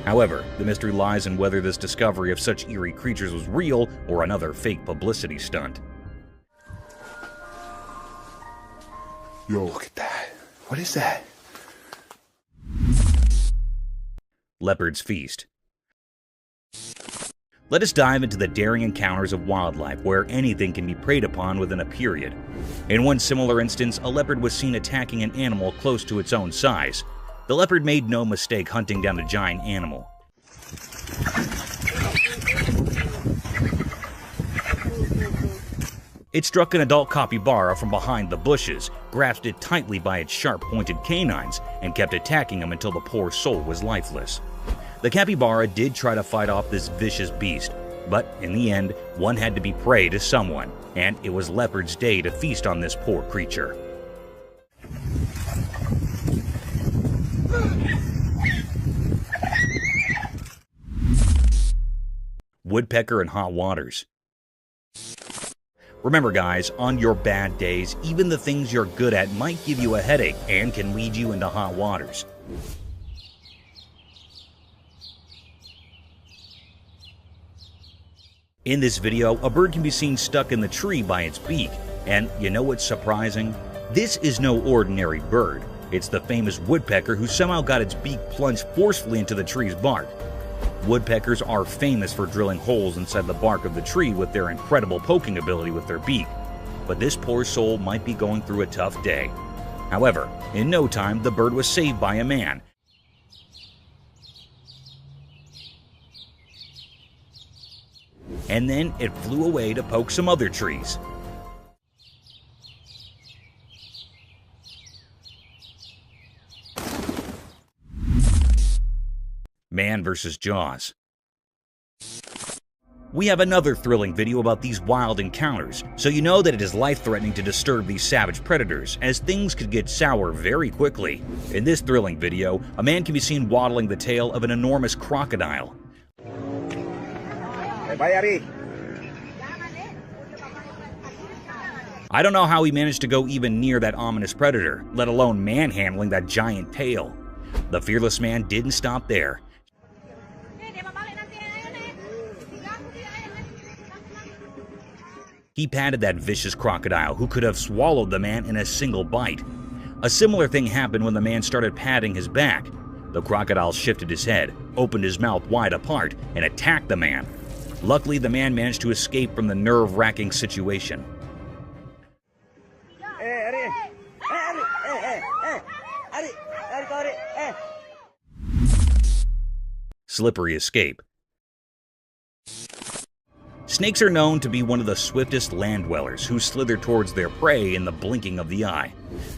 However, the mystery lies in whether this discovery of such eerie creatures was real or another fake publicity stunt. Yo, look at that. What is that? Leopard's Feast. Let us dive into the daring encounters of wildlife where anything can be preyed upon within a period. In one similar instance, a leopard was seen attacking an animal close to its own size. The leopard made no mistake hunting down the giant animal. It struck an adult capybara from behind the bushes, grasped it tightly by its sharp-pointed canines, and kept attacking him until the poor soul was lifeless. The capybara did try to fight off this vicious beast, but in the end, one had to be prey to someone, and it was Leopard's day to feast on this poor creature. Woodpecker in hot waters. Remember guys, on your bad days, even the things you're good at might give you a headache and can lead you into hot waters. In this video, a bird can be seen stuck in the tree by its beak, and you know what's surprising? This is no ordinary bird. It's the famous woodpecker who somehow got its beak plunged forcefully into the tree's bark. Woodpeckers are famous for drilling holes inside the bark of the tree with their incredible poking ability with their beak. But this poor soul might be going through a tough day. However, in no time, the bird was saved by a man. And then it flew away to poke some other trees. Man vs. Jaws. We have another thrilling video about these wild encounters, so you know that it is life-threatening to disturb these savage predators, as things could get sour very quickly. In this thrilling video, a man can be seen waddling the tail of an enormous crocodile. I don't know how he managed to go even near that ominous predator, let alone manhandling that giant tail. The fearless man didn't stop there. He patted that vicious crocodile who could have swallowed the man in a single bite. A similar thing happened when the man started patting his back. The crocodile shifted his head, opened his mouth wide apart, and attacked the man. Luckily, the man managed to escape from the nerve-wracking situation. Slippery escape. Snakes are known to be one of the swiftest land dwellers who slither towards their prey in the blinking of the eye.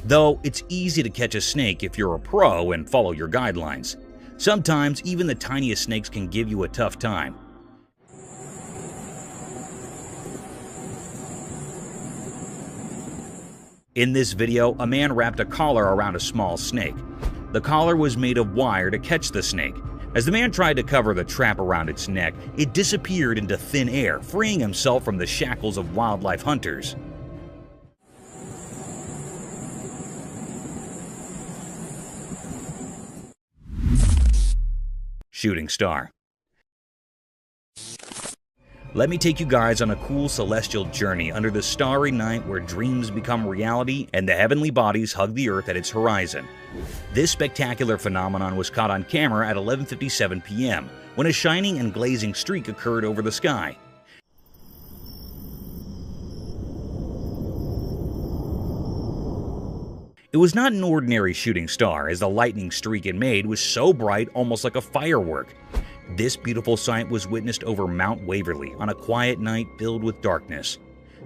Though it's easy to catch a snake if you're a pro and follow your guidelines. Sometimes even the tiniest snakes can give you a tough time. In this video, a man wrapped a collar around a small snake. The collar was made of wire to catch the snake. As the man tried to cover the trap around its neck, it disappeared into thin air, freeing himself from the shackles of wildlife hunters. Shooting star. Let me take you guys on a cool celestial journey under the starry night where dreams become reality and the heavenly bodies hug the earth at its horizon. This spectacular phenomenon was caught on camera at 11:57 p.m. when a shining and glazing streak occurred over the sky. It was not an ordinary shooting star, as the lightning streak it made was so bright, almost like a firework. This beautiful sight was witnessed over Mount Waverly on a quiet night filled with darkness.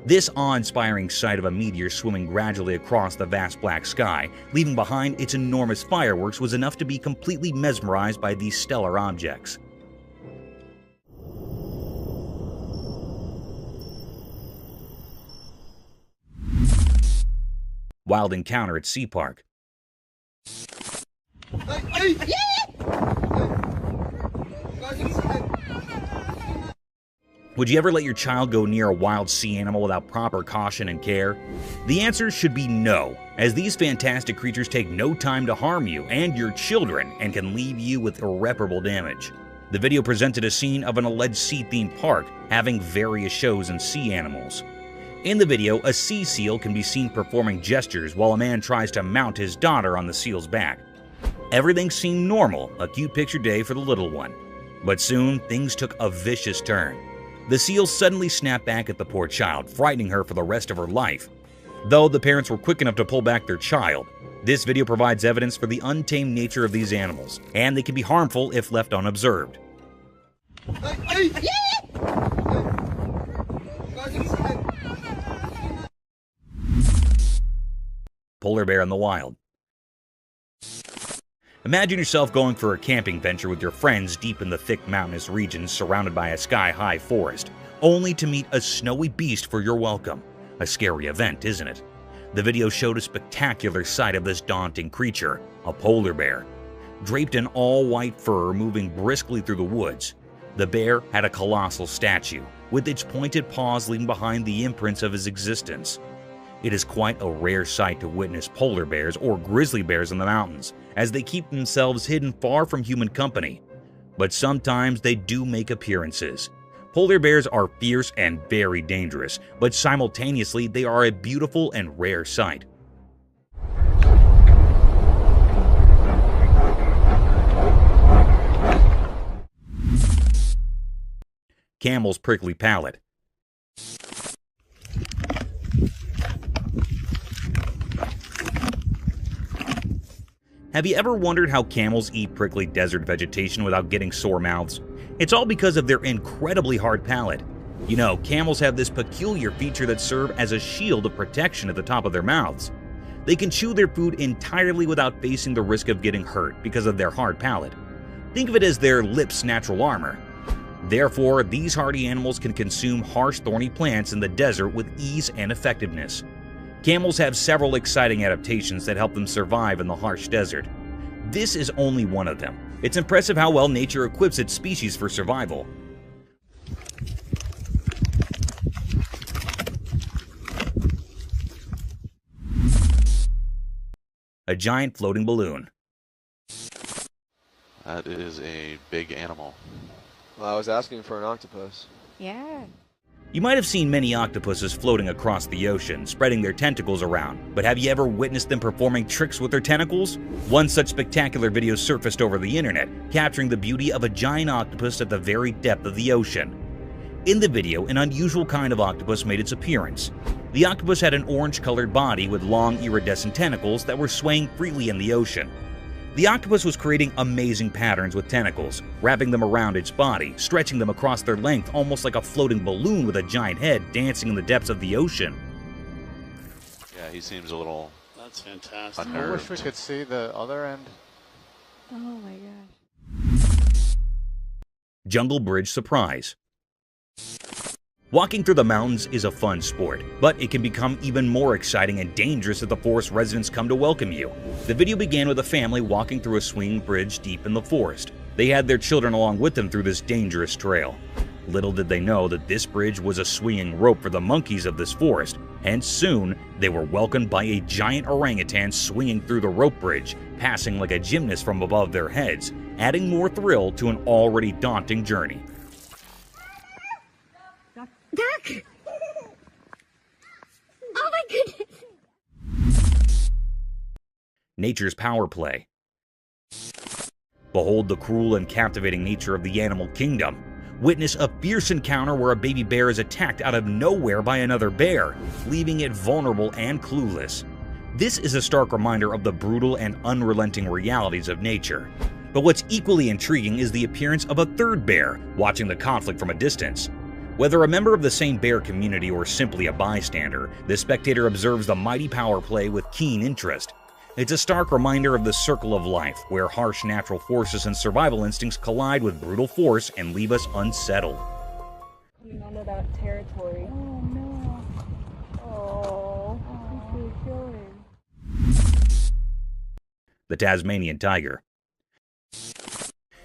This awe-inspiring sight of a meteor swimming gradually across the vast black sky, leaving behind its enormous fireworks, was enough to be completely mesmerized by these stellar objects. Wild encounter at Sea Park. Would you ever let your child go near a wild sea animal without proper caution and care? The answer should be no, as these fantastic creatures take no time to harm you and your children and can leave you with irreparable damage. The video presented a scene of an alleged sea-themed park having various shows and sea animals. In the video, a sea seal can be seen performing gestures while a man tries to mount his daughter on the seal's back. Everything seemed normal, a cute picture day for the little one. But soon, things took a vicious turn. The seal suddenly snapped back at the poor child, frightening her for the rest of her life. Though the parents were quick enough to pull back their child, this video provides evidence for the untamed nature of these animals, and they can be harmful if left unobserved. polar bear in the wild. Imagine yourself going for a camping venture with your friends deep in the thick mountainous regions surrounded by a sky-high forest, only to meet a snowy beast for your welcome. A scary event, isn't it? The video showed a spectacular sight of this daunting creature, a polar bear. Draped in all-white fur moving briskly through the woods, the bear had a colossal statue, with its pointed paws leaving behind the imprints of his existence. It is quite a rare sight to witness polar bears or grizzly bears in the mountains, as they keep themselves hidden far from human company. But sometimes they do make appearances. Polar bears are fierce and very dangerous, but simultaneously they are a beautiful and rare sight. Camel's prickly palate. Have you ever wondered how camels eat prickly desert vegetation without getting sore mouths? It's all because of their incredibly hard palate. You know, camels have this peculiar feature that serves as a shield of protection at the top of their mouths. They can chew their food entirely without facing the risk of getting hurt because of their hard palate. Think of it as their lips' natural armor. Therefore, these hardy animals can consume harsh, thorny plants in the desert with ease and effectiveness. Camels have several exciting adaptations that help them survive in the harsh desert. This is only one of them. It's impressive how well nature equips its species for survival. A giant floating balloon. That is a big animal. Well, I was asking for an octopus. Yeah. You might have seen many octopuses floating across the ocean, spreading their tentacles around, but have you ever witnessed them performing tricks with their tentacles? One such spectacular video surfaced over the internet, capturing the beauty of a giant octopus at the very depth of the ocean. In the video, an unusual kind of octopus made its appearance. The octopus had an orange-colored body with long iridescent tentacles that were swaying freely in the ocean. The octopus was creating amazing patterns with tentacles, wrapping them around its body, stretching them across their length almost like a floating balloon with a giant head dancing in the depths of the ocean. Yeah, he seems a little That's fantastic. unnerved. I wish we could see the other end. Oh my gosh. Jungle Bridge surprise. Walking through the mountains is a fun sport, but it can become even more exciting and dangerous if the forest residents come to welcome you. The video began with a family walking through a swinging bridge deep in the forest. They had their children along with them through this dangerous trail. Little did they know that this bridge was a swinging rope for the monkeys of this forest, and soon they were welcomed by a giant orangutan swinging through the rope bridge, passing like a gymnast from above their heads, adding more thrill to an already daunting journey. Duck! Oh my goodness! Nature's power play. Behold the cruel and captivating nature of the animal kingdom. Witness a fierce encounter where a baby bear is attacked out of nowhere by another bear, leaving it vulnerable and clueless. This is a stark reminder of the brutal and unrelenting realities of nature. But what's equally intriguing is the appearance of a third bear, watching the conflict from a distance. Whether a member of the same bear community or simply a bystander, the spectator observes the mighty power play with keen interest. It's a stark reminder of the circle of life, where harsh natural forces and survival instincts collide with brutal force and leave us unsettled. Coming onto that territory. Oh no. Oh, he's really showing. The Tasmanian tiger.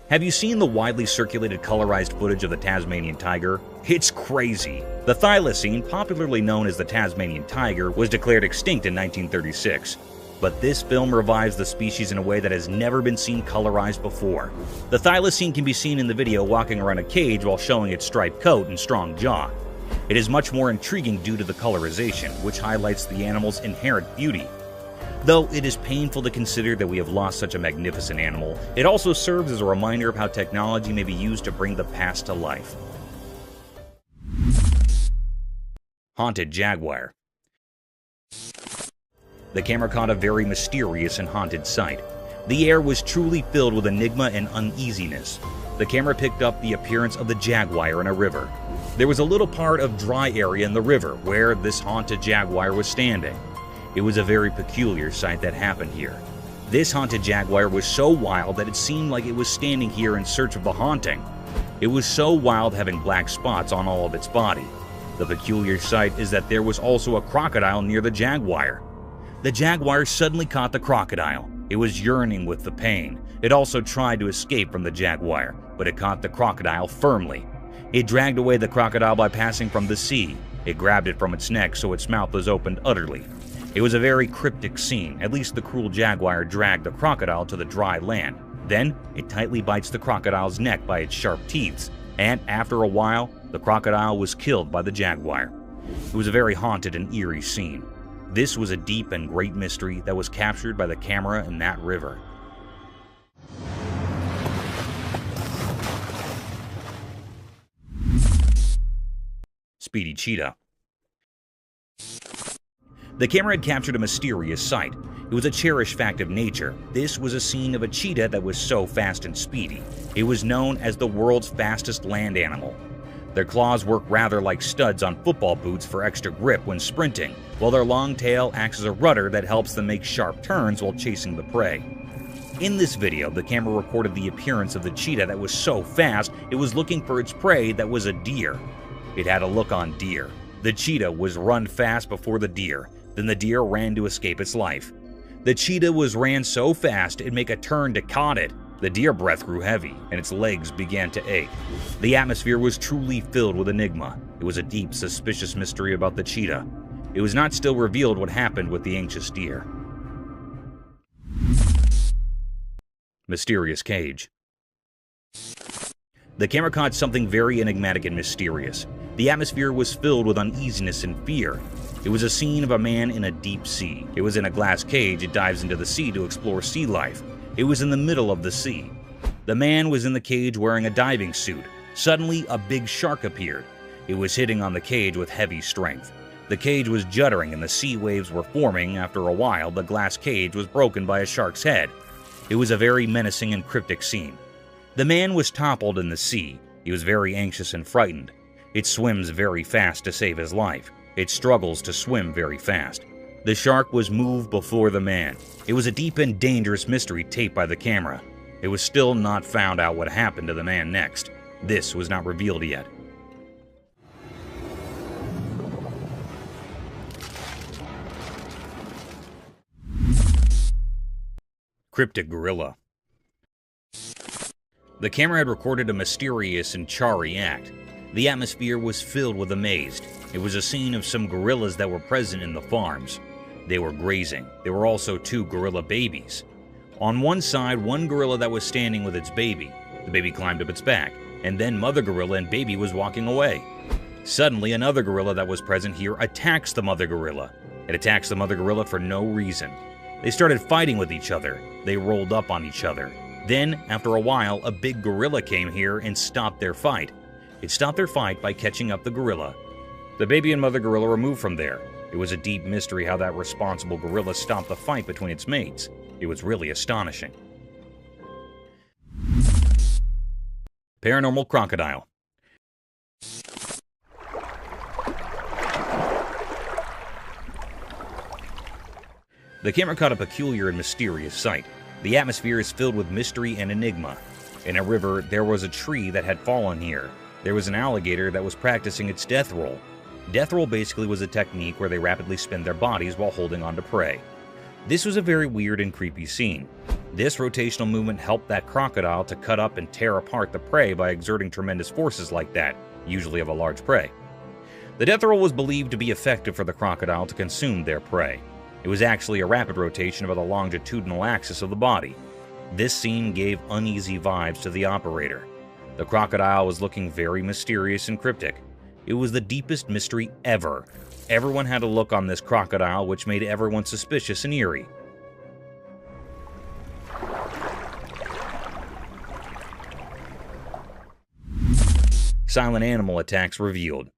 Have you seen the widely circulated colorized footage of the Tasmanian tiger? It's crazy. The thylacine, popularly known as the Tasmanian tiger, was declared extinct in 1936. But this film revives the species in a way that has never been seen colorized before. The thylacine can be seen in the video walking around a cage while showing its striped coat and strong jaw. It is much more intriguing due to the colorization, which highlights the animal's inherent beauty. Though it is painful to consider that we have lost such a magnificent animal, it also serves as a reminder of how technology may be used to bring the past to life. Haunted jaguar. The camera caught a very mysterious and haunted sight. The air was truly filled with enigma and uneasiness. The camera picked up the appearance of the jaguar in a river. There was a little part of dry area in the river where this haunted jaguar was standing. It was a very peculiar sight that happened here. This haunted jaguar was so wild that it seemed like it was standing here in search of the haunting. It was so wild, having black spots on all of its body. The peculiar sight is that there was also a crocodile near the jaguar. The jaguar suddenly caught the crocodile. It was yearning with the pain. It also tried to escape from the jaguar, but it caught the crocodile firmly. It dragged away the crocodile by passing from the sea. It grabbed it from its neck so its mouth was opened utterly. It was a very cryptic scene. At least the cruel jaguar dragged the crocodile to the dry land. Then, it tightly bites the crocodile's neck by its sharp teeth, and after a while, the crocodile was killed by the jaguar. It was a very haunted and eerie scene. This was a deep and great mystery that was captured by the camera in that river. Speedy cheetah. The camera had captured a mysterious sight. It was a cherished fact of nature. This was a scene of a cheetah that was so fast and speedy. It was known as the world's fastest land animal. Their claws work rather like studs on football boots for extra grip when sprinting, while their long tail acts as a rudder that helps them make sharp turns while chasing the prey. In this video, the camera recorded the appearance of the cheetah that was so fast it was looking for its prey that was a deer. It had a look on deer. The cheetah was run fast before the deer, then the deer ran to escape its life. The cheetah ran so fast it'd make a turn to caught it. The deer breath grew heavy, and its legs began to ache. The atmosphere was truly filled with enigma. It was a deep, suspicious mystery about the cheetah. It was not still revealed what happened with the anxious deer. Mysterious cage. The camera caught something very enigmatic and mysterious. The atmosphere was filled with uneasiness and fear. It was a scene of a man in a deep sea. It was in a glass cage. It dives into the sea to explore sea life. It was in the middle of the sea. The man was in the cage wearing a diving suit. Suddenly, a big shark appeared. It was hitting on the cage with heavy strength. The cage was juddering and the sea waves were forming. After a while, the glass cage was broken by a shark's head. It was a very menacing and cryptic scene. The man was toppled in the sea. He was very anxious and frightened. It swims very fast to save his life. It struggles to swim very fast. The shark was moved before the man. It was a deep and dangerous mystery taped by the camera. It was still not found out what happened to the man next. This was not revealed yet. Cryptic gorilla. The camera had recorded a mysterious and charry act. The atmosphere was filled with amaze. It was a scene of some gorillas that were present in the farms. They were grazing. There were also 2 gorilla babies. On one side, one gorilla that was standing with its baby. The baby climbed up its back, and then mother gorilla and baby was walking away. Suddenly, another gorilla that was present here attacks the mother gorilla. It attacks the mother gorilla for no reason. They started fighting with each other. They rolled up on each other. Then, after a while, a big gorilla came here and stopped their fight. It stopped their fight by catching up the gorilla. The baby and mother gorilla were moved from there. It was a deep mystery how that responsible gorilla stopped the fight between its mates. It was really astonishing. Paranormal crocodile. The camera caught a peculiar and mysterious sight. The atmosphere is filled with mystery and enigma. In a river, there was a tree that had fallen here. There was an alligator that was practicing its death roll. Death roll basically was a technique where they rapidly spin their bodies while holding on to prey. This was a very weird and creepy scene. This rotational movement helped that crocodile to cut up and tear apart the prey by exerting tremendous forces like that, usually of a large prey. The death roll was believed to be effective for the crocodile to consume their prey. It was actually a rapid rotation of the longitudinal axis of the body. This scene gave uneasy vibes to the operator. The crocodile was looking very mysterious and cryptic. It was the deepest mystery ever. Everyone had a look on this crocodile which made everyone suspicious and eerie. Silent animal attacks revealed.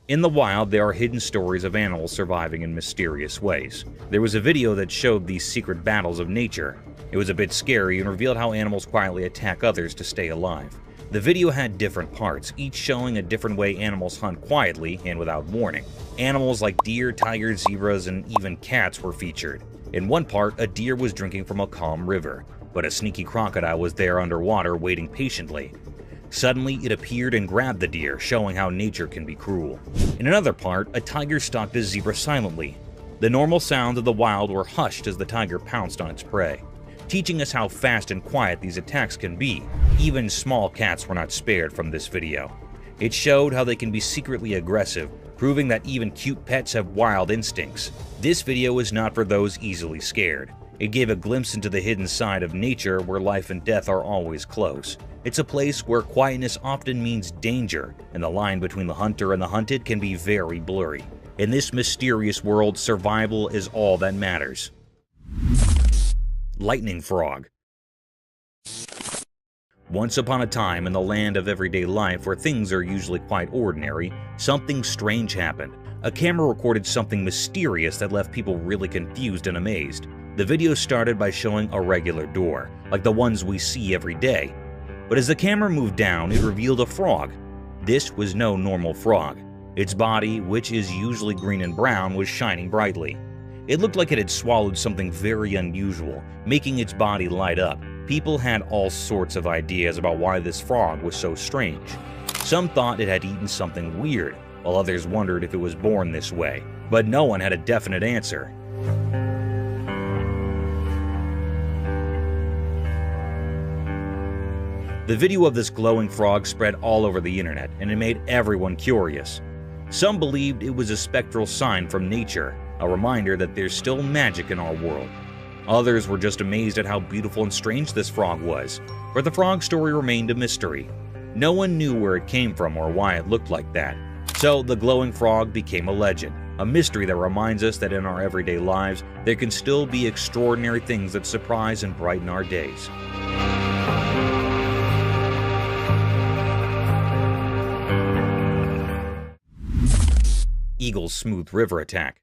In the wild, there are hidden stories of animals surviving in mysterious ways. There was a video that showed these secret battles of nature. It was a bit scary and revealed how animals quietly attack others to stay alive. The video had different parts, each showing a different way animals hunt quietly and without warning. Animals like deer, tigers, zebras, and even cats were featured. In one part, a deer was drinking from a calm river, but a sneaky crocodile was there underwater waiting patiently. Suddenly, it appeared and grabbed the deer, showing how nature can be cruel. In another part, a tiger stalked a zebra silently. The normal sounds of the wild were hushed as the tiger pounced on its prey, teaching us how fast and quiet these attacks can be. Even small cats were not spared from this video. It showed how they can be secretly aggressive, proving that even cute pets have wild instincts. This video is not for those easily scared. It gave a glimpse into the hidden side of nature where life and death are always close. It's a place where quietness often means danger, and the line between the hunter and the hunted can be very blurry. In this mysterious world, survival is all that matters. Lightning frog. Once upon a time in the land of everyday life where things are usually quite ordinary, something strange happened. A camera recorded something mysterious that left people really confused and amazed. The video started by showing a regular door, like the ones we see every day. But as the camera moved down, it revealed a frog. This was no normal frog. Its body, which is usually green and brown, was shining brightly. It looked like it had swallowed something very unusual, making its body light up. People had all sorts of ideas about why this frog was so strange. Some thought it had eaten something weird, while others wondered if it was born this way. But no one had a definite answer. The video of this glowing frog spread all over the internet, and it made everyone curious. Some believed it was a spectral sign from nature, a reminder that there's still magic in our world. Others were just amazed at how beautiful and strange this frog was, but the frog story remained a mystery. No one knew where it came from or why it looked like that. So the glowing frog became a legend, a mystery that reminds us that in our everyday lives, there can still be extraordinary things that surprise and brighten our days. Eagle's smooth river attack.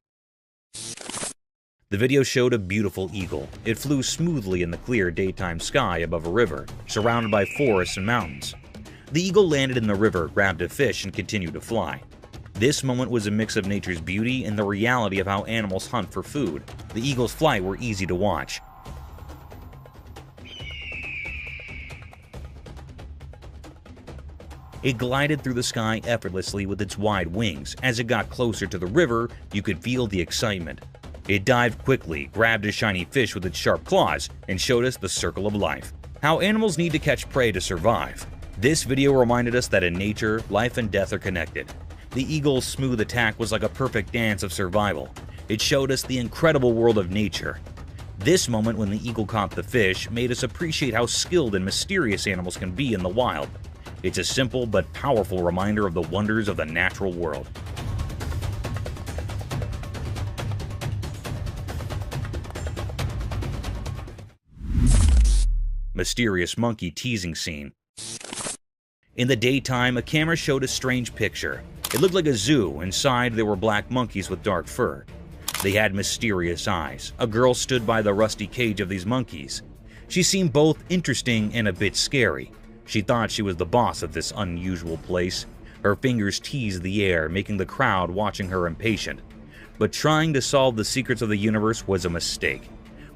The video showed a beautiful eagle. It flew smoothly in the clear daytime sky above a river, surrounded by forests and mountains. The eagle landed in the river, grabbed a fish, and continued to fly. This moment was a mix of nature's beauty and the reality of how animals hunt for food. The eagle's flight were easy to watch. It glided through the sky effortlessly with its wide wings. As it got closer to the river, you could feel the excitement. It dived quickly, grabbed a shiny fish with its sharp claws, and showed us the circle of life. How animals need to catch prey to survive. This video reminded us that in nature, life and death are connected. The eagle's smooth attack was like a perfect dance of survival. It showed us the incredible world of nature. This moment when the eagle caught the fish made us appreciate how skilled and mysterious animals can be in the wild. It's a simple but powerful reminder of the wonders of the natural world. Mysterious monkey teasing scene. In the daytime, a camera showed a strange picture. It looked like a zoo. Inside, there were black monkeys with dark fur. They had mysterious eyes. A girl stood by the rusty cage of these monkeys. She seemed both interesting and a bit scary. She thought she was the boss of this unusual place. Her fingers teased the air, making the crowd watching her impatient. But trying to solve the secrets of the universe was a mistake.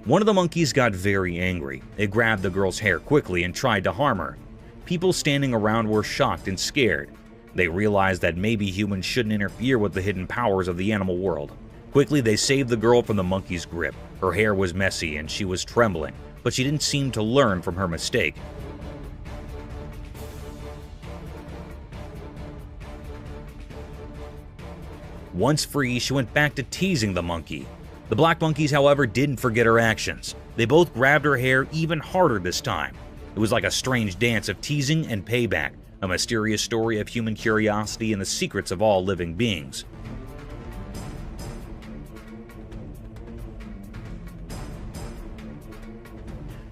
One of the monkeys got very angry. It grabbed the girl's hair quickly and tried to harm her. People standing around were shocked and scared. They realized that maybe humans shouldn't interfere with the hidden powers of the animal world. Quickly, they saved the girl from the monkey's grip. Her hair was messy and she was trembling, but she didn't seem to learn from her mistake. Once free, she went back to teasing the monkey. The black monkeys, however, didn't forget her actions. They both grabbed her hair even harder this time. It was like a strange dance of teasing and payback, a mysterious story of human curiosity and the secrets of all living beings.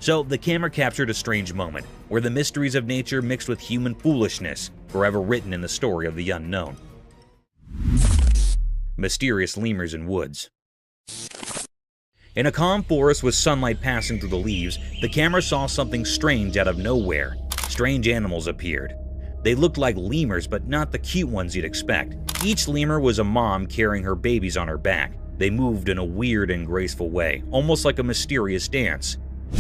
So, the camera captured a strange moment, where the mysteries of nature mixed with human foolishness, forever written in the story of the unknown. Mysterious lemurs in woods. In a calm forest with sunlight passing through the leaves, the camera saw something strange out of nowhere. Strange animals appeared. They looked like lemurs, but not the cute ones you'd expect. Each lemur was a mom carrying her babies on her back. They moved in a weird and graceful way, almost like a mysterious dance.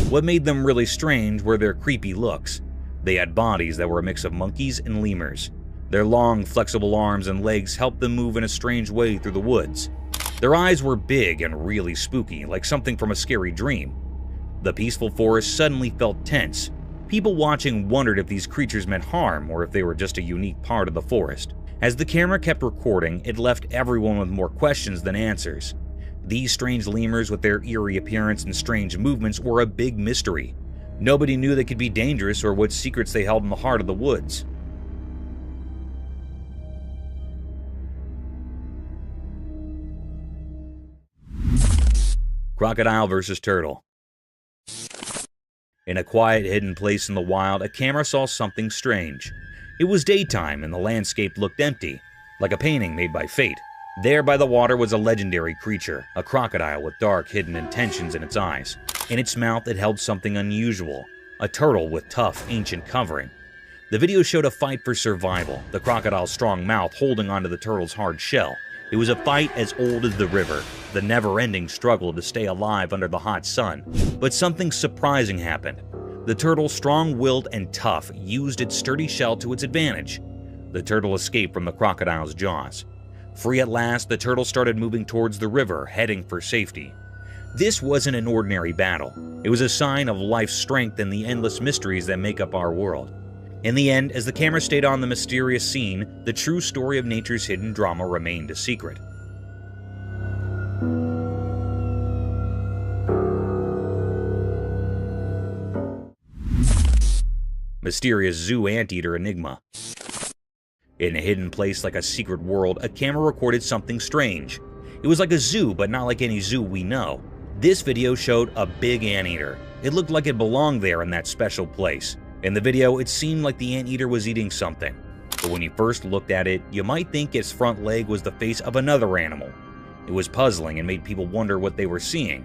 What made them really strange were their creepy looks. They had bodies that were a mix of monkeys and lemurs. Their long, flexible arms and legs helped them move in a strange way through the woods. Their eyes were big and really spooky, like something from a scary dream. The peaceful forest suddenly felt tense. People watching wondered if these creatures meant harm or if they were just a unique part of the forest. As the camera kept recording, it left everyone with more questions than answers. These strange lemurs with their eerie appearance and strange movements were a big mystery. Nobody knew they could be dangerous or what secrets they held in the heart of the woods. Crocodile versus turtle. In a quiet, hidden place in the wild, a camera saw something strange. It was daytime and the landscape looked empty, like a painting made by fate. There by the water was a legendary creature, a crocodile with dark, hidden intentions in its eyes. In its mouth it held something unusual, a turtle with tough, ancient covering. The video showed a fight for survival, the crocodile's strong mouth holding onto the turtle's hard shell. It was a fight as old as the river, the never-ending struggle to stay alive under the hot sun. But something surprising happened. The turtle, strong-willed and tough, used its sturdy shell to its advantage. The turtle escaped from the crocodile's jaws. Free at last, the turtle started moving towards the river, heading for safety. This wasn't an ordinary battle. It was a sign of life's strength and the endless mysteries that make up our world. In the end, as the camera stayed on the mysterious scene, the true story of nature's hidden drama remained a secret. Mysterious zoo anteater enigma. In a hidden place like a secret world, a camera recorded something strange. It was like a zoo, but not like any zoo we know. This video showed a big anteater. It looked like it belonged there in that special place. In the video, it seemed like the anteater was eating something. But when you first looked at it, you might think its front leg was the face of another animal. It was puzzling and made people wonder what they were seeing.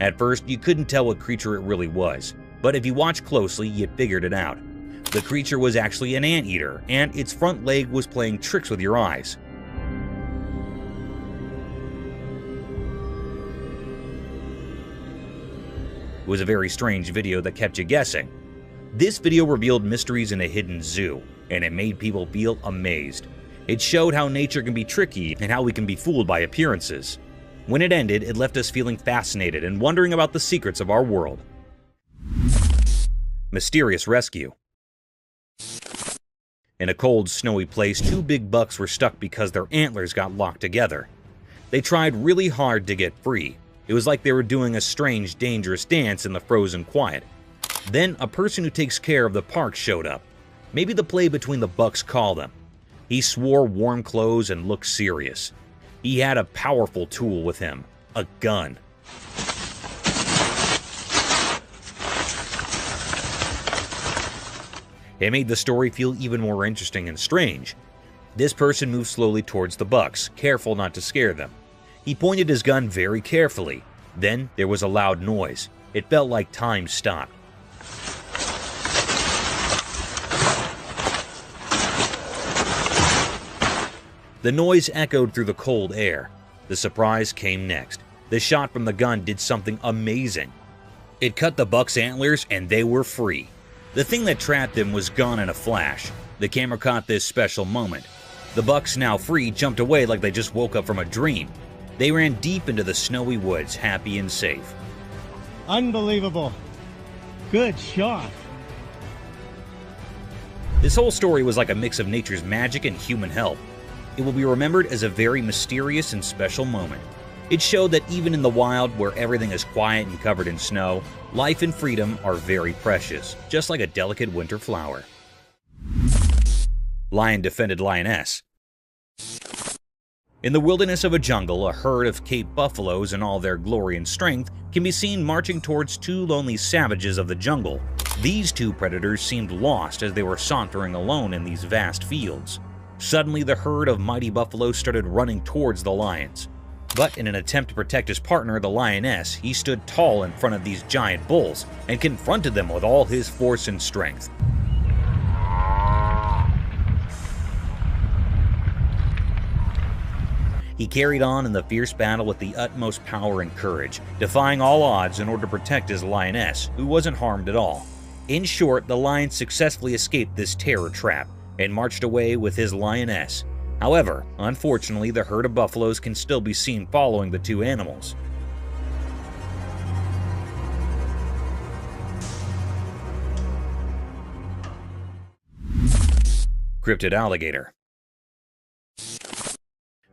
At first, you couldn't tell what creature it really was, but if you watched closely, you figured it out. The creature was actually an anteater, and its front leg was playing tricks with your eyes. It was a very strange video that kept you guessing. This video revealed mysteries in a hidden zoo, and it made people feel amazed. It showed how nature can be tricky and how we can be fooled by appearances. When it ended, it left us feeling fascinated and wondering about the secrets of our world. Mysterious rescue. In a cold, snowy place, two big bucks were stuck because their antlers got locked together. They tried really hard to get free. It was like they were doing a strange, dangerous dance in the frozen quiet. Then a person who takes care of the park showed up. Maybe the play between the bucks called him. He swore warm clothes and looked serious. He had a powerful tool with him, a gun. It made the story feel even more interesting and strange. This person moved slowly towards the bucks, careful not to scare them. He pointed his gun very carefully. Then there was a loud noise. It felt like time stopped. The noise echoed through the cold air. The surprise came next. The shot from the gun did something amazing. It cut the buck's antlers and they were free. The thing that trapped them was gone in a flash. The camera caught this special moment. The bucks, now free, jumped away like they just woke up from a dream. They ran deep into the snowy woods, happy and safe. Unbelievable. Good shot. This whole story was like a mix of nature's magic and human help. It will be remembered as a very mysterious and special moment. It showed that even in the wild, where everything is quiet and covered in snow, life and freedom are very precious, just like a delicate winter flower. Lion defended lioness. In the wilderness of a jungle, a herd of Cape buffaloes in all their glory and strength can be seen marching towards two lonely savages of the jungle. These two predators seemed lost as they were sauntering alone in these vast fields. Suddenly, the herd of mighty buffaloes started running towards the lions. But in an attempt to protect his partner, the lioness, he stood tall in front of these giant bulls and confronted them with all his force and strength. He carried on in the fierce battle with the utmost power and courage, defying all odds in order to protect his lioness, who wasn't harmed at all. In short, the lion successfully escaped this terror trap and marched away with his lioness. However, unfortunately, the herd of buffaloes can still be seen following the two animals. Cryptid alligator.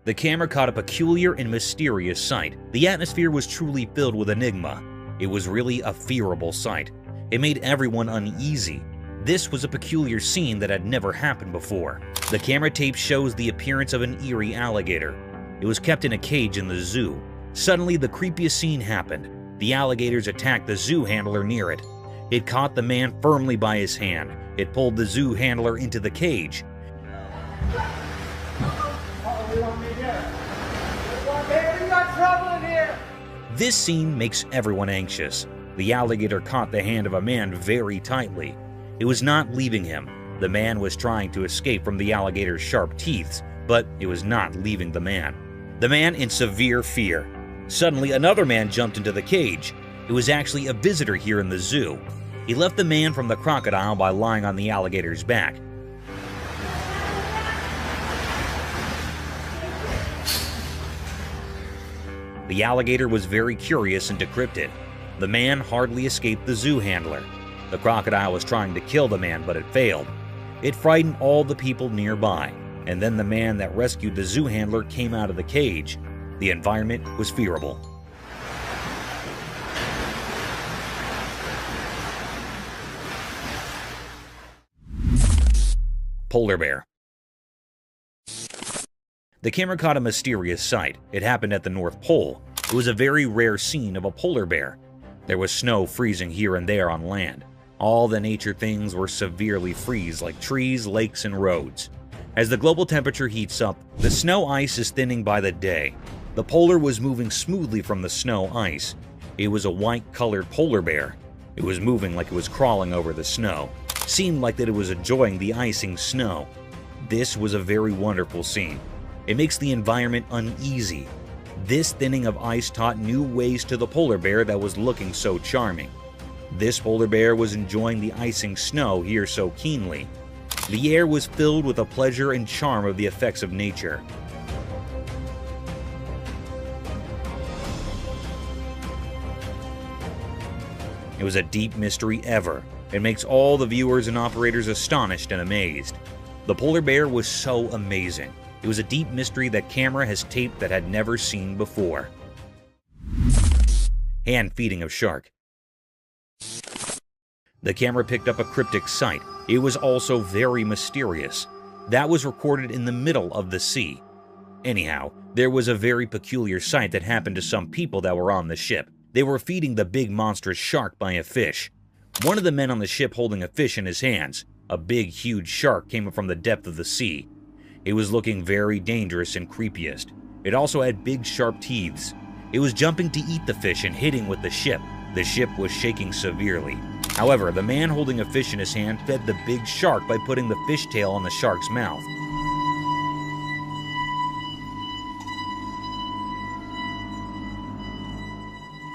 The camera caught a peculiar and mysterious sight. The atmosphere was truly filled with enigma. It was really a fearable sight. It made everyone uneasy. This was a peculiar scene that had never happened before. The camera tape shows the appearance of an eerie alligator. It was kept in a cage in the zoo. Suddenly, the creepiest scene happened. The alligators attacked the zoo handler near it. It caught the man firmly by his hand. It pulled the zoo handler into the cage. This scene makes everyone anxious. The alligator caught the hand of a man very tightly. It was not leaving him. The man was trying to escape from the alligator's sharp teeth, but it was not leaving the man. The man in severe fear. Suddenly, another man jumped into the cage. It was actually a visitor here in the zoo. He left the man from the crocodile by lying on the alligator's back. The alligator was very curious and decrypted. The man hardly escaped the zoo handler. The crocodile was trying to kill the man, but it failed. It frightened all the people nearby, and then the man that rescued the zoo handler came out of the cage. The environment was fearable. Polar bear. The camera caught a mysterious sight. It happened at the North Pole. It was a very rare scene of a polar bear. There was snow freezing here and there on land. All the nature things were severely freeze, like trees, lakes, and roads. As the global temperature heats up, the snow ice is thinning by the day. The polar was moving smoothly from the snow ice. It was a white-colored polar bear. It was moving like it was crawling over the snow. Seemed like that it was enjoying the icing snow. This was a very wonderful scene. It makes the environment uneasy. This thinning of ice taught new ways to the polar bear that was looking so charming. This polar bear was enjoying the icing snow here so keenly. The air was filled with the pleasure and charm of the effects of nature. It was a deep mystery ever. It makes all the viewers and operators astonished and amazed. The polar bear was so amazing. It was a deep mystery that camera has taped that had never seen before. Hand feeding of shark. The camera picked up a cryptic sight. It was also very mysterious. That was recorded in the middle of the sea. Anyhow, there was a very peculiar sight that happened to some people that were on the ship. They were feeding the big monstrous shark by a fish. One of the men on the ship holding a fish in his hands. A big, huge shark came up from the depth of the sea. It was looking very dangerous and creepiest. It also had big, sharp teeth. It was jumping to eat the fish and hitting with the ship. The ship was shaking severely. However, the man holding a fish in his hand fed the big shark by putting the fish tail on the shark's mouth.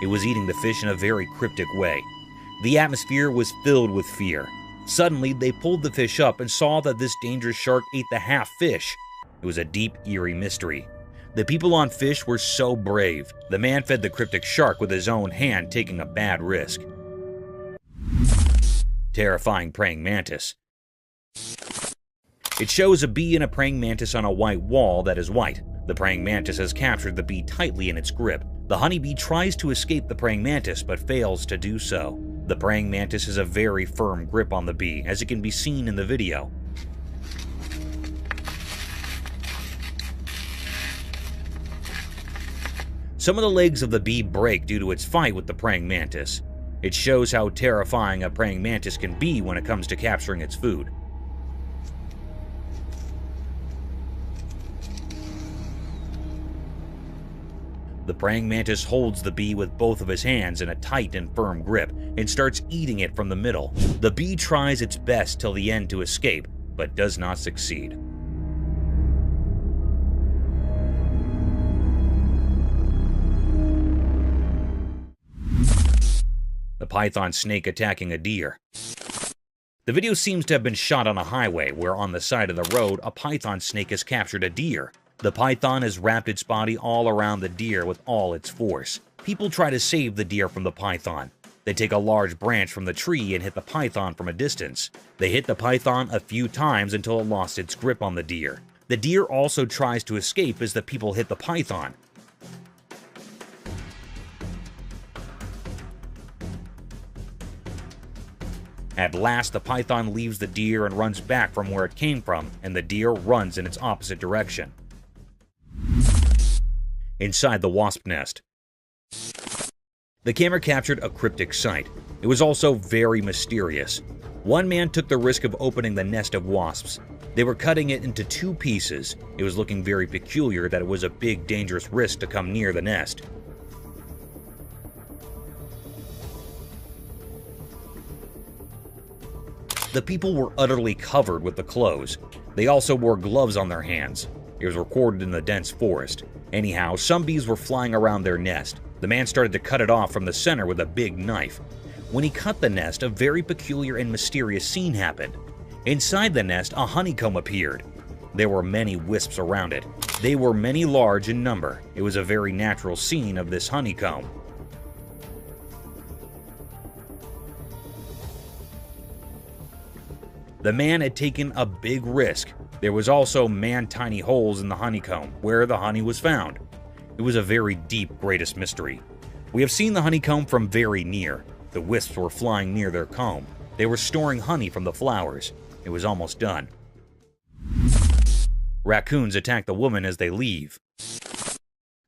It was eating the fish in a very cryptic way. The atmosphere was filled with fear. Suddenly, they pulled the fish up and saw that this dangerous shark ate the half fish. It was a deep, eerie mystery. The people on fish were so brave. The man fed the cryptic shark with his own hand, taking a bad risk. Terrifying praying mantis. It shows a bee and a praying mantis on a white wall that is white. The praying mantis has captured the bee tightly in its grip. The honeybee tries to escape the praying mantis but fails to do so. The praying mantis has a very firm grip on the bee, as it can be seen in the video. Some of the legs of the bee break due to its fight with the praying mantis. It shows how terrifying a praying mantis can be when it comes to capturing its food. The praying mantis holds the bee with both of his hands in a tight and firm grip and starts eating it from the middle. The bee tries its best till the end to escape, but does not succeed. the python snake attacking a deer. The video seems to have been shot on a highway where on the side of the road a python snake has captured a deer. The python has wrapped its body all around the deer with all its force. People try to save the deer from the python. They take a large branch from the tree and hit the python from a distance. They hit the python a few times until it lost its grip on the deer. The deer also tries to escape as the people hit the python. At last, the python leaves the deer and runs back from where it came from, and the deer runs in its opposite direction. Inside the wasp nest. The camera captured a cryptic sight. It was also very mysterious. One man took the risk of opening the nest of wasps. They were cutting it into 2 pieces. It was looking very peculiar that it was a big, dangerous risk to come near the nest. The people were utterly covered with the clothes. They also wore gloves on their hands. It was recorded in the dense forest. Anyhow, some bees were flying around their nest. The man started to cut it off from the center with a big knife. When he cut the nest, a very peculiar and mysterious scene happened. Inside the nest, a honeycomb appeared. There were many wisps around it. They were many large in number. It was a very natural scene of this honeycomb. The man had taken a big risk. There was also man-tiny holes in the honeycomb where the honey was found. It was a very deep, greatest mystery. We have seen the honeycomb from very near. The wisps were flying near their comb. They were storing honey from the flowers. It was almost done. Raccoons attack the woman as they leave.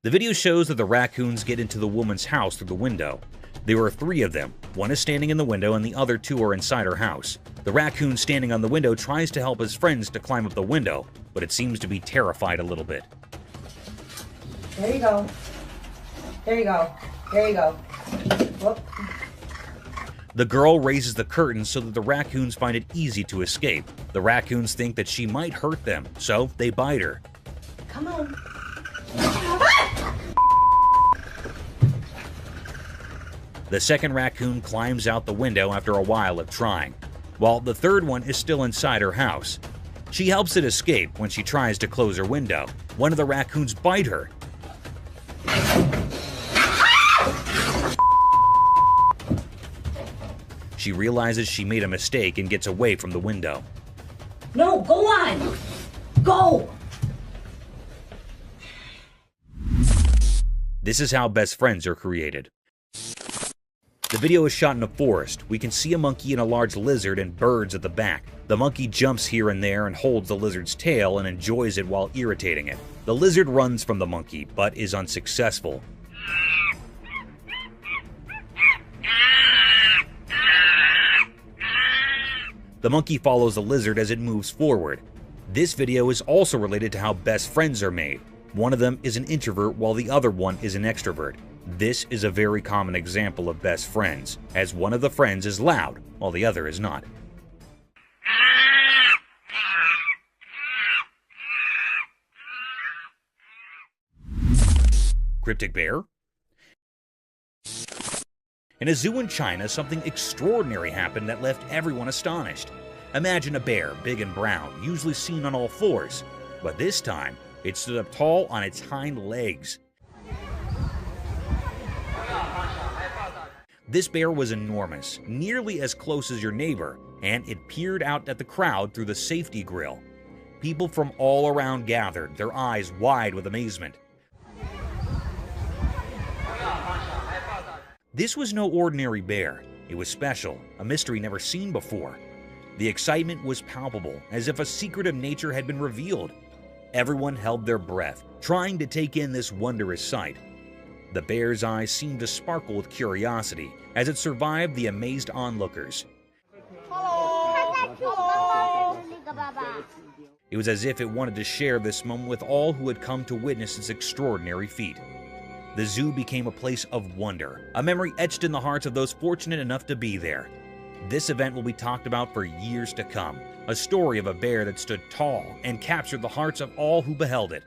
The video shows that the raccoons get into the woman's house through the window. There were 3 of them. One is standing in the window and the other 2 are inside her house. The raccoon standing on the window tries to help his friends to climb up the window, but it seems to be terrified a little bit. There you go. There you go. There you go. Whoop. The girl raises the curtains so that the raccoons find it easy to escape. The raccoons think that she might hurt them, so they bite her. Come on. The second raccoon climbs out the window after a while of trying, while the third one is still inside her house. She helps it escape when she tries to close her window. One of the raccoons bite her. She realizes she made a mistake and gets away from the window. No, go on! Go! This is how best friends are created. The video is shot in a forest. We can see a monkey and a large lizard and birds at the back. The monkey jumps here and there and holds the lizard's tail and enjoys it while irritating it. The lizard runs from the monkey, but is unsuccessful. The monkey follows the lizard as it moves forward. This video is also related to how best friends are made. One of them is an introvert while the other one is an extrovert. This is a very common example of best friends, as one of the friends is loud while the other is not. Cryptic bear? In a zoo in China, something extraordinary happened that left everyone astonished. Imagine a bear, big and brown, usually seen on all fours, but this time, it stood up tall on its hind legs. This bear was enormous, nearly as close as your neighbor, and it peered out at the crowd through the safety grill. People from all around gathered, their eyes wide with amazement. This was no ordinary bear. It was special, a mystery never seen before. The excitement was palpable, as if a secret of nature had been revealed. Everyone held their breath, trying to take in this wondrous sight. The bear's eyes seemed to sparkle with curiosity as it survived the amazed onlookers. It was as if it wanted to share this moment with all who had come to witness this extraordinary feat. The zoo became a place of wonder, a memory etched in the hearts of those fortunate enough to be there. This event will be talked about for years to come, a story of a bear that stood tall and captured the hearts of all who beheld it.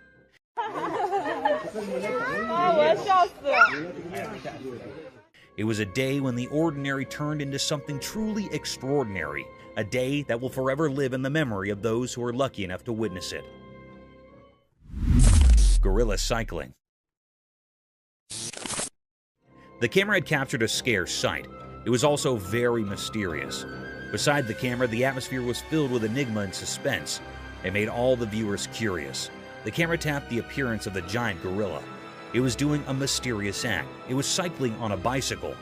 It was a day when the ordinary turned into something truly extraordinary, a day that will forever live in the memory of those who were lucky enough to witness it. Gorilla cycling. The camera had captured a scarce sight. It was also very mysterious. Beside the camera, the atmosphere was filled with enigma and suspense. It made all the viewers curious. The camera tapped the appearance of the giant gorilla. It was doing a mysterious act. It was cycling on a bicycle.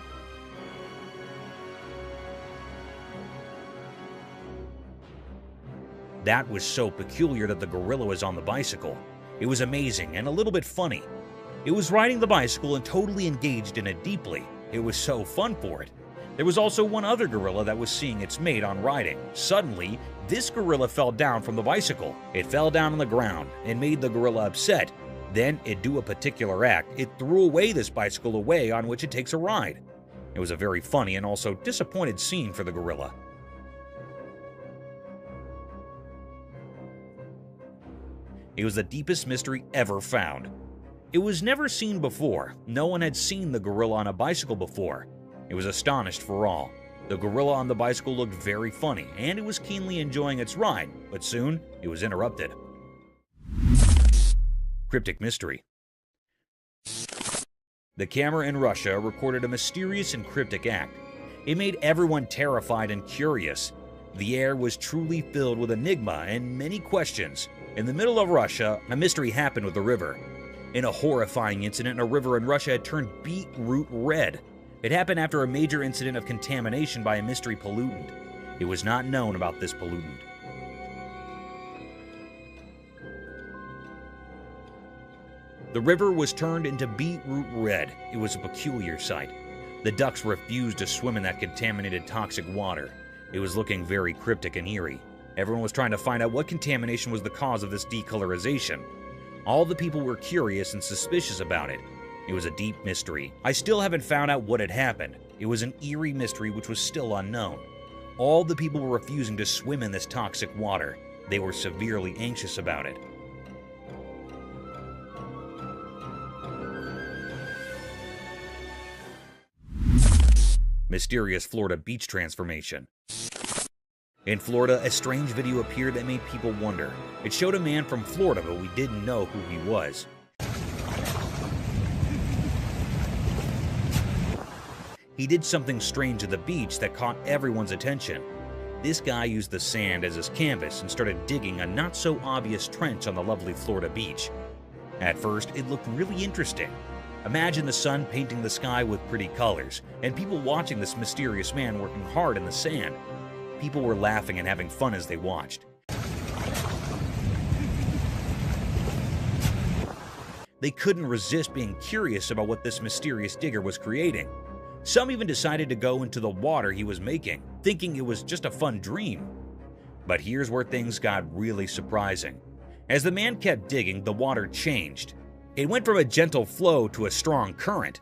That was so peculiar that the gorilla was on the bicycle. It was amazing and a little bit funny. It was riding the bicycle and totally engaged in it deeply. It was so fun for it. There was also one other gorilla that was seeing its mate on riding. Suddenly, this gorilla fell down from the bicycle. It fell down on the ground and made the gorilla upset. Then it do a particular act. It threw away this bicycle away on which it takes a ride. It was a very funny and also disappointed scene for the gorilla. It was the deepest mystery ever found. It was never seen before. No one had seen the gorilla on a bicycle before. It was astonished for all. The gorilla on the bicycle looked very funny, and it was keenly enjoying its ride, but soon it was interrupted. Cryptic mystery. The camera in Russia recorded a mysterious and cryptic act. It made everyone terrified and curious. The air was truly filled with enigma and many questions. In the middle of Russia, a mystery happened with the river. In a horrifying incident, a river in Russia had turned beetroot red. It happened after a major incident of contamination by a mystery pollutant. It was not known about this pollutant. The river was turned into beetroot red. It was a peculiar sight. The ducks refused to swim in that contaminated toxic water. It was looking very cryptic and eerie. Everyone was trying to find out what contamination was the cause of this decolorization. All the people were curious and suspicious about it. It was a deep mystery. I still haven't found out what had happened. It was an eerie mystery which was still unknown. All the people were refusing to swim in this toxic water. They were severely anxious about it. Mysterious Florida beach transformation. In Florida, a strange video appeared that made people wonder. It showed a man from Florida, but we didn't know who he was. He did something strange at the beach that caught everyone's attention. This guy used the sand as his canvas and started digging a not-so-obvious trench on the lovely Florida beach. At first, it looked really interesting. Imagine the sun painting the sky with pretty colors, and people watching this mysterious man working hard in the sand. People were laughing and having fun as they watched. They couldn't resist being curious about what this mysterious digger was creating. Some even decided to go into the water he was making, thinking it was just a fun dream. But here's where things got really surprising. As the man kept digging, the water changed. It went from a gentle flow to a strong current.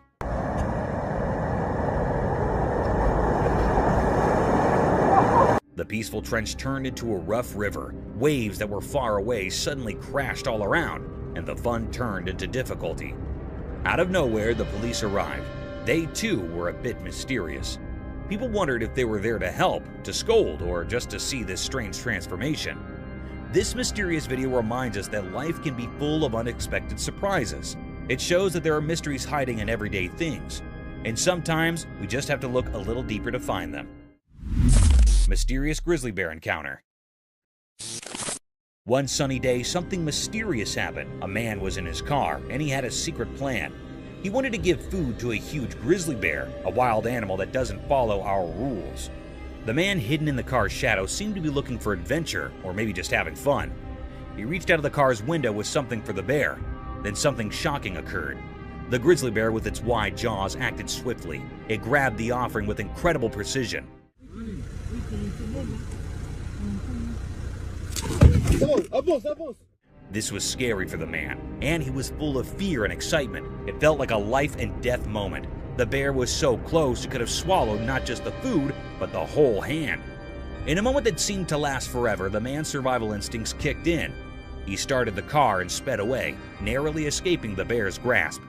The peaceful trench turned into a rough river. Waves that were far away suddenly crashed all around, and the fun turned into difficulty. Out of nowhere, the police arrived. They too were a bit mysterious. People wondered if they were there to help, to scold, or just to see this strange transformation. This mysterious video reminds us that life can be full of unexpected surprises. It shows that there are mysteries hiding in everyday things, and sometimes we just have to look a little deeper to find them. Mysterious grizzly bear encounter. One sunny day, something mysterious happened. A man was in his car, and he had a secret plan. He wanted to give food to a huge grizzly bear, a wild animal that doesn't follow our rules. The man hidden in the car's shadow seemed to be looking for adventure, or maybe just having fun. He reached out of the car's window with something for the bear. Then something shocking occurred. The grizzly bear with its wide jaws acted swiftly. It grabbed the offering with incredible precision. This was scary for the man, and he was full of fear and excitement. It felt like a life and death moment. The bear was so close it could have swallowed not just the food, but the whole hand. In a moment that seemed to last forever, the man's survival instincts kicked in. He started the car and sped away, narrowly escaping the bear's grasp.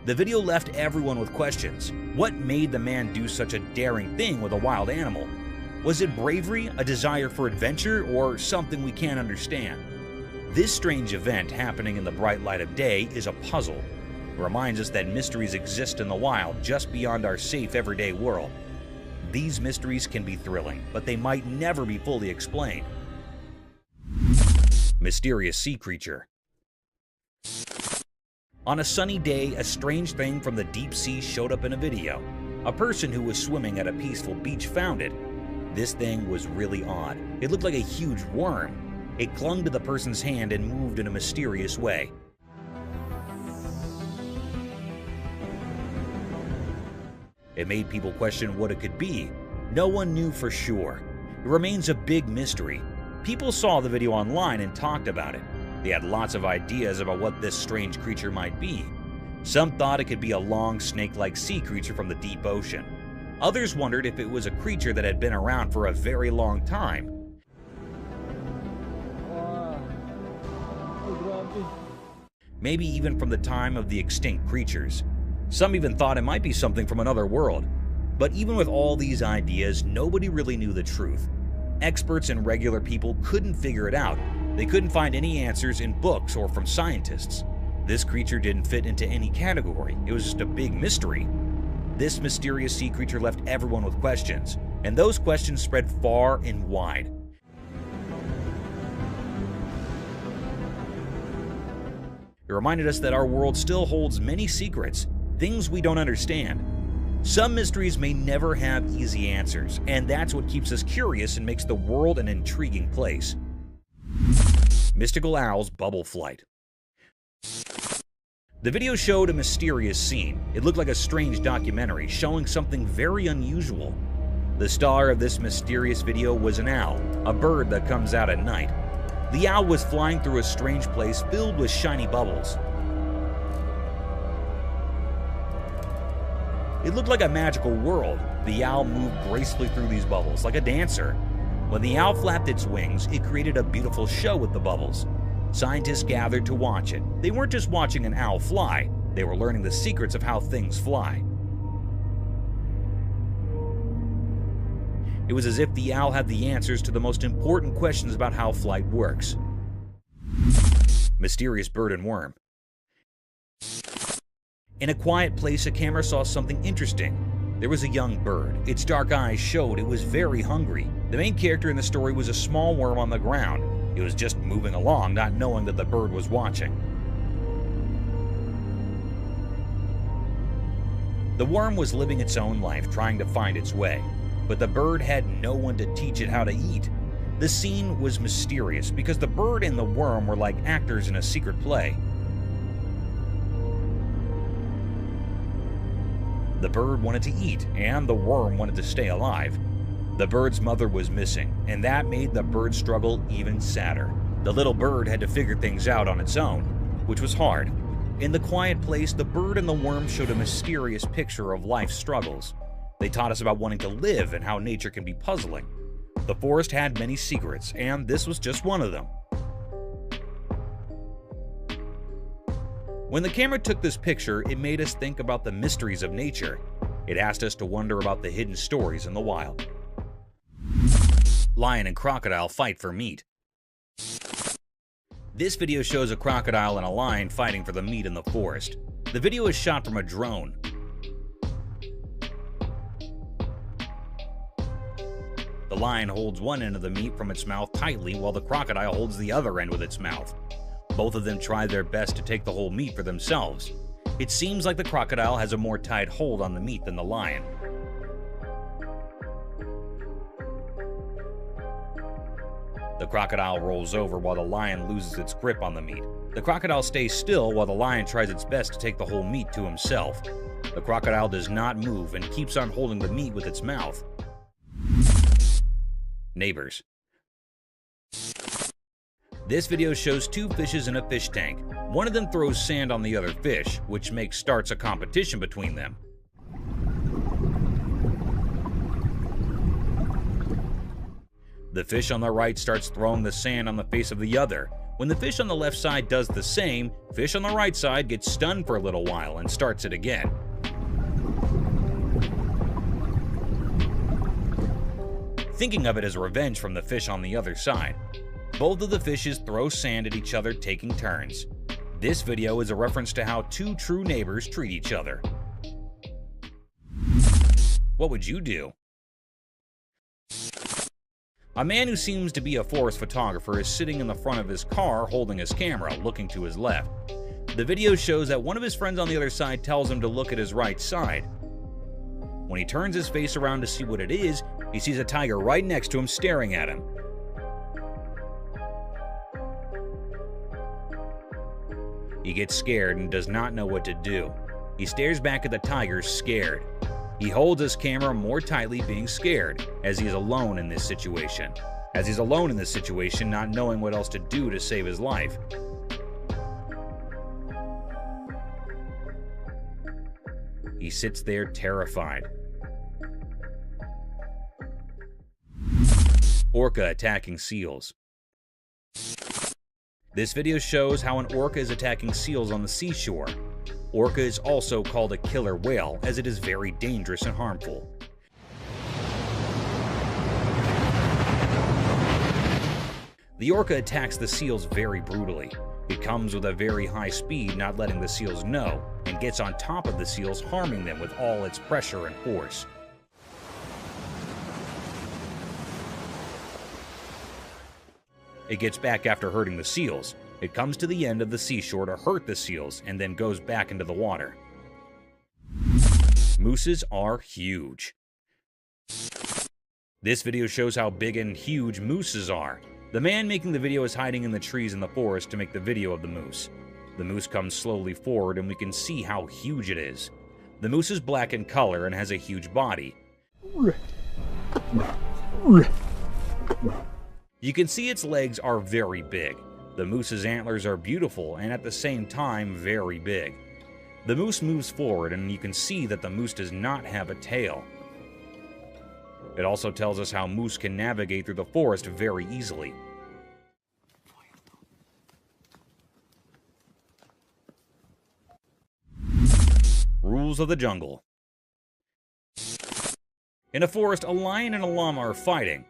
The video left everyone with questions. What made the man do such a daring thing with a wild animal? Was it bravery, a desire for adventure, or something we can't understand? This strange event happening in the bright light of day is a puzzle. It reminds us that mysteries exist in the wild just beyond our safe everyday world. These mysteries can be thrilling, but they might never be fully explained. Mysterious sea creature. On a sunny day, a strange thing from the deep sea showed up in a video. A person who was swimming at a peaceful beach found it. This thing was really odd. It looked like a huge worm. It clung to the person's hand and moved in a mysterious way. It made people question what it could be. No one knew for sure. It remains a big mystery. People saw the video online and talked about it. They had lots of ideas about what this strange creature might be. Some thought it could be a long, snake-like sea creature from the deep ocean. Others wondered if it was a creature that had been around for a very long time. Maybe even from the time of the extinct creatures. Some even thought it might be something from another world. But even with all these ideas, nobody really knew the truth. Experts and regular people couldn't figure it out. They couldn't find any answers in books or from scientists. This creature didn't fit into any category. It was just a big mystery. This mysterious sea creature left everyone with questions, and those questions spread far and wide. It reminded us that our world still holds many secrets, things we don't understand. Some mysteries may never have easy answers, and that's what keeps us curious and makes the world an intriguing place. Mystical owl's bubble flight. The video showed a mysterious scene. It looked like a strange documentary showing something very unusual. The star of this mysterious video was an owl, a bird that comes out at night. The owl was flying through a strange place filled with shiny bubbles. It looked like a magical world. The owl moved gracefully through these bubbles like a dancer. When the owl flapped its wings, it created a beautiful show with the bubbles. Scientists gathered to watch it. They weren't just watching an owl fly, they were learning the secrets of how things fly. It was as if the owl had the answers to the most important questions about how flight works. Mysterious bird and worm. In a quiet place, a camera saw something interesting. There was a young bird. Its dark eyes showed it was very hungry. The main character in the story was a small worm on the ground. It was just moving along, not knowing that the bird was watching. The worm was living its own life, trying to find its way. But the bird had no one to teach it how to eat. The scene was mysterious because the bird and the worm were like actors in a secret play. The bird wanted to eat, and the worm wanted to stay alive. The bird's mother was missing, and that made the bird's struggle even sadder. The little bird had to figure things out on its own, which was hard. In the quiet place, the bird and the worm showed a mysterious picture of life's struggles. They taught us about wanting to live and how nature can be puzzling. The forest had many secrets, and this was just one of them. When the camera took this picture, it made us think about the mysteries of nature. It asked us to wonder about the hidden stories in the wild. Lion and crocodile fight for meat. This video shows a crocodile and a lion fighting for the meat in the forest. The video is shot from a drone. The lion holds one end of the meat from its mouth tightly while the crocodile holds the other end with its mouth. Both of them try their best to take the whole meat for themselves. It seems like the crocodile has a more tight hold on the meat than the lion. The crocodile rolls over while the lion loses its grip on the meat. The crocodile stays still while the lion tries its best to take the whole meat to himself. The crocodile does not move and keeps on holding the meat with its mouth. Neighbors. This video shows two fishes in a fish tank. One of them throws sand on the other fish, which starts a competition between them. The fish on the right starts throwing the sand on the face of the other, When the fish on the left side does the same, fish on the right side gets stunned for a little while and starts it again. Thinking of it as revenge from the fish on the other side. Both of the fishes throw sand at each other, taking turns. This video is a reference to how two true neighbors treat each other. What would you do? A man who seems to be a forest photographer is sitting in the front of his car holding his camera, looking to his left. The video shows that one of his friends on the other side tells him to look at his right side. When he turns his face around to see what it is, he sees a tiger right next to him staring at him. He gets scared and does not know what to do. He stares back at the tiger, scared. He holds his camera more tightly, being scared, as he is alone in this situation. Not knowing what else to do to save his life. He sits there terrified. Orca attacking seals. This video shows how an orca is attacking seals on the seashore. Orca is also called a killer whale, as it is very dangerous and harmful. The orca attacks the seals very brutally. It comes with a very high speed, not letting the seals know, and gets on top of the seals, harming them with all its pressure and force. It gets back after hurting the seals. It comes to the end of the seashore to hurt the seals and then goes back into the water. Mooses are huge. This video shows how big and huge mooses are. The man making the video is hiding in the trees in the forest to make the video of the moose. The moose comes slowly forward and we can see how huge it is. The moose is black in color and has a huge body. You can see its legs are very big. The moose's antlers are beautiful and at the same time very big. The moose moves forward and you can see that the moose does not have a tail. It also tells us how moose can navigate through the forest very easily. Rules of the jungle. In a forest, a lion and a llama are fighting.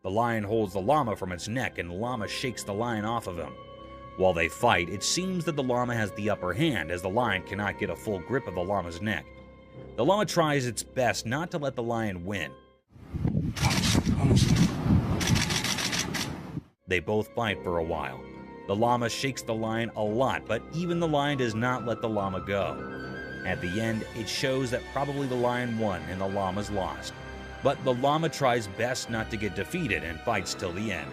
The lion holds the llama from its neck and the llama shakes the lion off of him. While they fight, it seems that the llama has the upper hand as the lion cannot get a full grip of the llama's neck. The llama tries its best not to let the lion win. They both fight for a while. The llama shakes the lion a lot, but even the lion does not let the llama go. At the end, it shows that probably the lion won and the llama's lost. But the llama tries best not to get defeated and fights till the end.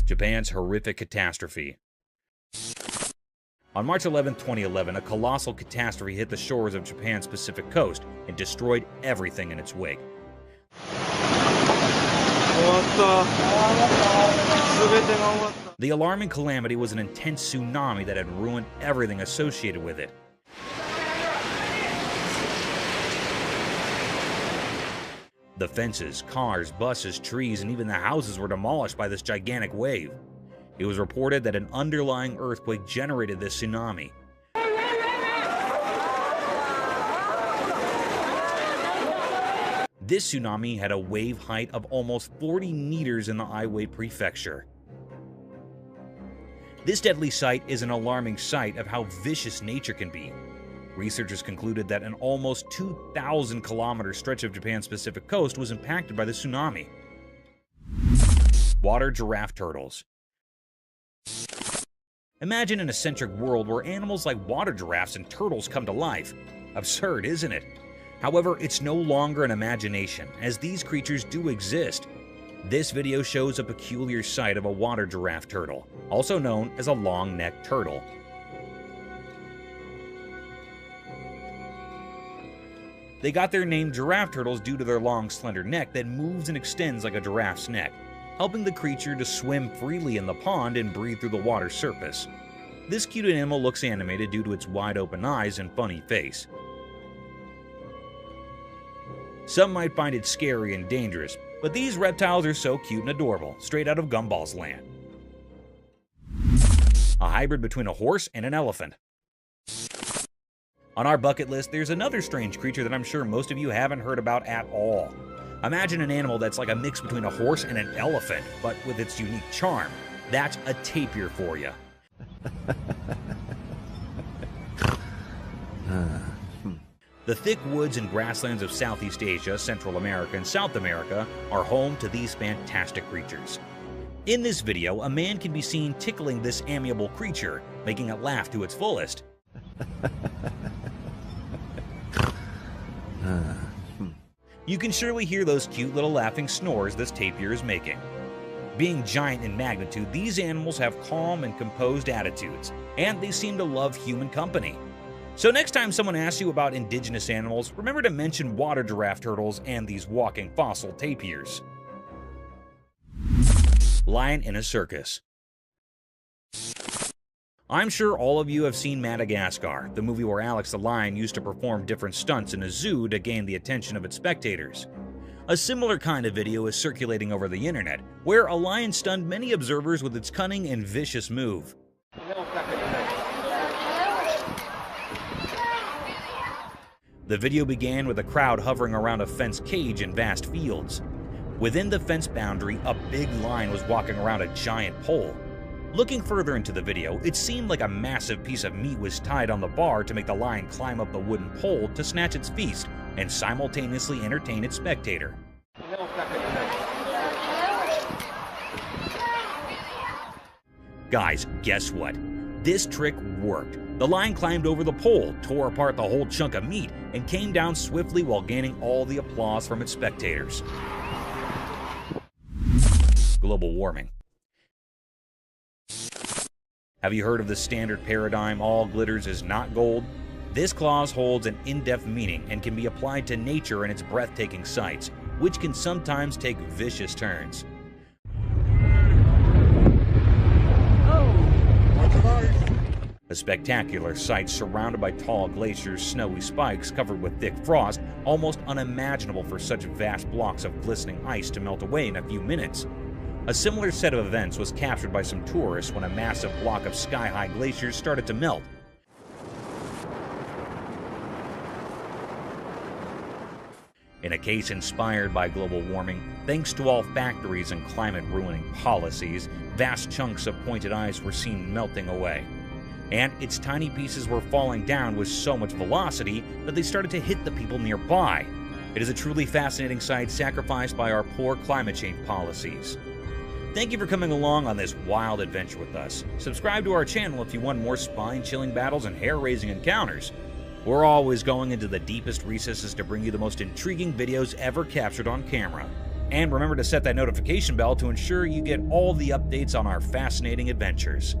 Japan's horrific catastrophe. On March 11, 2011, a colossal catastrophe hit the shores of Japan's Pacific coast and destroyed everything in its wake. The alarming calamity was an intense tsunami that had ruined everything associated with it. The fences, cars, buses, trees, and even the houses were demolished by this gigantic wave. It was reported that an underlying earthquake generated this tsunami. This tsunami had a wave height of almost 40 meters in the Aiwei prefecture. This deadly sight is an alarming sight of how vicious nature can be. Researchers concluded that an almost 2,000-kilometer stretch of Japan's Pacific coast was impacted by the tsunami. Water giraffe turtles. Imagine an eccentric world where animals like water giraffes and turtles come to life. Absurd, isn't it? However, it's no longer an imagination, as these creatures do exist. This video shows a peculiar sight of a water giraffe turtle, also known as a long-necked turtle. They got their name giraffe turtles due to their long, slender neck that moves and extends like a giraffe's neck, helping the creature to swim freely in the pond and breathe through the water's surface. This cute animal looks animated due to its wide-open eyes and funny face. Some might find it scary and dangerous, but these reptiles are so cute and adorable, straight out of Gumball's land. A hybrid between a horse and an elephant. On our bucket list, there's another strange creature that I'm sure most of you haven't heard about at all. Imagine an animal that's like a mix between a horse and an elephant, but with its unique charm. That's a tapir for you. The thick woods and grasslands of Southeast Asia, Central America, and South America are home to these fantastic creatures. In this video, a man can be seen tickling this amiable creature, making it laugh to its fullest. You can surely hear those cute little laughing snores this tapir is making. Being giant in magnitude, these animals have calm and composed attitudes, and they seem to love human company. So next time someone asks you about indigenous animals, remember to mention water giraffe turtles and these walking fossil tapirs. Lion in a circus. I'm sure all of you have seen Madagascar, the movie where Alex the lion used to perform different stunts in a zoo to gain the attention of its spectators. A similar kind of video is circulating over the internet, where a lion stunned many observers with its cunning and vicious move. The video began with a crowd hovering around a fenced cage in vast fields. Within the fence boundary, a big lion was walking around a giant pole. Looking further into the video, it seemed like a massive piece of meat was tied on the bar to make the lion climb up the wooden pole to snatch its feast and simultaneously entertain its spectator. Guys, guess what? This trick worked. The lion climbed over the pole, tore apart the whole chunk of meat, and came down swiftly while gaining all the applause from its spectators. Global warming. Have you heard of the standard paradigm, all glitters is not gold? This clause holds an in-depth meaning and can be applied to nature and its breathtaking sights, which can sometimes take vicious turns. A spectacular sight surrounded by tall glaciers, snowy spikes covered with thick frost, almost unimaginable for such vast blocks of glistening ice to melt away in a few minutes. A similar set of events was captured by some tourists when a massive block of sky-high glaciers started to melt. In a case inspired by global warming, thanks to all factories and climate-ruining policies, vast chunks of pointed ice were seen melting away. And its tiny pieces were falling down with so much velocity that they started to hit the people nearby. It is a truly fascinating sight sacrificed by our poor climate change policies. Thank you for coming along on this wild adventure with us. Subscribe to our channel if you want more spine-chilling battles and hair-raising encounters. We're always going into the deepest recesses to bring you the most intriguing videos ever captured on camera. And remember to set that notification bell to ensure you get all the updates on our fascinating adventures.